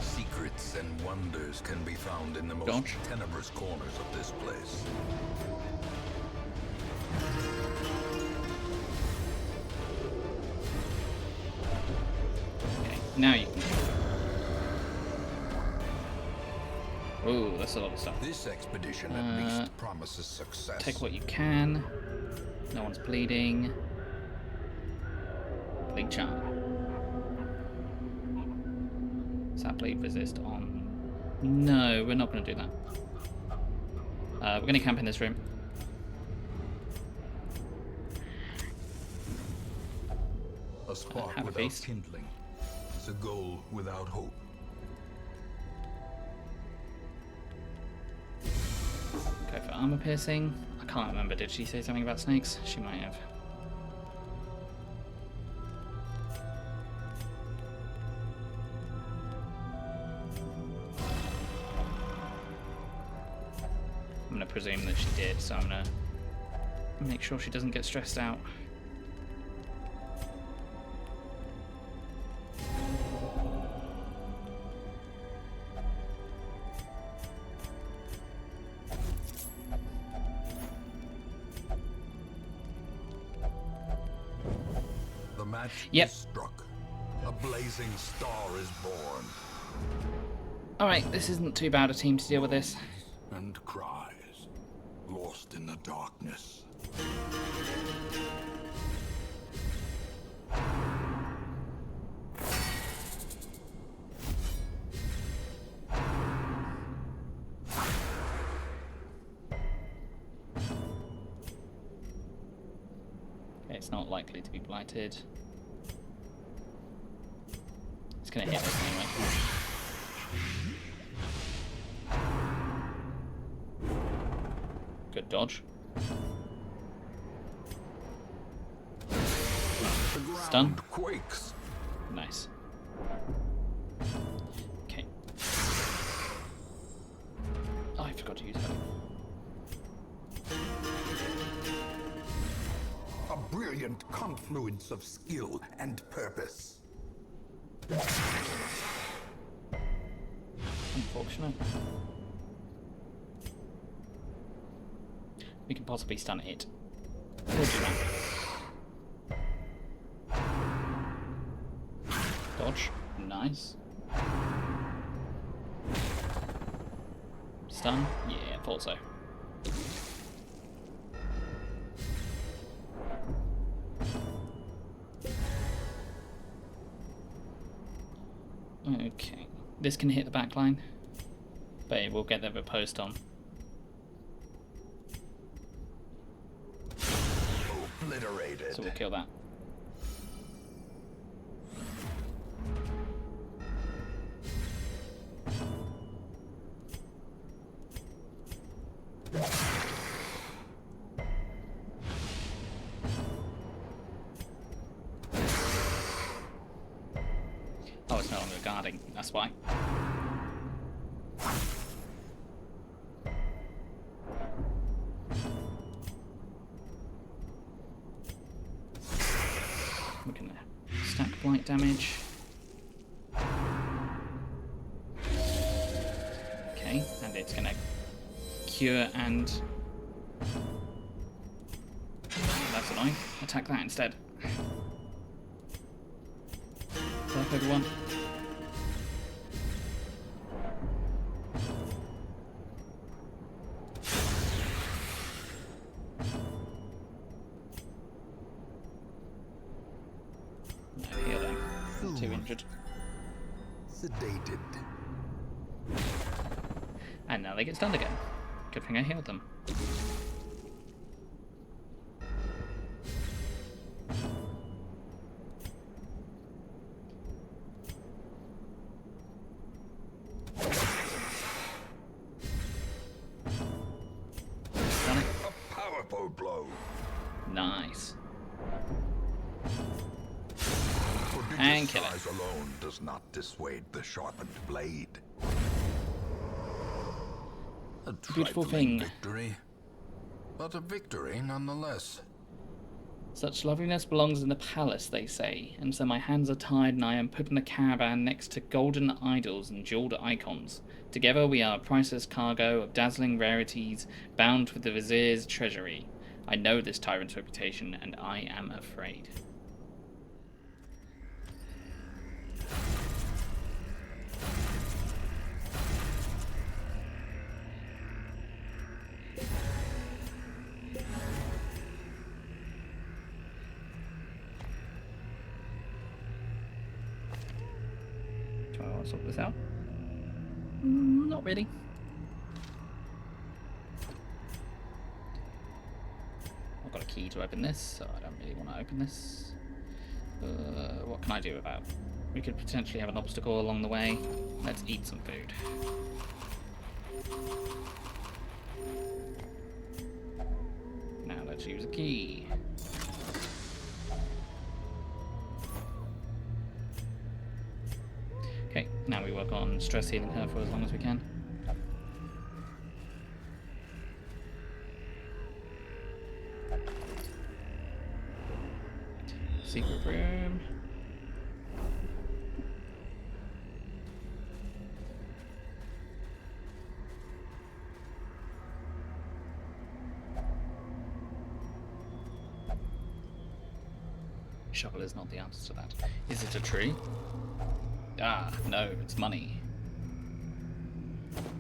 Secrets and wonders can be found in the most Dodge. tenebrous corners of this place. Okay, now you can. Ooh, that's a lot of stuff. This expedition at least promises success. Take what you can. No one's bleeding. Bleed charm. Does that bleed resist on? No, we're not going to do that. We're going to camp in this room. A spark have a without feast. kindling is a goal without hope. Go for armor piercing. I can't remember. Did she say something about snakes? She might have. I'm going to presume that she did, so I'm going to make sure she doesn't get stressed out. The match Yep. is struck. A blazing star is born. Alright, this isn't too bad a team to deal with this. And cries, lost in the darkness. It's not likely to be blighted. It's going to hit us anyway. Good dodge. The ground Stun. quakes. Nice. Okay. Oh, I forgot to use that. A brilliant confluence of skill and purpose. Unfortunate. We can possibly stun it. We'll do that. Dodge. Nice. Stun? Yeah, thought so. Okay. This can hit the back line, but it will get the riposte on. Obliterated. So we'll kill that. Oh, it's no longer guarding, that's why. We can stack blight damage. Okay, and it's gonna cure and... That's annoying. Attack that instead. Up, everyone. No healing. Too injured. Sedated. And now they get stunned again. Good thing I healed them. Stun it. A powerful blow. Nice. Prodigious And kill it. size alone does not dissuade the sharpened blade. A Beautiful trifling thing. victory, but a victory nonetheless. Such loveliness belongs in the palace, they say, and so my hands are tied and I am put in a caravan next to golden idols and jeweled icons. Together we are a priceless cargo of dazzling rarities, bound with the vizier's treasury. I know this tyrant's reputation, and I am afraid. Do I want to sort this out? Not really. I've got a key to open this, so I don't really want to open this. What can I do about it? We could potentially have an obstacle along the way. Let's eat some food. Now let's use a key. Okay, now we work on stress healing her for as long as we can. Secret room. Shovel is not the answer to that. Is it a tree? Ah, no, it's money.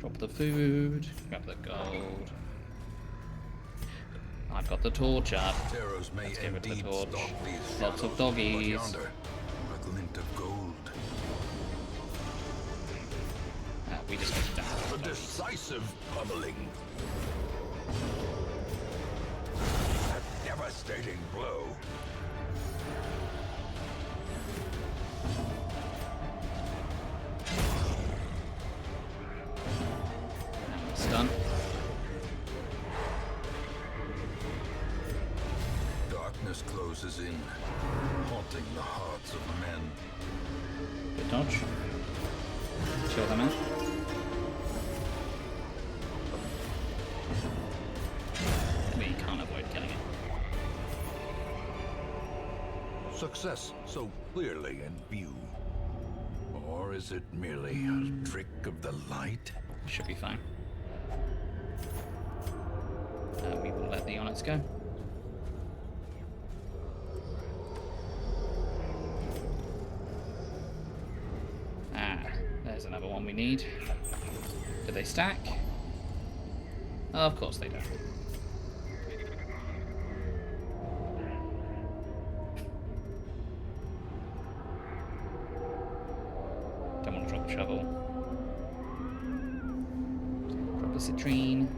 Drop the food, grab the gold. I've got the torch up. Terrors may Let's get rid of the indeed torch. stalk these Lots of shadows, doggies. but yonder, a glint of gold. We just need to down A the doggies. decisive pummeling. A devastating blow. Stun. Darkness closes in, haunting the hearts of men. Good dodge. Chill them out. We can't avoid killing it. Success so clearly in view. Or is it merely a trick of the light? Should be fine. We will let the Onyx go. There's another one we need. Do they stack? Oh, of course they do. Don't want to drop the shovel. Drop the citrine.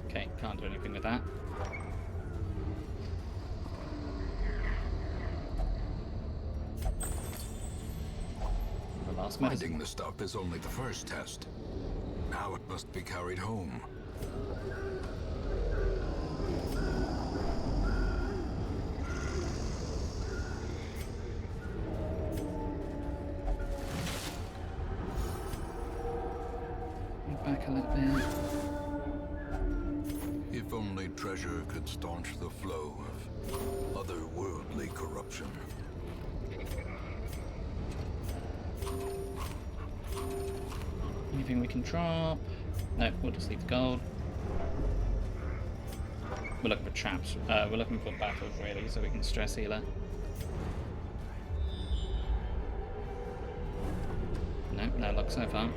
Okay, can't do anything with that. Finding the stuff is only the first test. Now it must be carried home. Back a little bit. If only treasure could staunch the flow of otherworldly corruption. Anything we can drop? No, we'll just leave the gold. We're looking for traps. We're looking for battles, really, so we can stress healer. No, no luck so far.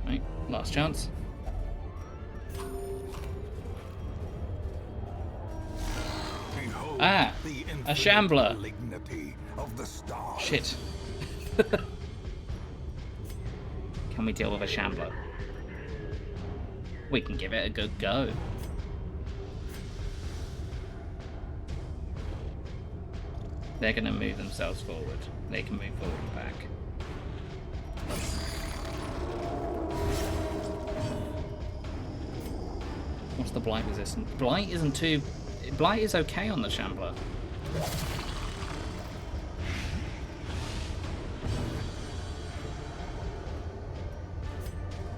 Right, last chance. Behold Ah, the a shambler. malignity of the stars. Shit. Can we deal with a shambler? We can give it a good go. They're going to move themselves forward. They can move forward and back. What's the blight resistance? Blight isn't too... Blight is okay on the shambler.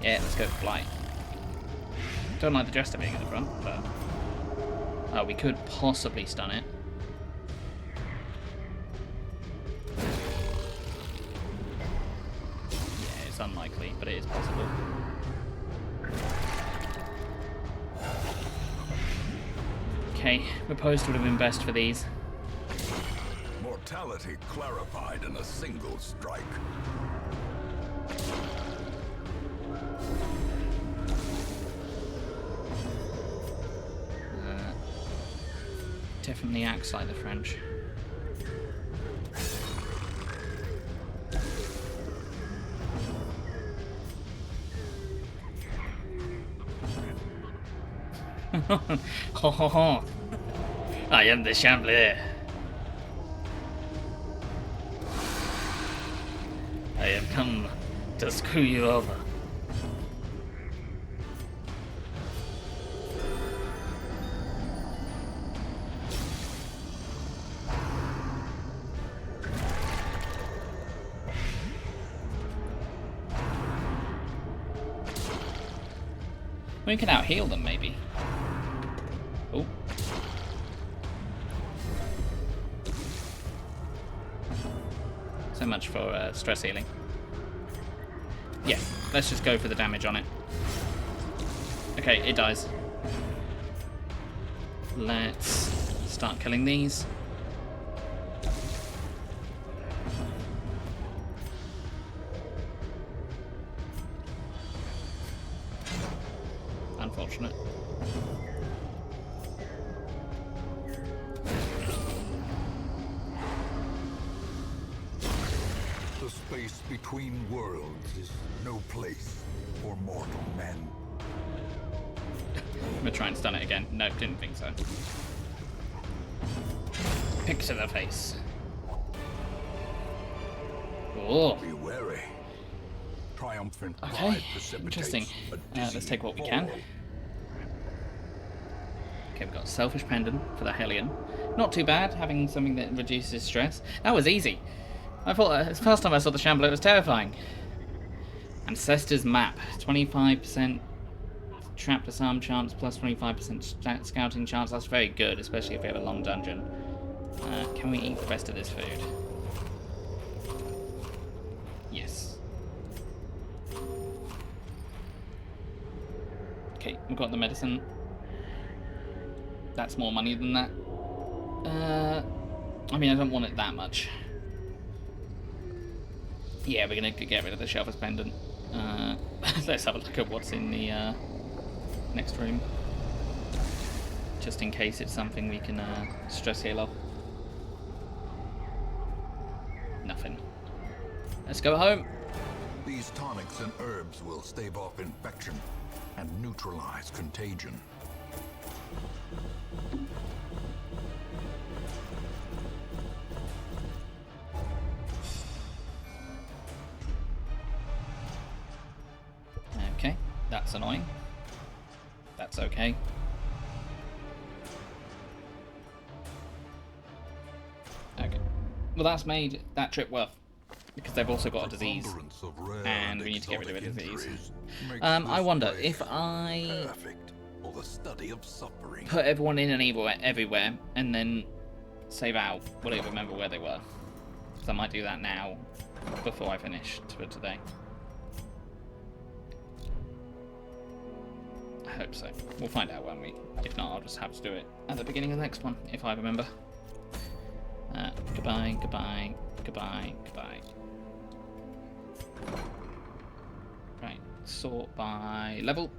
Yeah, let's go for blight. Don't like the Jester being at the front, but... Oh, we could possibly stun it. Yeah, it's unlikely, but it is possible. Okay, Riposte would have been best for these. Mortality clarified in a single strike. Definitely acts like the French. Ho ho ho! I am the Chambler. I have come to screw you over. We can out-heal them, maybe. Oh. So much for stress healing. Yeah, let's just go for the damage on it. Okay, it dies. Let's start killing these. Unfortunate. The space between worlds is no place for mortal men. I'm gonna try and stun it again. Nope, didn't think so. Pick to the face. Oh. Be wary. Triumphant Okay, pride precipitates interesting. a Let's dizzy take what we fall. can. Okay, we've got Selfish Pendant for the Hellion. Not too bad, having something that reduces stress. That was easy. I thought the first time I saw the Shambler, it was terrifying. Ancestor's Map. 25% trap disarm chance plus 25% scouting chance. That's very good, especially if we have a long dungeon. Can we eat the rest of this food? Yes. Okay, we've got the medicine. That's more money than that. I mean, I don't want it that much. Yeah, we're gonna get rid of the Shelfer's Pendant. Let's have a look at what's in the next room. Just in case it's something we can stress heal off. Nothing. Let's go home. These tonics and herbs will stave off infection and neutralize contagion. Okay, that's annoying. That's okay. Okay. Well, that's made that trip worth. Because they've also got a disease. And we need to get rid of a disease. I wonder if I put everyone in and everywhere and then save out, will it remember where they were? Because I might do that now before I finish for today. I hope so. We'll find out, won't we? If not, I'll just have to do it at the beginning of the next one, if I remember. Goodbye, goodbye, goodbye, goodbye. Right, sort by level.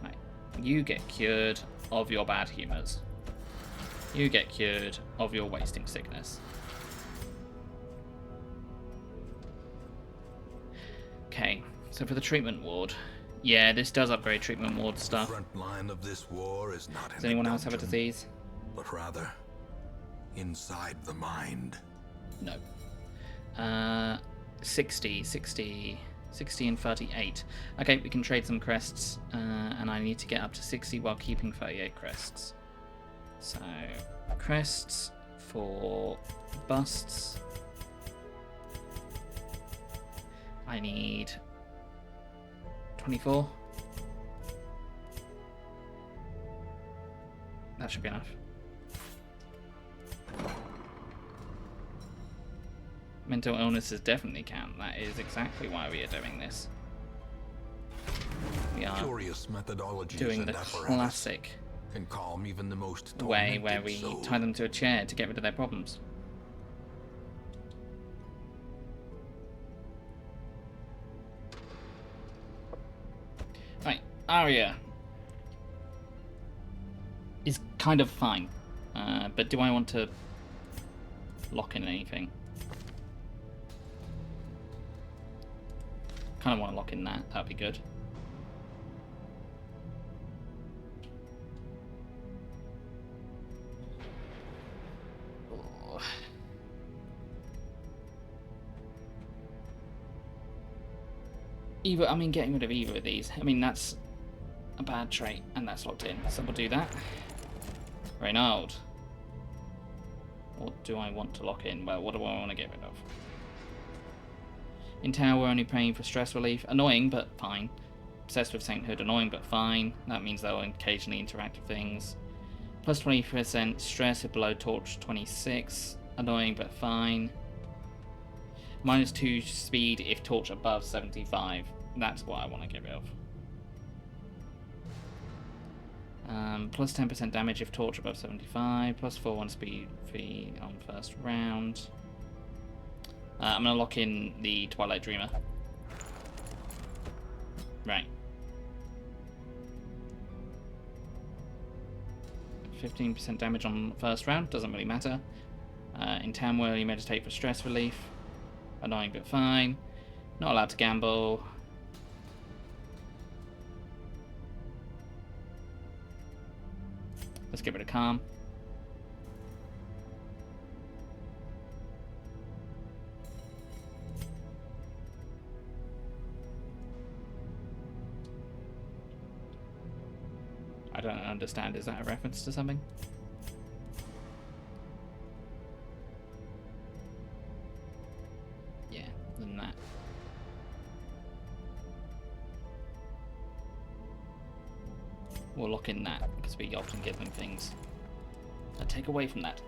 Right, you get cured of your bad humours. You get cured of your wasting sickness. Okay, so for the treatment ward, yeah, this does upgrade treatment ward stuff. The front line of this war is not Does anyone else have a disease? But rather inside the mind. No. 60 and 38. Okay, we can trade some crests, and I need to get up to 60 while keeping 38 crests. So, crests for busts. I need 24. That should be enough. Mental illnesses definitely count. That is exactly why we are doing this. We are doing the classic can calm even the most way where we soul. tie them to a chair to get rid of their problems. Right, Arya is kind of fine, but do I want to lock in anything? Kind of want to lock in that. That'd be good. Oh. I mean, getting rid of either of these. I mean, that's a bad trait, and that's locked in. So we'll do that. Reynald. What do I want to lock in? Well, what do I want to get rid of? In tower, we're only paying for stress relief. Annoying, but fine. Obsessed with Sainthood, annoying, but fine. That means they'll occasionally interact with things. Plus 20% stress if below torch 26. Annoying, but fine. Minus 2 speed if torch above 75. That's what I want to get rid of. Plus 10% damage if torch above 75. Plus 4 speed fee on first round. I'm going to lock in the Twilight Dreamer. Right. 15% damage on first round. Doesn't really matter. In town where you meditate for stress relief. Annoying but fine. Not allowed to gamble. Let's get rid of calm. I don't understand. Is that a reference to something? Yeah, than that. We'll lock in that, because we often give them things that take away from that.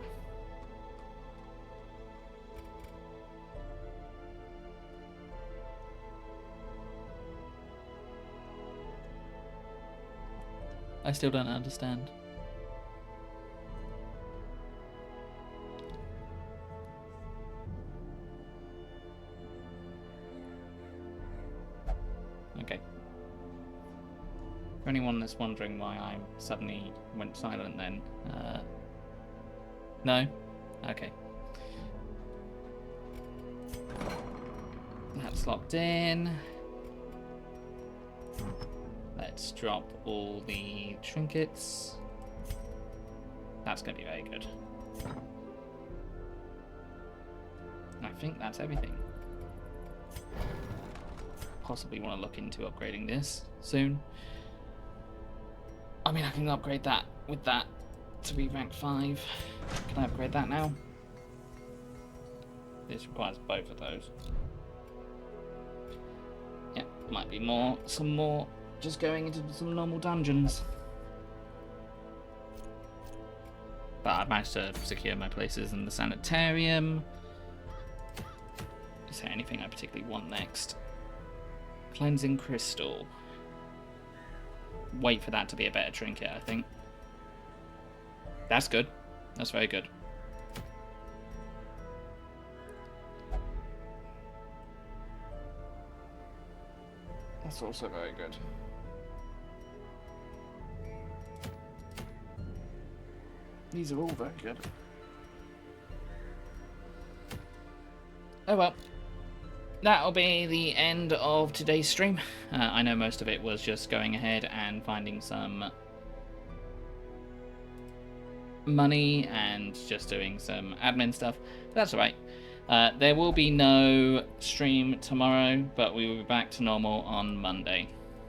I still don't understand. Okay. For anyone that's wondering why I suddenly went silent then, no? Okay. That's locked in. Let's drop all the trinkets. That's going to be very good. I think that's everything. Possibly want to look into upgrading this soon. I mean, I can upgrade that with that to be rank 5. Can I upgrade that now? This requires both of those. Yeah, might be more, some more just going into some normal dungeons. But I managed to secure my places in the sanitarium. Is there anything I particularly want next? Cleansing crystal. Wait for that to be a better trinket, I think. That's good. That's very good. That's also very good. These are all very good. Oh well. That'll be the end of today's stream. I know most of it was just going ahead and finding some money and just doing some admin stuff. That's alright. There will be no stream tomorrow, but we will be back to normal on Monday.